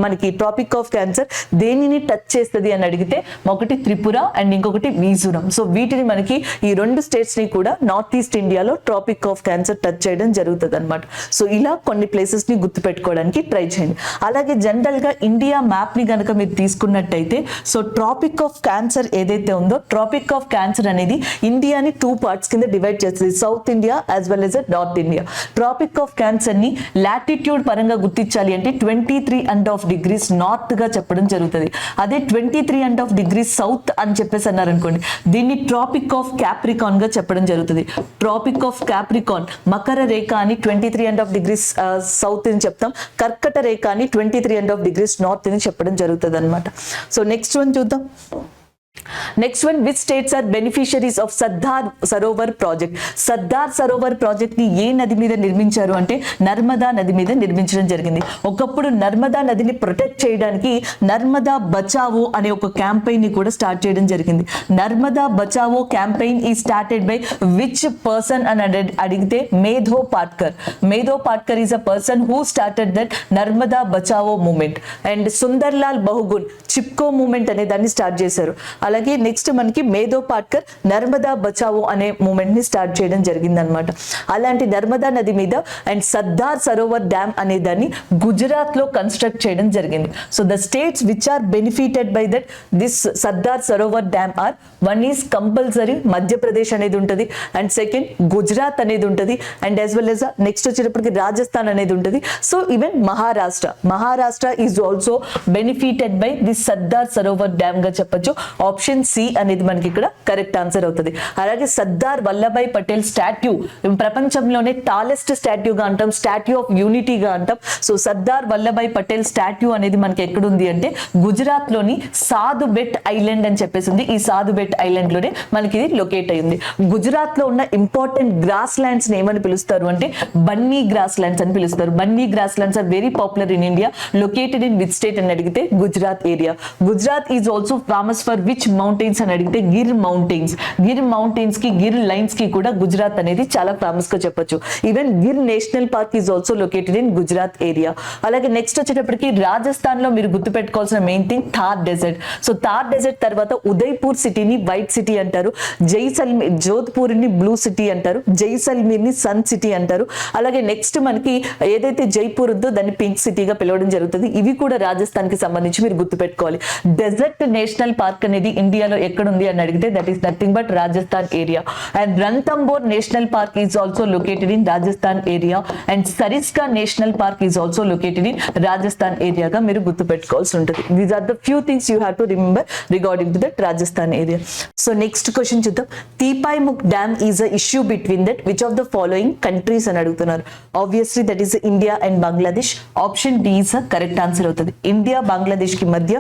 మనకి ట్రాపిక్ ఆఫ్ క్యాన్సర్ దేనిని టచ్ చేస్తుంది అని అడిగితే ఒకటి త్రిపుర అండ్ ఇంకొకటి మిజోరం. సో వీటిని మనకి ఈ 2 స్టేట్స్ ని కూడా నార్త్ ఈస్ట్ ఇండియాలో ట్రాపిక్ ఆఫ్ క్యాన్సర్ టచ్ చేయడం జరుగుతుంది అనమాట. సో ఇలా కొన్ని ప్లేసెస్ ని గుర్తుపెట్టుకోవడానికి ట్రై చేయండి. అలాగే జనరల్ గా ఇండియా మ్యాప్ ని గనక మీరు తీసుకున్నట్టయితే సో ట్రాపిక్ ఆఫ్ క్యాన్సర్ ఏదైతే ఉందో ట్రాపిక్ ఆఫ్ క్యాన్సర్ అనేది ఇండియాని 2 పార్ట్స్ కింద డివైడ్ చేస్తుంది, South India as well as North India. Tropic of Cancer ని లాటిట్యూడ్ పరంగా గుర్తించాలి అంటే 23.5 degrees నార్త్ గా చెప్పడం జరుగుతుంది. అదే 23.5 degrees సౌత్ అని చెప్పేసి అన్నారు అనుకోండి, దీన్ని ట్రాపిక్ ఆఫ్ క్యాప్రికాన్ గా చెప్పడం జరుగుతుంది. ట్రాపిక్ ఆఫ్ క్యాప్రికాన్ మకర రేఖ అని 23.5 degrees సౌత్ అని చెప్తాం, కర్కట రేఖ అని 23.5 degrees నార్త్ అని చెప్పడం జరుగుతుంది అనమాట. సో నెక్స్ట్ వన్ చూద్దాం. Next one, which states are beneficiaries of Sardar Sarovar project. Sardar Sarovar project ని ఏ నది మీద నిర్మించారు అంటే నర్మదా నది మీద నిర్మించడం జరిగింది. ఒకప్పుడు నర్మదా నదిని ప్రొటెక్ట్ చేయడానికి నర్మదా బచావో అనే ఒక క్యాంపెయిన్ ని కూడా స్టార్ట్ చేయడం జరిగింది. నర్మదా బచావో క్యాంపెయిన్ ఈ స్టార్టెడ్ బై విచ్ పర్సన్ అని అడిగితే Medha Patkar. Medha Patkar is a person who started that Narmada Bachao movement. And Sundarlal Bahuguna Chipko movement అనే దాన్ని స్టార్ట్ చేశారు. అలాగే నెక్స్ట్ మనకి మేధో పాట్కర్ నర్మదా బచావో అనే మూమెంట్ ని స్టార్ట్ చేయడం జరిగింది అనమాట. అలాంటి నర్మదా నది మీద అండ్ సర్దార్ సరోవర్ డ్యామ్ అనే దాన్ని గుజరాత్ లో కన్స్ట్రక్ట్ చేయడం జరిగింది. So the states which are benefited by that this Sardar Sarovar dam are, one is compulsory Madhya Pradesh అనేది ఉంటుంది, అండ్ సెకండ్ గుజరాత్ అనేది ఉంటుంది, and as well as next వచ్చేటప్పటికి రాజస్థాన్ అనేది ఉంటుంది. So even Maharashtra is also benefited by this Sardar Sarovar dam గా చెప్పొచ్చు. ఆప్షన్ సి అనేది మనకి ఇక్కడ కరెక్ట్ ఆన్సర్ అవుతుంది. అలాగే సర్దార్ వల్లభాయ్ పటేల్ స్టాట్యూ ప్రపంచంలోనే టాలెస్ట్ స్టాట్యూగా అంటాం, స్టాట్యూ ఆఫ్ యూనిటీగా అంటాం. సో సర్దార్ వల్లభాయ్ పటేల్ స్టాట్యూ అనేది మనకి ఎక్కడుంది అంటే గుజరాత్ లోని సాధుబెట్ ఐలాండ్ అని చెప్పేసి ఉంది. ఈ సాధుబెట్ ఐలాండ్ లోనే మనకి ఇది లొకేట్ అయింది. గుజరాత్ లో ఉన్న ఇంపార్టెంట్ గ్రాస్ ల్యాండ్స్ ఏమని పిలుస్తారు అంటే బన్నీ గ్రాస్ ల్యాండ్స్ అని పిలుస్తారు. Banni grass lands are very popular in India. Located in which state అని అడిగితే Gujarat area. Gujarat is also famous for which mountains అని అడిగితే గిర్ మౌంటైన్స్. గిర్ మౌంటైన్స్ కి గిర్ లైన్స్ కి కూడా గుజరాత్ అనేది చాలా ఫేమస్ గా చెప్పొచ్చు. Even Gir national park is also located in Gujarat area. అలాగే నెక్స్ట్ వచ్చేటప్పటికి రాజస్థాన్ లో మీరు గుర్తుపెట్టుకోవాల్సిన main thing Thar desert. So Thar desert తర్వాత ఉదయ్పూర్ సిటీని వైట్ సిటీ అంటారు, జోధ్పూర్ ని బ్లూ సిటీ అంటారు, జైసల్మీర్ ని సన్ సిటీ అంటారు. అలాగే నెక్స్ట్ మనకి ఏదైతే జైపూర్ ఉందో దాన్ని పింక్ సిటీగా పిలవడం జరుగుతుంది. ఇవి కూడా రాజస్థాన్ కి సంబంధించి మీరు గుర్తుపెట్టుకోవాలి. డెజర్ట్ నేషనల్ పార్క్ అనేది ఇండియాలో ఎక్కడుంది అని అడిగితే that is nothing but Rajasthan area. And Ranthambore national park is also located in Rajasthan area. And Sariska national park is also located in Rajasthan ఏరియాగా మీరు గుర్తుపెట్టుకోవాల్సి ఉంటుంది. These are the few things you have to remember regarding to that Rajasthan area. So next question చూద్దాం. Tipaimukh dam is a issue between that which of the following countries అని అడుగుతున్నారు. Obviously that is India and Bangladesh. Option D is correct answer అవుతుంది. ఇండియా బంగ్లాదేశ్ కి మధ్య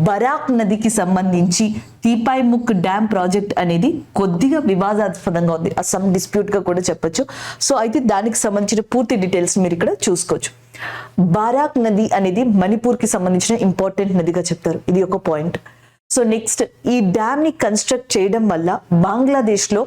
బరాక్ నదికి సంబంధించి తీపాయ్ముఖ్ డ్యామ్ ప్రాజెక్ట్ అనేది కొద్దిగా వివాదాస్పదంగా ఉంది, అసమ్ డిస్ప్యూట్ గా కూడా చెప్పొచ్చు. సో అయితే దానికి సంబంధించిన పూర్తి డీటెయిల్స్ మీరు ఇక్కడ చూసుకోవచ్చు. బారాక్ నది అనేది మణిపూర్ కి సంబంధించిన ఇంపార్టెంట్ నదిగా చెప్తారు, ఇది ఒక పాయింట్. సో నెక్స్ట్ ఈ డ్యామ్ ని కన్స్ట్రక్ట్ చేయడం వల్ల బంగ్లాదేశ్ లో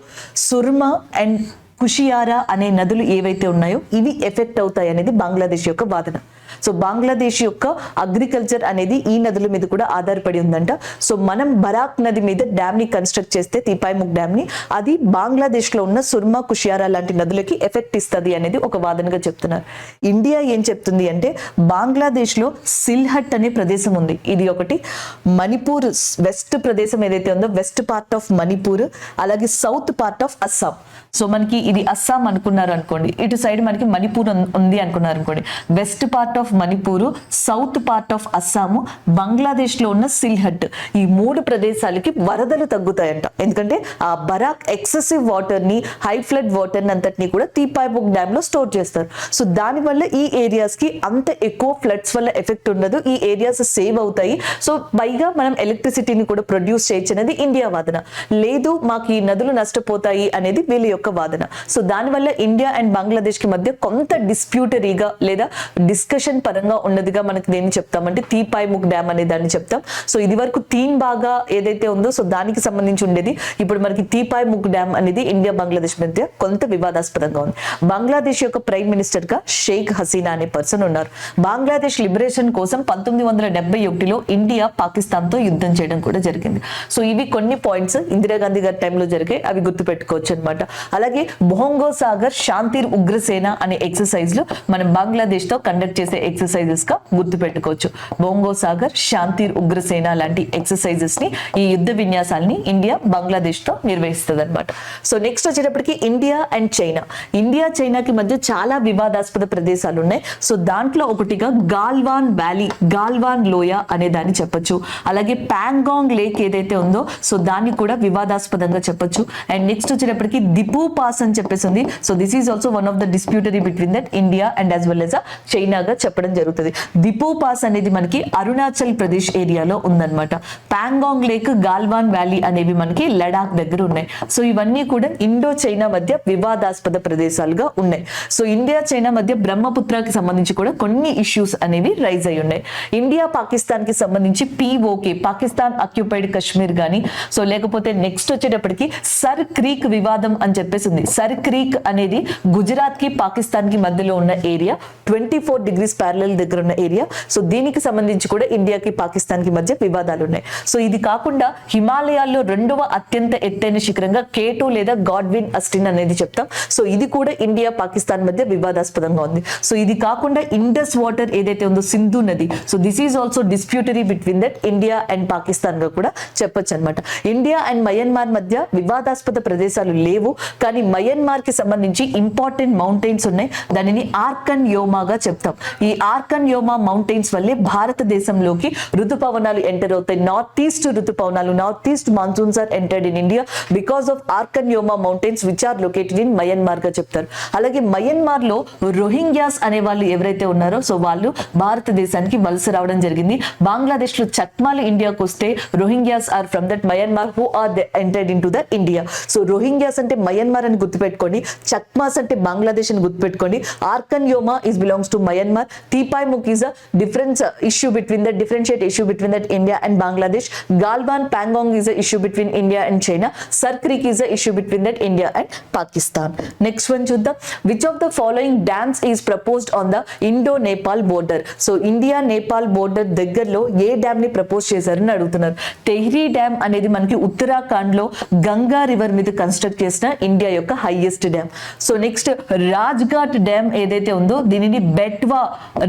సుర్మా అండ్ కుషియారా అనే నదులు ఏవైతే ఉన్నాయో ఇవి ఎఫెక్ట్ అవుతాయి అనేది బంగ్లాదేశ్ యొక్క వాదన. సో బంగ్లాదేశ్ యొక్క అగ్రికల్చర్ అనేది ఈ నదుల మీద కూడా ఆధారపడి ఉందంట. సో మనం బరాక్ నది మీద డ్యామ్ ని కన్స్ట్రక్ట్ చేస్తే తీపాయ్ముఖ్ డ్యామ్ ని, అది బంగ్లాదేశ్ లో ఉన్న సుర్మా కుషియారా లాంటి నదులకి ఎఫెక్ట్ ఇస్తుంది అనేది ఒక వాదనగా చెప్తున్నారు. ఇండియా ఏం చెప్తుంది అంటే బంగ్లాదేశ్ లో సిల్హట్ అనే ప్రదేశం ఉంది, ఇది ఒకటి. మణిపూర్ వెస్ట్ ప్రదేశం ఏదైతే ఉందో వెస్ట్ పార్ట్ ఆఫ్ మణిపూర్, అలాగే south part of Assam. So మనకి ఇది అస్సాం అనుకున్నారు అనుకోండి, ఇటు సైడ్ మనకి మణిపూర్ ఉంది అనుకున్నారు అనుకోండి. West part of Manipur, south part of Assam, Bangladesh లో ఉన్న సిల్హట్, ఈ మూడు ప్రదేశాలకి వరదలు తగ్గుతాయంట. ఎందుకంటే ఆ బరాక్ ఎక్సెసివ్ వాటర్ ని, హై ఫ్లడ్ వాటర్ ని అంతటిని కూడా తీపాయ్ముఖ్ డ్యామ్ లో స్టోర్ చేస్తారు. సో దాని వల్ల ఈ ఏరియాస్ కి అంత ఎక్కువ ఫ్లడ్స్ వల్ల ఎఫెక్ట్ ఉండదు, ఈ ఏరియాస్ సేవ్ అవుతాయి. సో పైగా మనం ఎలక్ట్రిసిటీని కూడా ప్రొడ్యూస్ చేయొచ్చు అనేది ఇండియా వాదన. లేదు మాకు ఈ నదులు నష్టపోతాయి అనేది వీళ్ళ యొక్క వాదన. సో దానివల్ల ఇండియా అండ్ బంగ్లాదేశ్ కి మధ్య కొంత డిస్ప్యూటరీగా లేదా డిస్కషన్ పరంగా ఉన్నదిగా మనకి దేన్ని చెప్తామంటే తీపాయ్ముఖ్ డ్యామ్ అనే దాన్ని చెప్తాం. సో ఇది వరకు తీన్ బాగా ఏదైతే ఉందో సో దానికి సంబంధించి ఉండేది, ఇప్పుడు మనకి తీపాయ్ముఖ్ డ్యామ్ అనేది ఇండియా బంగ్లాదేశ్ మధ్య కొంత వివాదాస్పదంగా ఉంది. బంగ్లాదేశ్ యొక్క ప్రైమ్ మినిస్టర్ గా షేక్ హసీనా అనే పర్సన్ ఉన్నారు. బంగ్లాదేశ్ లిబరేషన్ కోసం 1971లో ఇండియా పాకిస్తాన్ తో యుద్ధం చేయడం కూడా జరిగింది. సో ఇవి కొన్ని పాయింట్స్ ఇందిరాగాంధీ గారి టైంలో జరిగాయి, అవి గుర్తుపెట్టుకోవచ్చు అనమాట. అలాగే బొంగో సాగర్ శాంతిర్ ఉగ్రసేన అనే ఎక్సర్సైజ్ లో మనం బంగ్లాదేశ్ తో కండక్ట్ చేసే ఎక్సర్సైజెస్ గా గుర్తుపెట్టుకోవచ్చు. బొంగో సాగర్, శాంతిర్ ఉగ్రసేన లాంటి ఎక్సర్సైజెస్ ని, ఈ యుద్ధ విన్యాసాలని ఇండియా బంగ్లాదేశ్ తో నిర్వహిస్తుంది అనమాట. సో నెక్స్ట్ వచ్చేటప్పటికి ఇండియా అండ్ చైనా. ఇండియా చైనాకి మధ్య చాలా వివాదాస్పద ప్రదేశాలు ఉన్నాయి. సో దాంట్లో ఒకటిగా గాల్వాన్ వ్యాలీ, గాల్వాన్ లోయ అనే దాన్ని చెప్పొచ్చు. అలాగే ప్యాంగాంగ్ లేక్ ఏదైతే ఉందో సో దాన్ని కూడా వివాదాస్పదంగా చెప్పొచ్చు. అండ్ నెక్స్ట్ వచ్చేటప్పటికి దిపు పాస్ అని చెప్పేసి ఉంది. So this is also one of the disputary between that India and as well as చైనాగా చెప్పొచ్చు. చెప్పడం జరుగుతుంది. దిపో పాస్ అనేది మనకి అరుణాచల్ ప్రదేశ్ ఏరియాలో ఉందన్నమాట. పాంగాంగ్ లేక్, గాల్వాన్ వ్యాలీ అనేవి మనకి లడాక్ దగ్గర ఉన్నాయి. సో ఇవన్నీ కూడా ఇండో చైనా మధ్య వివాదాస్పద ప్రదేశాలుగా ఉన్నాయి. సో ఇండియా చైనా మధ్య బ్రహ్మపుత్రకి సంబంధించి కూడా కొన్ని ఇష్యూస్ అనేవి రైజ్ అయి ఉన్నాయి. ఇండియా పాకిస్తాన్ కి సంబంధించి POK, పాకిస్తాన్ అక్యుపైడ్ కశ్మీర్ గానీ, సో లేకపోతే నెక్స్ట్ వచ్చేటప్పటికి సర్ క్రీక్ వివాదం అని చెప్పేసి ఉంది. సర్ క్రీక్ అనేది గుజరాత్ కి పాకిస్తాన్ కి మధ్యలో ఉన్న ఏరియా, 24 degrees parallel దగ్గర ఉన్న ఏరియా. సో దీనికి సంబంధించి కూడా ఇండియాకి పాకిస్తాన్ కి మధ్య వివాదాలు ఉన్నాయి. సో ఇది కాకుండా హిమాలయాల్లో 2వ అత్యంత ఎత్తైన శిఖరంగా K2 లేదా గాడ్విన్ అస్టిన్ అనేది చెప్తాం. సో ఇది కూడా ఇండియా పాకిస్తాన్ మధ్య వివాదాస్పదంగా ఉంది. సో ఇది కాకుండా ఇండస్ వాటర్ ఏదైతే ఉందో సింధు నది, so this is also disputary between that India and Pakistan గా కూడా చెప్పొచ్చు అనమాట. ఇండియా అండ్ మయన్మార్ మధ్య వివాదాస్పద ప్రదేశాలు లేవు, కానీ మయన్మార్ కి సంబంధించి ఇంపార్టెంట్ మౌంటైన్స్ ఉన్నాయి. దానిని ఆర్కన్ యోమాగా చెప్తాం. ఈ ఆర్కన్ యోమా మౌంటైన్స్ వల్లే భారతదేశంలోకి ఋతుపవనాలు ఎంటర్ అవుతాయి. నార్త్ ఈస్ట్ ఋతుపవనాలు, north east monsoons are entered in India because of Arakan Yoma mountains which are located in Myanmar గా చెప్తారు. అలాగే మయన్మార్ లో రోహింగ్యాస్ అనే వాళ్ళు ఎవరైతే ఉన్నారో సో వాళ్ళు భారతదేశానికి వలస రావడం జరిగింది. బంగ్లాదేశ్ లో చక్మాలు ఇండియాకు వస్తే Rohingyas are from that Myanmar who are entered in to the India. So Rohingyas అంటే మయన్మార్ అని గుర్తుపెట్టుకోండి, చక్మాస్ అంటే బంగ్లాదేశ్ అని గుర్తుపెట్టుకోండి. Arakan Yoma is belongs to Myanmar. Tipaimuk is a difference issue between that, differentiate issue between that India and Bangladesh. Galwan Pangong is a issue between India and China. Sar Creek is a issue between that India and Pakistan. Next one చూద్దాం. Which of the following dams is proposed on the Indo-Nepal border? So India Nepal border దగ్గరలో ఏ డ్యామ్ ని ప్రపోజ్ చేశారని అడుగుతున్నారు. టెహ్రీ డ్యామ్ అనేది మనకి ఉత్తరాఖండ్ లో గంగా రివర్ మీద కన్స్ట్రక్ట్ చేసిన ఇండియా యొక్క highest dam. So next Rajghat dam ఏదైతే ఉందో దీనిని బెట్వా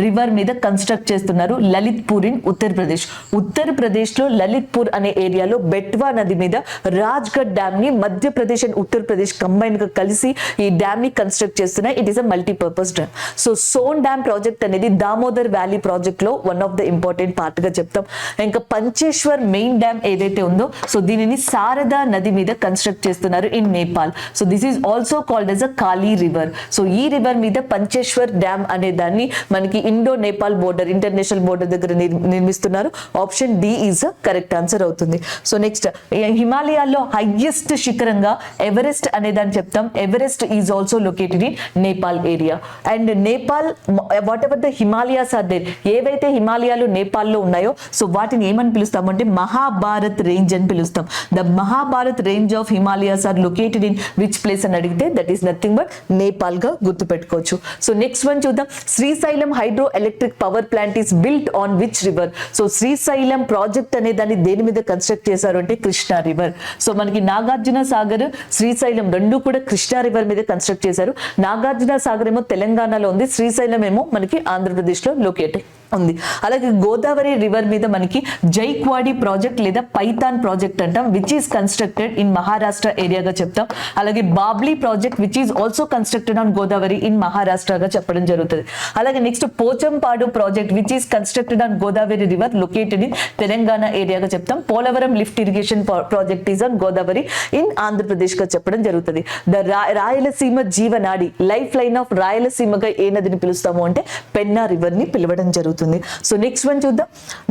రివర్ మీద కన్స్ట్రక్ట్ చేస్తున్నారు లలిత్పూర్ ఇన్ ఉత్తరప్రదేశ్. ఉత్తరప్రదేశ్ లో లలిత్పూర్ అనే ఏరియాలో బెట్వా నది మీద రాజ్ఘాట్ డ్యామ్ ని మధ్యప్రదేశ్ అండ్ ఉత్తరప్రదేశ్ కంబైన్ గా కలిసి ఈ డ్యామ్ ని కన్స్ట్రక్ట్ చేస్తున్నాయి. It is a multipurpose dam. So Son dam project అనేది దామోదర్ వ్యాలీ ప్రాజెక్ట్ లో one of the important part గా చెప్తాం. ఇంకా పంచేశ్వర్ మెయిన్ డ్యామ్ ఏదైతే ఉందో సో దీనిని శారదా నది మీద కన్స్ట్రక్ట్ చేస్తున్నారు in Nepal. So this is also called as a Kali river. So ఈ రివర్ మీద పంచేశ్వర్ డ్యామ్ అనే దాన్ని మనకి Indo Nepal border, international border దగ్గర నిర్మిస్తున్నారు. Option D is a correct answer అవుతుంది. సో నెక్స్ట్ హిమాలయాల్లో హైయెస్ట్ శిఖరంగా ఎవరెస్ట్ అనే దాన్ని చెప్తాం. Everest is also located in Nepal area. And Nepal whatever the Himalayas are there, ఏవైతే హిమాలయాలు నేపాల్లో ఉన్నాయో సో వాటిని ఏమని పిలుస్తాం అంటే మహాభారత్ రేంజ్ అని పిలుస్తాం. The Mahabharat range of Himalayas are located in which place అని అడిగితే that is nothing but Nepal గా గుర్తుపెట్టుకోవచ్చు. సో నెక్స్ట్ వన్ చూద్దాం. Srisailam hydro electric power plant is built on which river? So Srisailam project అనే దాన్ని దేని మీద కన్స్ట్రక్ట్ చేశారు అంటే కృష్ణా రివర్. సో మనకి నాగార్జున సాగర్, శ్రీశైలం రెండు కూడా కృష్ణా రివర్ మీద కన్స్ట్రక్ట్ చేశారు. నాగార్జున సాగర్ ఏమో తెలంగాణలో ఉంది, శ్రీశైలం ఏమో మనకి ఆంధ్రప్రదేశ్ లో లొకేటెడ్ ఉంది. అలాగే గోదావరి రివర్ మీద మనకి జైక్వాడి ప్రాజెక్ట్ లేదా పైథాన్ ప్రాజెక్ట్ అంటాం which is constructed in Maharashtra ఏరియాగా చెప్తాం. అలాగే Babli project which is also constructed on Godavari in మహారాష్ట్రగా చెప్పడం జరుగుతుంది. అలాగే next Pochampadu project which is constructed on Godavari river located in Telangana ఏరియాగా చెప్తాం. Polavaram lift irrigation project is on Godavari in Andhra Pradesh గా చెప్పడం జరుగుతుంది. ద రాయలసీమ జీవనాడి, లైఫ్ లైన్ ఆఫ్ రాయలసీమగా ఏ నదిని పిలుస్తాము అంటే పెన్నా రివర్ ని పిలవడం జరుగుతుంది. సో నెక్స్ట్ వన్ చూద్దాం.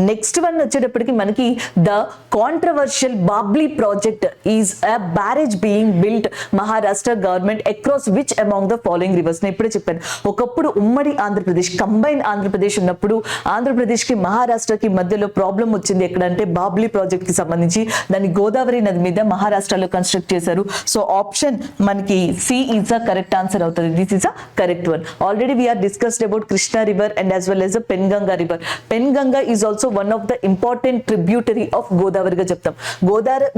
నెక్స్ట్ వన్ వచ్చేటప్పటికి మనకి the controversial Babli project is a barrage being built Maharashtra government across which among the following reverse. నేను ఇప్పుడే చెప్పాను, ఒకప్పుడు ఉమ్మడి ఆంధ్రప్రదేశ్, కంబైన్ ఆంధ్రప్రదేశ్ ఉన్నప్పుడు ఆంధ్రప్రదేశ్ కి మహారాష్ట్రకి మధ్యలో ప్రాబ్లం వచ్చింది ఎక్కడంటే బాబ్లీ ప్రాజెక్ట్ కి సంబంధించి. దాన్ని గోదావరి నది మీద మహారాష్ట్రలో కన్స్ట్రక్ట్ చేశారు. సో ఆప్షన్ మనకి C is a correct answer అవుతుంది. This is a correct one. Already we are discussed about Krishna river and as well as Penganga river. Penganga is also one of the important tributary of గోదావరిగా చెప్తాం.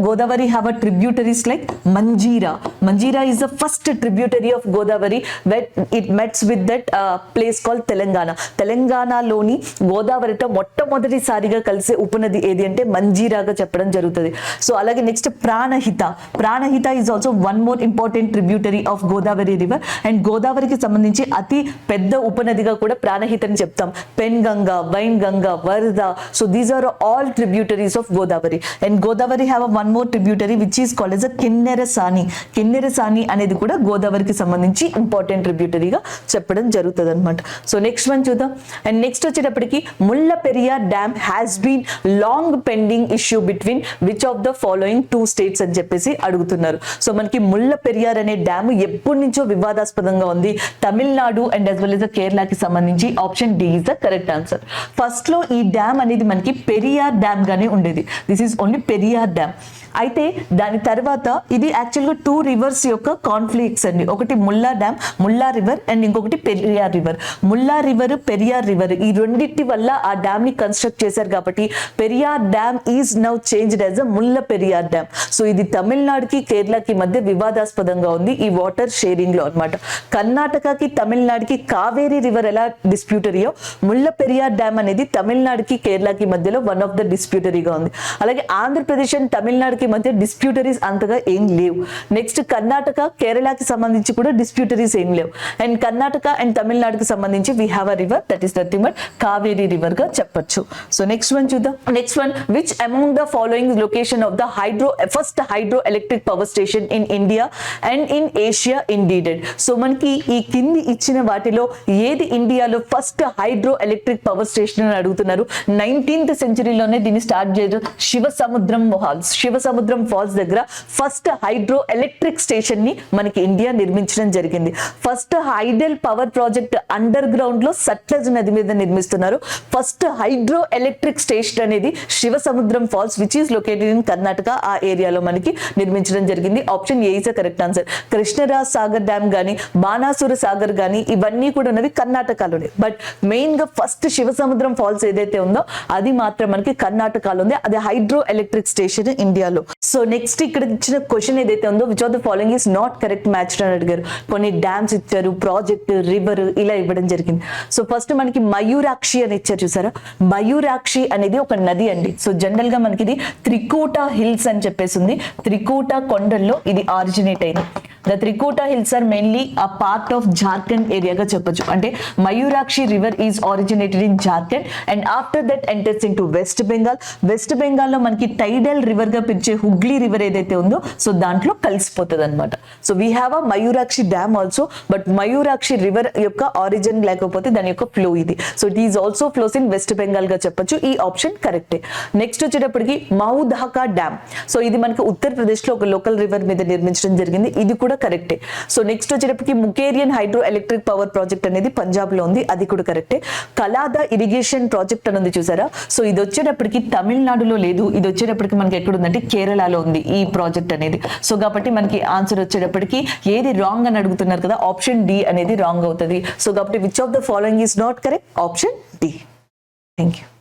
Godavari have a tributaries like Manjira. Manjira is the first tributary of Godavari when it meets with that place called Telangana. తెలంగాణలోని గోదావరితో మొట్టమొదటిసారిగా కలిసే ఉపనది ఏది అంటే మంజీరాగా చెప్పడం జరుగుతుంది. సో అలాగే next Pranahita. Pranahita is also one more important tributary of Godavari river. And గోదావరికి సంబంధించి అతి పెద్ద ఉపనదిగా కూడా ప్రాణహితని చెప్తాం. Penganga, Wainganga, Wardha. So these are all tributaries of Godavari. And Godavari have one more tributary which is called as a Kinnerasani. Kinnerasani అనేది కూడా గోదావరికి సంబంధించి ఇంపార్టెంట్ ట్రిబ్యూటరీగా చెప్పడం జరుగుతుంది అనమాట. సో నెక్స్ట్ వన్ చూద్దాం. అండ్ నెక్స్ట్ వచ్చేటప్పటికి Mulla Periyar dam has been long pending issue between which of the following 2 states అని చెప్పేసి అడుగుతున్నారు. సో మనకి ముల్ల పెరియార్ అనే డ్యామ్ ఎప్పటి నుంచో వివాదాస్పదంగా ఉంది, Tamil Nadu and as well as కేరళకి సంబంధించి. Option D is the correct answer. First లో ఈ డ్యామ్ అనేది మనకి పెరియార్ డ్యామ్ గానే ఉండేది. This is only Periyar dam. అయితే దాని తర్వాత ఇది యాక్చువల్గా 2 rivers యొక్క కాన్ఫ్లిక్ట్స్ అండి. ఒకటి Mulla dam, Mulla river, and ఇంకొకటి Periyar river. Mulla river, Periyar river ఈ రెండింటి వల్ల ఆ డ్యామ్ ని కన్స్ట్రక్ట్ చేశారు కాబట్టి Periyar dam is now changed as a Mulla Periyar dam. So ఇది తమిళనాడుకి కేరళకి మధ్య వివాదాస్పదంగా ఉంది ఈ వాటర్ షేరింగ్ లో అన్నమాట. కర్ణాటకకి తమిళనాడుకి కావేరీ రివర్ ఎలా డిస్ప్యూటరీయో ముల్ల పెరియార్ డ్యామ్ అనేది తమిళనాడుకి కేరళకి మధ్యలో వన్ ఆఫ్ ద డిస్ప్యూటరీగా ఉంది. అలాగే ఆంధ్రప్రదేశ్ అండ్ తమిళనాడుకి మధ్య డిస్ప్యూటరీస్ అంతగా ఏం లేవు. నెక్స్ట్ కర్ణాటక కేరళకి సంబంధించి కూడా డిస్ప్యూటరీస్ ఏం లేవు. అండ్ కర్ణాటక అండ్ తమిళనాడుకి సంబంధించి we have a river that is nothing but Kaveri river గా చెప్పొచ్చు. సో నెక్స్ట్ వన్ చూద్దాం. Next one, which among the following location of the first hydro electric power station in India and in Asia indeed. So మనకి ఈ కింది ఇచ్చిన వాటిలో ఏది ఇండియాలో first hydro electric power station అని అడుగుతున్నారు. 19th సెంచరీలోనే దీన్ని స్టార్ట్ చేయడం శివసముద్రం ఫాల్స్ దగ్గర ఫస్ట్ హైడ్రో ఎలక్ట్రిక్ స్టేషన్ ని మనకి ఇండియా నిర్మించడం జరిగింది. First hydel power project under ground లో సట్లెజ్ నది మీద నిర్మిస్తున్నారు. ఫస్ట్ హైడ్రో ఎలక్ట్రిక్ స్టేషన్ అనేది Shivasamudram falls which is located in Karnataka, ఆ ఏరియాలో మనకి నిర్మించడం జరిగింది. Option A is correct answer. Krishnaraj Sagar dam గానీ బాణాసుర సాగర్ గానీ ఇవన్నీ కూడా ఉన్నవి కర్ణాటకలోనే. బట్ మెయిన్ గా ఫస్ట్ శివసముద్రం ఫాల్స్ ఏదైతే ఉందో అది మాత్రం మనకి కర్ణాటకలో ఉంది. అది హైడ్రో ఎలక్ట్రిక్ స్టేషన్ ఇండియాలో. సో నెక్స్ట్ ఇక్కడ ఇచ్చిన క్వశ్చన్ ఏదైతే ఉందో which of the following is not correct match అని అడిగారు. కొన్ని డ్యామ్స్ ఇచ్చారు, ప్రాజెక్ట్, రివర్ ఇలా ఇవ్వడం జరిగింది. సో ఫస్ట్ మనకి మయూరాక్షి అని ఇచ్చారు చూసారా. మయూరాక్షి అనేది ఒక నది అండి. సో జనరల్ గా మనకి ఇది త్రికూట హిల్స్ అని చెప్పేసి ఉంది. త్రికూట కొండల్లో ఇది ఆరిజినేట్ అయింది. The Trikuta hills are mainly a part of Jharkhand ఏరియాగా చెప్పొచ్చు. అంటే Mayurakshi river is originated in Jharkhand and after that enters in to West Bengal. West Bengal లో మనకి టైడల్ రివర్ గా పిలిచే హుగ్లీ రివర్ ఏదైతే ఉందో సో దాంట్లో కలిసిపోతుంది అనమాట. So we have a Mayurakshi dam also, but Mayurakshi river యొక్క ఆరిజిన్ లేకపోతే దాని యొక్క ఫ్లో ఇది. So it is also flows in West Bengal గా చెప్పొచ్చు. ఈ ఆప్షన్ కరెక్టే. నెక్స్ట్ వచ్చేటప్పటికి మౌధాకా డ్యామ్. సో ఇది మనకి ఉత్తరప్రదేశ్ లో ఒక లోకల్ రివర్ మీద నిర్మించడం జరిగింది. ఇది కూడా కరెక్టే. సో నెక్స్ట్ వచ్చేటప్పటికి ముకేరియన్ హైడ్రో ఎలక్ట్రిక్ పవర్ ప్రాజెక్ట్ అనేది పంజాబ్ లో ఉంది. అది కూడా కరెక్టే. కలాదా ఇరిగేషన్ ప్రాజెక్ట్ అని ఉంది చూసారా. సో ఇది వచ్చేటప్పటికి తమిళనాడులో లేదు. ఇది వచ్చేటప్పటికి మనకి ఎక్కడ ఉందంటే కేరళలో ఉంది ఈ ప్రాజెక్ట్ అనేది. సో కాబట్టి మనకి ఆన్సర్ వచ్చేటప్పటికి ఏది రాంగ్ అని అడుగుతున్నారు కదా, ఆప్షన్ డి అనేది రాంగ్ అవుతుంది. సో కాబట్టి which of the following is not correct, option D. Thank you.